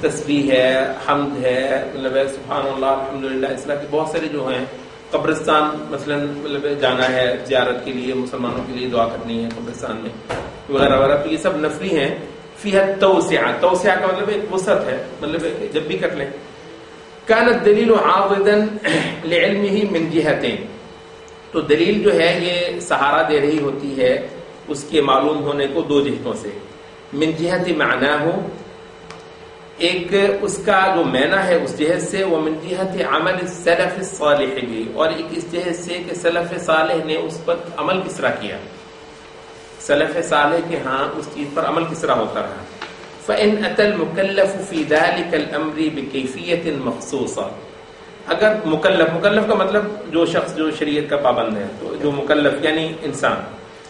تسبیح ہے، حمد ہے، مطلب سبحان اللہ الحمدللہ، اس طرح کے بہت سارے جو ہیں. قبرستان مثلا مطلب جانا ہے زیارت کے لیے، مسلمانوں کے لیے دعا کرنی ہے قبرستان میں وغیرہ وغیرہ، تو یہ سب نفلی ہیں. فیہا التوسعہ، توسعہ کا مطلب ایک وسعت ہے، مطلب جب بھی کر لیں. کان الدلیل عاضدا لعلمہ من جہتین، تو دلیل جو ہے یہ سہارا دے رہی ہوتی ہے اس کے معلوم ہونے کو دو جہتوں سے. من جہت معناہ، ایک اس کا جو معنی ہے اس جہت سے، وہ من جہت عمل السلف الصالح بھی، اور ایک اس جہت سے کہ سلف صالح نے اس پر عمل کس طرح کیا، سلف صالح کے ہاں اس چیز پر عمل کس طرح ہوتا رہا. فإن أتى المكلف في ذلك الأمر بكيفية مخصوصة، اگر مکلف کا مطلب جو شخص جو شریعت کا پابند ہے، تو جو مکلف یعنی انسان،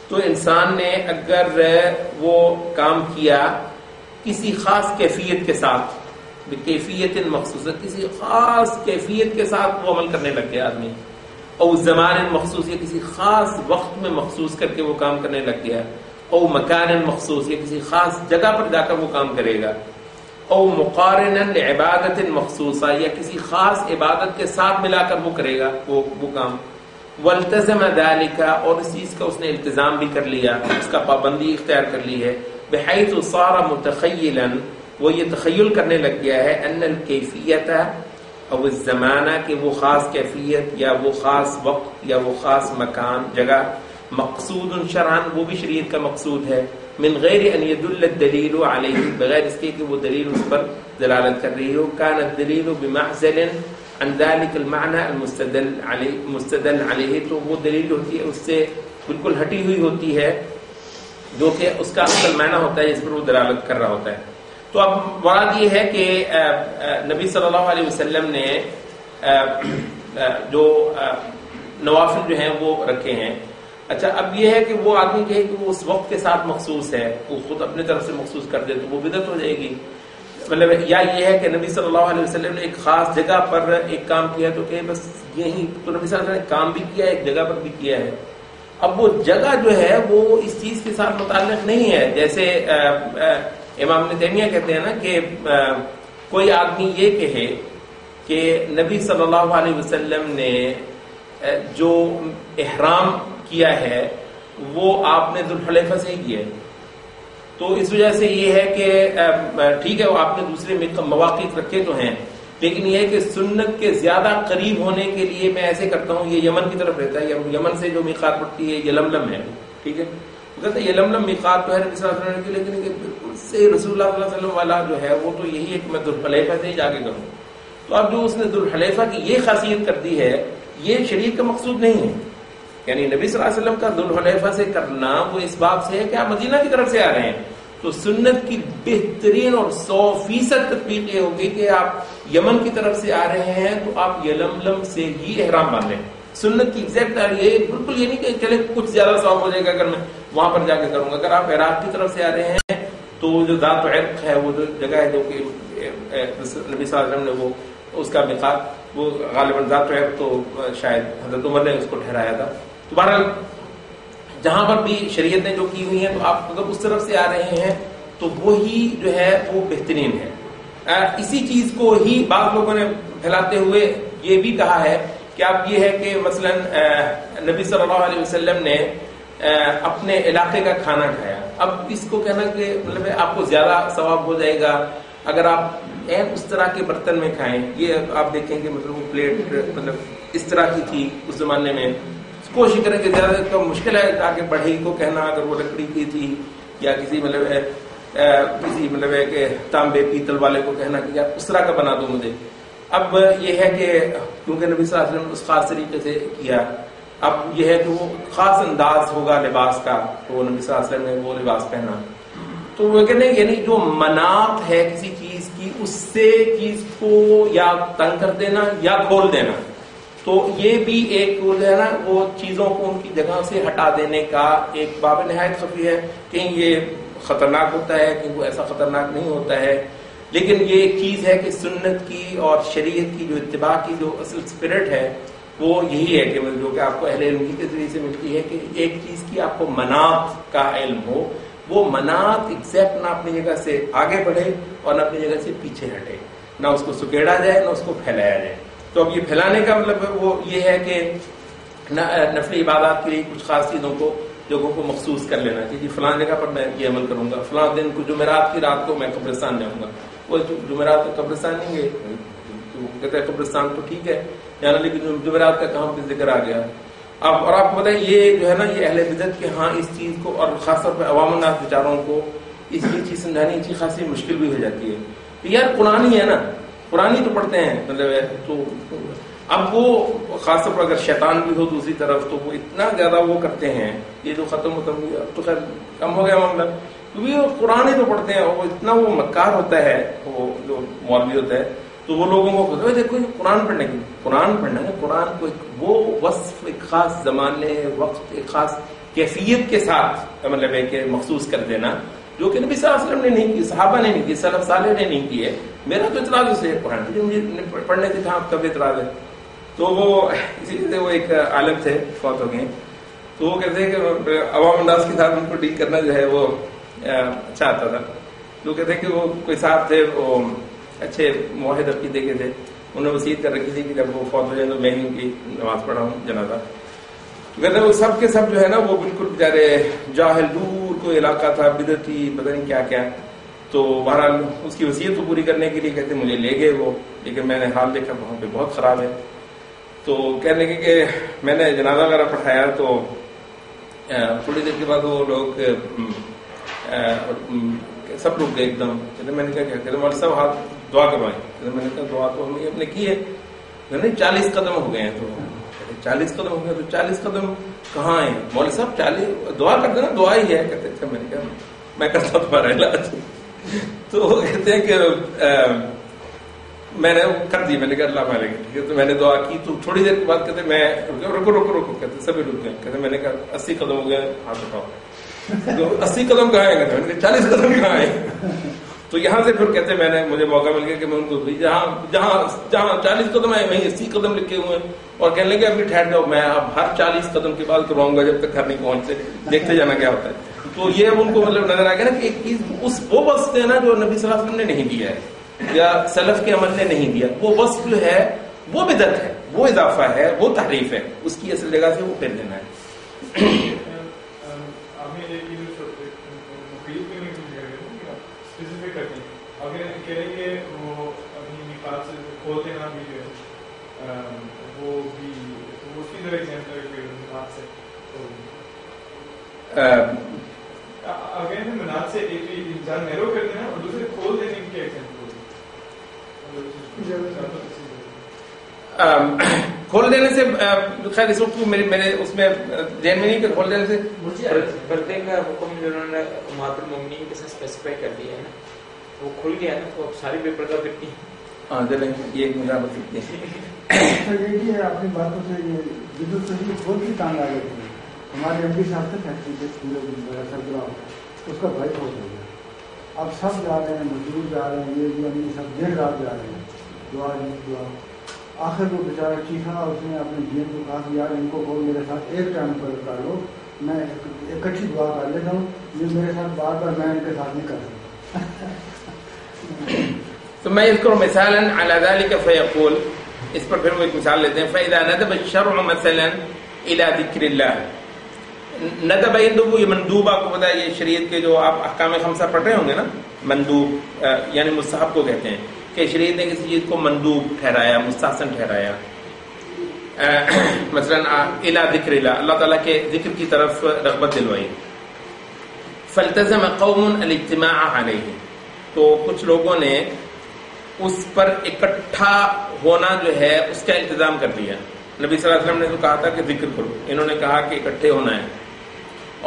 تو انسان نے اگر وہ کام کیا کسی خاص کیفیت کے ساتھ، بکیفیت مخصوص، کسی خاص کیفیت کے ساتھ وہ عمل کرنے لگ گیا آدمی، او زمان مخصوص، یا کسی خاص وقت میں مخصوص کر کے وہ کام کرنے لگ گیا، او مکان مخصوص، یا کسی خاص جگہ پر جا کر وہ کام کرے گا، او مقارنا لعبادت مخصوصہ، یا کسی خاص عبادت کے ساتھ ملا کر وہ کرے گا وہ کام. والتزم ذلك، اور اس چیز کا اس نے التزام بھی کر لیا، اس کا پابندی اختیار کر لی ہے. بحیث صار متخیلا، وہ یہ تخیل کرنے لگ گیا ہے، ان الکیفیت او الزمانہ، کہ وہ خاص کیفیت یا وہ خاص وقت یا وہ خاص مکان جگہ، مقصود شرعا، وہ بھی شریعت کا مقصود ہے. من غیر ان يدل الدلیل علیہ، بغیر اس کے کہ وہ دلیل اس پر دلالت کر رہی ہو. کان الدلیل بمعزل عن ذلك المعنى المستدل علیہ، تو وہ دلیل ہوتی ہے اس سے بالکل ہٹی ہوئی ہوتی ہے جو کہ اس کا اصل معنی ہوتا ہے جس پر وہ دلالت کر رہا ہوتا ہے. تو اب مراد یہ ہے کہ نبی صلی اللہ علیہ وسلم نے جو نوافل جو ہیں وہ رکھے ہیں. اچھا، اب یہ ہے کہ وہ آدمی کہے کہ وہ اس وقت کے ساتھ مخصوص ہے، وہ خود اپنے طرف سے مخصوص کر دے تو وہ بدعت ہو جائے گی. مطلب یا یہ ہے کہ نبی صلی اللہ علیہ وسلم نے ایک خاص جگہ پر ایک کام کیا تو کہ بس یہی، تو نبی صلی اللہ علیہ وسلم نے کام بھی کیا ایک جگہ پر بھی کیا ہے. اب وہ جگہ جو ہے وہ اس چیز کے ساتھ متعلق نہیں ہے. جیسے امام ابن تیمیہ کہتے ہیں نا کہ کوئی آدمی یہ کہے کہ نبی صلی اللہ علیہ وسلم نے جو احرام کیا ہے وہ آپ نے ذوالحلیفہ سے ہی کیا ہے، تو اس وجہ سے یہ ہے کہ ٹھیک ہے وہ آپ نے دوسرے مواقع رکھے تو ہیں، لیکن یہ ہے کہ سنت کے زیادہ قریب ہونے کے لیے میں ایسے کرتا ہوں. یہ یمن کی طرف رہتا ہے، یمن سے جو میقات پڑتی ہے یہ لملم ہے، ٹھیک ہے، کہتے ہیں یہ لملم میقات تو ہے نبی صلی اللہ علیہ وسلم کی، لیکن بالکل سے رسول اللہ صلی اللہ علیہ وسلم والا جو ہے وہ تو یہی ہے کہ میں ذوالحلیفہ سے ہی جا کے کروں. تو اب جو اس نے ذوالحلیفہ کی یہ خاصیت کر دی ہے یہ شریعت کا مقصود نہیں ہے. یعنی نبی صلی اللہ علیہ وسلم کا ذوالحلیفہ سے کرنا وہ اس بات سے ہے کہ آپ مدینہ کی طرف سے آ رہے ہیں, تو سنت کی بہترین اور 100% تطبیق یہ ہوگی کہ آپ یمن کی طرف سے آ رہے ہیں تو آپ یلملم سے ہی احرام باندھ لیں. سنت کی ایگزیکٹ یہ بالکل یہ نہیں کہ چلے کچھ زیادہ ثواب ہو جائے گا اگر میں وہاں پر جا کے کروں گا. اگر آپ عراق کی طرف سے آ رہے ہیں تو جو ذات عرق ہے, وہ جو جگہ ہے جو کہ نبی صلی اللہ علیہ وسلم نے وہ اس کا میقات وہ غالباً ذات عرق تو شاید حضرت عمر نے اس کو ٹھہرایا تھا. تو بہرحال جہاں پر بھی شریعت نے جو کی ہوئی ہیں تو آپ اگر اس طرف سے آ رہے ہیں تو وہی جو ہے وہ بہترین ہے. اسی چیز کو ہی بعض لوگوں نے پھیلاتے ہوئے یہ بھی کہا ہے کہ اب یہ ہے کہ مثلا نبی صلی اللہ علیہ وسلم نے اپنے علاقے کا کھانا کھایا. اب اس کو کہنا کہ مطلب آپ کو زیادہ ثواب ہو جائے گا اگر آپ اس طرح کے برتن میں کھائیں. یہ آپ دیکھیں کہ مطلب وہ پلیٹ مطلب اس طرح کی تھی اس زمانے میں. کوشش کریں کہ زیادہ تو مشکل ہے آگے بڑھئی کو کہنا اگر وہ لکڑی کی تھی یا کسی مطلب ہے کہ تانبے پیتل والے کو کہنا کہ یار اس طرح کا بنا دو مجھے. اب یہ ہے کہ کیونکہ نبی صلی اللہ علیہ وسلم نے اس خاص طریقے سے کیا, اب یہ ہے کہ وہ خاص انداز ہوگا لباس کا, تو وہ نبی صلی اللہ علیہ وسلم نے وہ لباس پہنا. تو وہ کہتے ہیں یعنی جو مناط ہے کسی چیز کی اس سے چیز کو یا تنگ کر دینا یا کھول دینا, تو یہ بھی ایک وہ جو ہے نا وہ چیزوں کو ان کی جگہ سے ہٹا دینے کا ایک باب نہایت خفی ہے. کہیں یہ خطرناک ہوتا ہے کہیں وہ ایسا خطرناک نہیں ہوتا ہے, لیکن یہ ایک چیز ہے کہ سنت کی اور شریعت کی جو اتباع کی جو اصل اسپرٹ ہے وہ یہی ہے کہ جو کہ آپ کو اہل علم کے ذریعے سے ملتی ہے کہ ایک چیز کی آپ کو مناط کا علم ہو, وہ مناط ایگزیکٹ نہ اپنی جگہ سے آگے بڑھے اور نہ اپنی جگہ سے پیچھے ہٹے, نہ اس کو سکیڑا جائے نہ اس کو پھیلایا جائے. تو اب یہ پھیلانے کا مطلب وہ یہ ہے کہ نفلی عبادات کے لیے کچھ خاص چیزوں کو جگہوں کو مخصوص کر لینا کہ جی فلاں جگہ پر میں یہ عمل کروں گا, فلاں دن کو جمعرات کی رات کو میں قبرستان جاؤں گا. وہ جمعرات میں قبرستان نہیں گئے تو کہتے ہیں قبرستان تو ٹھیک ہے جانا, لیکن جمعرات کا کہاں پہ ذکر آ گیا. اب اور آپ کو پتہ ہے یہ جو ہے نا یہ اہل بدعت کے ہاں اس چیز کو اور خاص طور پہ عوام الناس بیچاروں کو اس یہ چیز سمجھانی اچھی خاصی مشکل بھی ہو جاتی ہے. یار قرآن ہی ہے نا, قرآن ہی تو پڑھتے ہیں مطلب تو اب وہ خاص طور پر اگر شیطان بھی ہو دوسری طرف تو وہ اتنا زیادہ وہ کرتے ہیں. یہ جو ختم تو خیر کم ہو گیا معاملہ, کیونکہ وہ قرآن ہی تو پڑھتے ہیں, وہ اتنا وہ مکار ہوتا ہے وہ جو مولوی ہوتا ہے, تو وہ لوگوں کو دیکھو قرآن پڑھنے کی قرآن پڑھنا ہے, قرآن کو وہ وصف ایک خاص زمانے وقت ایک خاص کیفیت کے ساتھ مطلب ہے کہ مخصوص کر دینا جو کہ نبی صلی اللہ علیہ وسلم نے نہیں کی, صحابہ نے نہیں کی, سلف صالح نے نہیں کی ہے. میرا تو اعتراض اسے قرآن کی مجھے پڑھنے سے کہاں کب اعتراض ہے. تو وہ اسی لیے وہ ایک عالم تھے فوت ہو گئے, تو وہ کہتے ہیں کہ عوام الناس کے ساتھ ان کو ڈیل کرنا جو ہے وہ اچھا آتا تھا. تو کہتے ہیں کہ وہ کوئی صاحب تھے وہ اچھے موحد عقیدے کے تھے, انہوں نے وصیت کر رکھی تھی کہ جب وہ فوت ہو جائیں تو میں ہی ان کی نماز پڑھاؤں جنازہ. تو کہتے ہیں وہ سب کے سب جو ہے نا وہ بالکل بیچارے جاہل دور کوئی علاقہ تھا بدعتی پتہ نہیں کیا کیا. تو بہرحال اس کی وصیت کو پوری کرنے کے لیے کہتے مجھے لے گئے وہ, لیکن میں نے حال دیکھا وہاں پہ بہت خراب ہے. تو کہنے لگے کہ میں نے جنازہ وغیرہ پڑھایا تو تھوڑی دیر کے بعد وہ لوگ سب لوگ گئے ایک دم. کہتے میں نے کہا کہتے مولانا صاحب ہاتھ دعا کروائیں. میں نے کہا دعا تو ہم نے کی ہے, 40 قدم ہو گئے ہیں. تو 40 قدم ہو گئے تو 40 قدم کہاں ہیں مولانا صاحب, 40 دعا کرتے نا دعا ہی ہے. کہتے اچھا, میں نے کہا میں کرتا ہوں تمہارا علاج. تو وہ کہتے ہیں کہ میں نے کر دی, میں نے کہا اللہ مالک ٹھیک ہے. تو میں نے دعا کی تو تھوڑی دیر کے بعد کہتے میں رکو رکو رکو کہتے سبھی رک گئے. کہتے میں نے کہا 80 قدم ہو گئے, ہاتھ اٹھاؤ. تو 80 قدم کہاں ہے, میں نے کہا 40 قدم کہاں ہے. تو یہاں سے پھر کہتے میں نے مجھے موقع مل گیا کہ میں ان کو جہاں 40 قدم ہے وہیں 80 قدم لکھے ہوئے ہیں, اور کہنے لگے ابھی ٹھہر جاؤ, میں اب ہر 40 قدم کے بعد کرواؤں گا جب تک گھر نہیں پہنچتے, دیکھتے جانا کیا ہوتا ہے. تو یہ ان کو مطلب نظر آ گیا نا کہ ایک چیز وہ وصف ہے نا جو نبی صلی اللہ علیہ وسلم نے نہیں دیا ہے یا سلف کے عمل نے نہیں دیا. وہ وصف جو ہے وہ بدعت ہے, وہ اضافہ ہے, وہ تحریف ہے, اس کی اصل جگہ سے وہ پھیر دینا ہے. کھول دینے سے خیر اس وقت میرے اس میں ذہن میں نہیں کہ کھول دینے سے مجھے پردے کا حکم جو انہوں نے امہات المومنین کے ساتھ اسپیسیفائی کر دیا ہے نا، وہ کھل گیا نا، تو اب ساری بے پردہ پھرتی ہیں. ہاں چلیں یہ ایک مزاح سکتے سر یہ ہے اپنی باتوں سے یہ جدو صحیح بہت ہی تانگ آ گئی تھی. ہمارے ایم پی صاحب سے فیکٹری سے سرگراہ اس کا بھائی ہو گیا. اب سب جا رہے ہیں، مزدور جا رہے ہیں، یہ بھی امی سب دیر رات جا رہے ہیں، دعا نہیں دعا. آخر وہ بیچارہ چیخا، اس نے اپنے جی ایم کو کہا کہ یار ان کو بول میرے ساتھ ایک ٹائم پر کر لو، میں اکٹھی دعا کر لیتا ہوں، یہ میرے ساتھ بار بار میں ان کے ساتھ نہیں کر سکتا. ثم يذكر مثالا على ذلك فيقول، اس پر پھر وہ ایک مثال لیتے ہیں. فإذا ندب الشرع مثلا إلى ذكر الله، ندب یہ مندوب، آپ کو پتا ہے یہ شریعت کے جو آپ احکام خمسہ پڑھ رہے ہوں گے نا، مندوب یعنی مستحب کو کہتے ہیں کہ شریعت نے کسی چیز کو مندوب ٹھہرایا، مستحسن ٹھہرایا. مثلا الى ذکر اللہ، اللہ تعالیٰ کے ذکر کی طرف رغبت دلوائی. فالتزم قوم الاجتماع علیہ، تو کچھ لوگوں نے اس پر اکٹھا ہونا جو ہے اس کا التزام کر لیا. نبی صلی اللہ علیہ وسلم نے تو کہا تھا کہ ذکر کرو، انہوں نے کہا کہ اکٹھے ہونا ہے،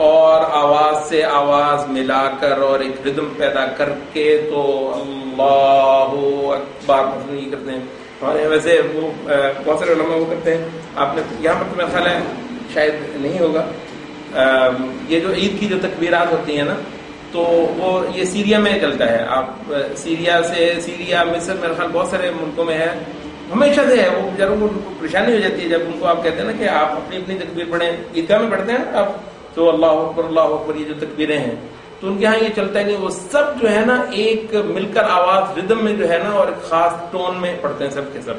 اور آواز سے آواز ملا کر اور ایک ردم پیدا کر کے تو اللہ اکبر نہیں کرتے ہیں. اور ویسے وہ بہت سارے علماء وہ کرتے ہیں. آپ نے یہاں پر تو میرا خیال ہے شاید نہیں ہوگا، یہ جو عید کی جو تکبیرات ہوتی ہیں نا، تو وہ یہ سیریا میں چلتا ہے. آپ سیریا مصر میرے خیال بہت سارے ملکوں میں ہے، ہمیشہ سے ہے. وہ بیچاروں کو پریشانی ہو جاتی ہے جب ان کو آپ کہتے ہیں نا کہ آپ اپنی اپنی تکبیر پڑھیں. عیدگاہ میں پڑھتے ہیں آپ تو اللہ اکبر یہ جو تکبیریں ہیں، تو ان کے ہاں یہ چلتا ہی نہیں. وہ سب جو ہے نا ایک مل کر آواز ردم میں جو ہے نا اور ایک خاص ٹون میں پڑھتے ہیں سب کے سب.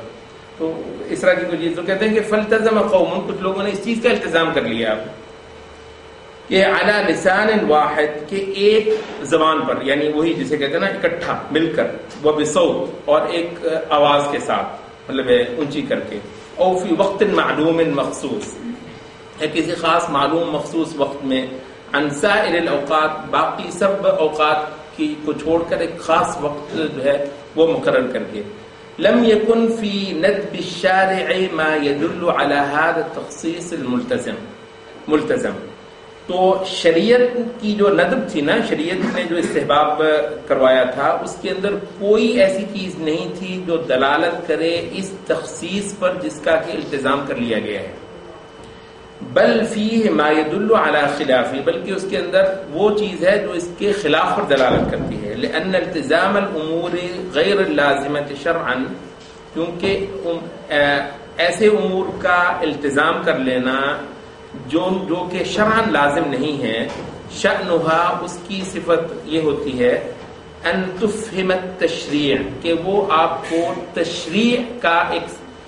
تو اس طرح کی کوئی چیز تو کہتے ہیں کہ فلتزم قوم، کچھ لوگوں نے اس چیز کا التزام کر لیا آپ کہ علی لسان واحد، کہ ایک زبان پر، یعنی وہی جسے کہتے ہیں نا اکٹھا مل کر، وہ بصوت اور ایک آواز کے ساتھ، مطلب اونچی کر کے، او فی وقت معلوم مخصوص، ہے کسی خاص معلوم مخصوص وقت میں، عن سائر الاوقات، باقی سب اوقات کی کو چھوڑ کر ایک خاص وقت جو ہے وہ مقرر کر کے. لم يكن في ندب الشارع ما يدل على هذا التخصيص ملتزم. تو شریعت کی جو ندب تھی نا، شریعت نے جو استحباب کروایا تھا، اس کے اندر کوئی ایسی چیز نہیں تھی جو دلالت کرے اس تخصیص پر جس کا کہ التزام کر لیا گیا ہے. بل فیہ ما يدل علی خلافی، بلکہ اس کے اندر وہ چیز ہے جو اس کے خلاف پر دلالت کرتی ہے. لأن التزام الامور غیر اللازمۃ شرعا، کیونکہ ایسے امور کا التزام کر لینا جو کہ شرعاً لازم نہیں ہے، شأنہا، اس کی صفت یہ ہوتی ہے، ان تفہم التشریع، کہ وہ آپ کو تشریع کا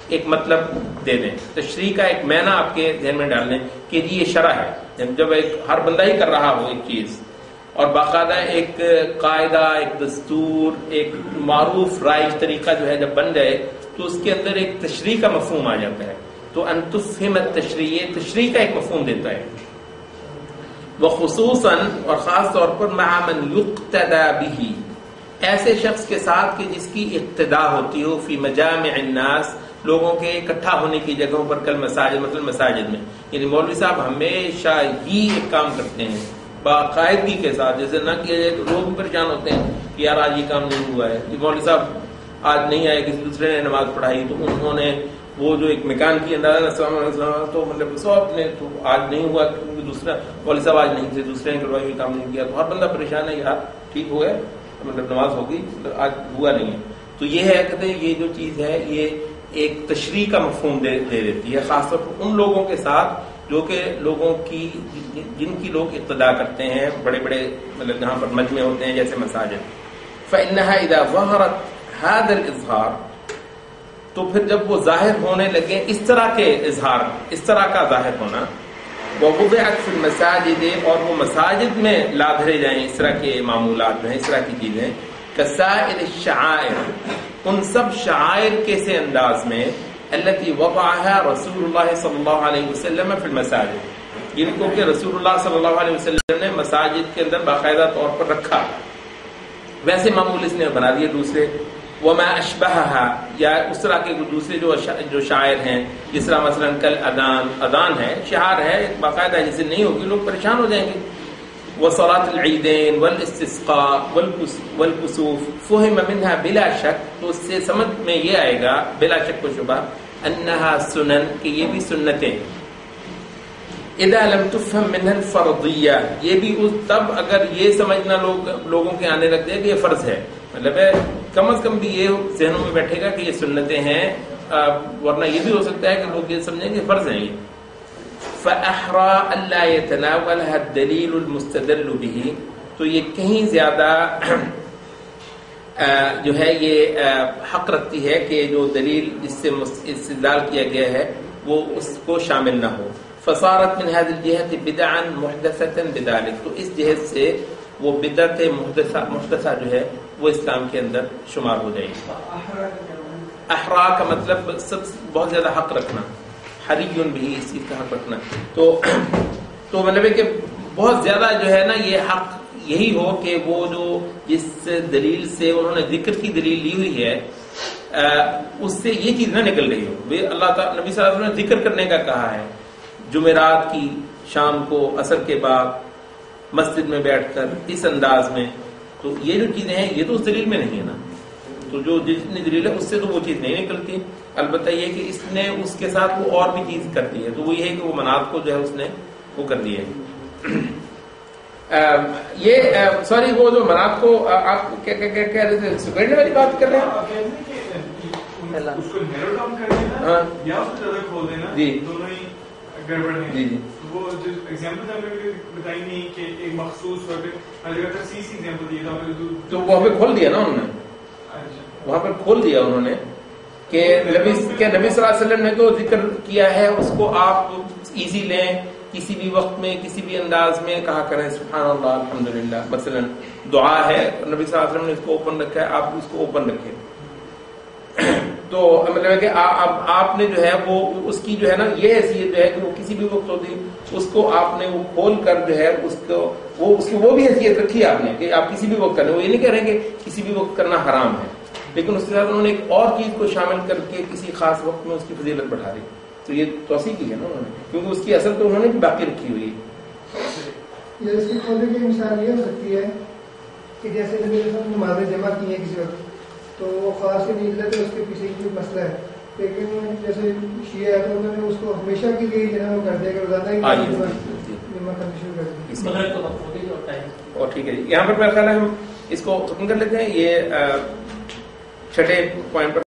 ایک مطلب دے دیں، تشریع کا ایک معنی آپ کے ذہن میں ڈال دیں کہ یہ شرع ہے. جب ایک ہر بندہ ہی کر رہا ہو ایک چیز، اور باقاعدہ ایک قاعدہ، ایک دستور، ایک معروف رائج طریقہ جو ہے جب بن جائے تو اس کے اندر ایک تشریع کا مفہوم آ جاتا ہے. تو ان تفہم التشریع، تشریع کا ایک مفہوم دیتا ہے. وخصوصاً، اور خاص طور پر، مع من یقتدی به، ایسے شخص کے ساتھ کہ جس کی اقتداء ہوتی ہو، فی مجامع الناس، لوگوں کے اکٹھا ہونے کی جگہوں پر، کل مساجد، مثلا مساجد میں. یعنی مولوی صاحب ہمیشہ ہی ایک کام کرتے ہیں باقاعدگی کے ساتھ، جیسے نہ کیا جائے تو لوگ پریشان ہوتے ہیں کہ یار آج یہ کام نہیں ہوا ہے، مولوی صاحب آج نہیں آئے، کسی دوسرے نے نماز پڑھائی تو انہوں نے وہ جو ایک مکان کی اندازہ تو مطلب سب نے تو آج نہیں ہوا کیونکہ دوسرا مولوی صاحب آج نہیں تھے، دوسرے نے کروائی ہوئی کام نہیں کیا، تو ہر بندہ پریشان ہے، یار ٹھیک ہو گیا، مطلب نماز ہوگی، آج ہوا نہیں ہے. تو یہ ہے کہتے ہیں یہ جو چیز ہے یہ ایک تشریح کا مفہوم دے دیتی ہے، خاص طور پر ان لوگوں کے ساتھ جو کہ لوگوں کی جن کی لوگ اقتداء کرتے ہیں، بڑے بڑے مطلب جہاں پر مجمع ہوتے ہیں جیسے مساجد. فإنها إذا ظهرت هذا الإظهار، تو پھر جب وہ ظاہر ہونے لگے اس طرح کے اظہار، اس طرح کا ظاہر ہونا، ووضعت فی المساجد، اور وہ مساجد میں لا دھرے جائیں اس طرح کے معمولات جو ہیں، اس طرح کی چیزیں، کسائر الشعائر، ان سب شعائر کے سے انداز میں، التي وضعها رسول اللہ صلی اللہ علیہ وسلم فی المساجد، جن کو کہ رسول اللہ صلی اللہ علیہ وسلم نے مساجد کے اندر باقاعدہ طور پر رکھا. ویسے معمول اس نے بنا دیے دوسرے، وما اشبہہا، یا اس طرح کے دوسرے جو شاعر ہیں، جس طرح مثلا کل اذان ہے، شعار ہے، ایک باقاعدہ جسے نہیں ہوگی لوگ پریشان ہو جائیں گے. وصلاة العیدین والاستسقاء والکسوف فہم منها بلا شک، تو اس سے سمجھ میں یہ آئے گا بلا شک و شبہ انہا سنن، کہ یہ بھی سنتیں. اذا لم تفهم منها الفرضیہ، یہ بھی تب اگر یہ سمجھنا لوگوں کے آنے لگ جائے کہ یہ فرض ہے، مطلب ہے کم از کم بھی یہ ذہنوں میں بیٹھے گا کہ یہ سنتیں ہیں، ورنہ یہ بھی ہو سکتا ہے کہ لوگ یہ سمجھیں کہ فرض ہیں یہ. فَأَحْرَى أَلَّا يَتَنَاوَلَهَا الدَّلِيلُ الْمُسْتَدَلُّ بِهِ، تو یہ کہیں زیادہ جو ہے یہ حق رکھتی ہے کہ جو دلیل جس سے استدلال کیا گیا ہے وہ اس کو شامل نہ ہو. فصارت من هذه الجهة بدعا محدثة بذلك، تو اس جہت سے وہ بدعت محدثہ جو ہے وہ اسلام کے اندر شمار ہو جائے گی. احرا کا مطلب بہت زیادہ حق رکھنا، حریٌ بھی اس چیز کا حق رکھنا، تو مطلب ہے کہ بہت زیادہ جو ہے نا یہ حق یہی ہو کہ وہ جو جس دلیل سے انہوں نے ذکر کی دلیل لی ہوئی ہے اس سے یہ چیز نہ نکل رہی ہو. اللہ تعالیٰ نبی صلی اللہ علیہ وسلم نے ذکر کرنے کا کہا ہے جمعرات کی شام کو عصر کے بعد مسجد میں بیٹھ کر اس انداز میں، تو یہ جو چیزیں ہیں یہ تو اس دلیل میں نہیں ہے نا، تو جو جتنی دلیل ہے اس سے تو وہ چیز نہیں نکلتی. البتہ یہ کہ اس نے اس کے ساتھ وہ اور بھی چیز کر دی ہے، تو وہ یہ ہے کہ وہ منات کو جو ہے اس نے وہ کر دی ہے. یہ سوری وہ جو منات کو آپ کیا کہہ رہے تھے، سکڑنے والی بات کر رہے ہیں، اس کو نیرو ڈاؤن کر دینا یا اس کو زیادہ کھول دینا، جی دونوں ہی گڑبڑ ہے. جی جی وہ جو ایگزامپل آپ نے بتائی نہیں کہ ایک مخصوص وقت ہر جگہ تخصیص ایگزامپل دیے تو وہاں پہ کھول دیا نا انہوں نے، وہاں پہ کھول دیا انہوں نے کہ نبی صلی اللہ علیہ وسلم نے تو ذکر کیا ہے، اس کو آپ ایزی لیں، کسی بھی وقت میں کسی بھی انداز میں کہا کریں سبحان اللہ الحمدللہ. مثلا دعا ہے، نبی صلی اللہ علیہ وسلم نے اس کو اوپن رکھا ہے، آپ اس کو اوپن رکھیں. تو مطلب ہے کہ آپ نے جو ہے وہ اس کی جو ہے نا یہ حیثیت جو ہے کہ وہ کسی بھی وقت ہوتی، اس کو آپ نے وہ کھول کر جو ہے اس کو اس کی وہ بھی حیثیت رکھی آپ نے کہ آپ کسی بھی وقت کریں. وہ یہ نہیں کہہ رہے کہ کسی بھی وقت کرنا حرام ہے، لیکن اس کے ساتھ انہوں نے ایک اور چیز کو شامل کر کے کسی خاص وقت میں اس کی فضیلت بڑھا دی. تو یہ توسیع کی ہے نا انہوں نے، کیونکہ اس کی اصل تو انہوں نے بھی باقی رکھی ہوئی ہے. یہ اس کی کھولنے کی مثال یہ ہو سکتی ہے کہ جیسے نمازیں جمع کی ہیں کسی وقت تو وہ خاص علت ہے، اس کے پیچھے کی مسئلہ ہے، لیکن جیسے شیعہ ہے تو انہوں نے اس کو ہمیشہ کے لیے جو ہے وہ کر دیا کہ روزانہ ہی جمع کرنا شروع کر دیا. اور ٹھیک ہے جی، یہاں پر میرا خیال ہے ہم اس کو ختم کر لیتے ہیں. یہ چھٹے پوائنٹ پر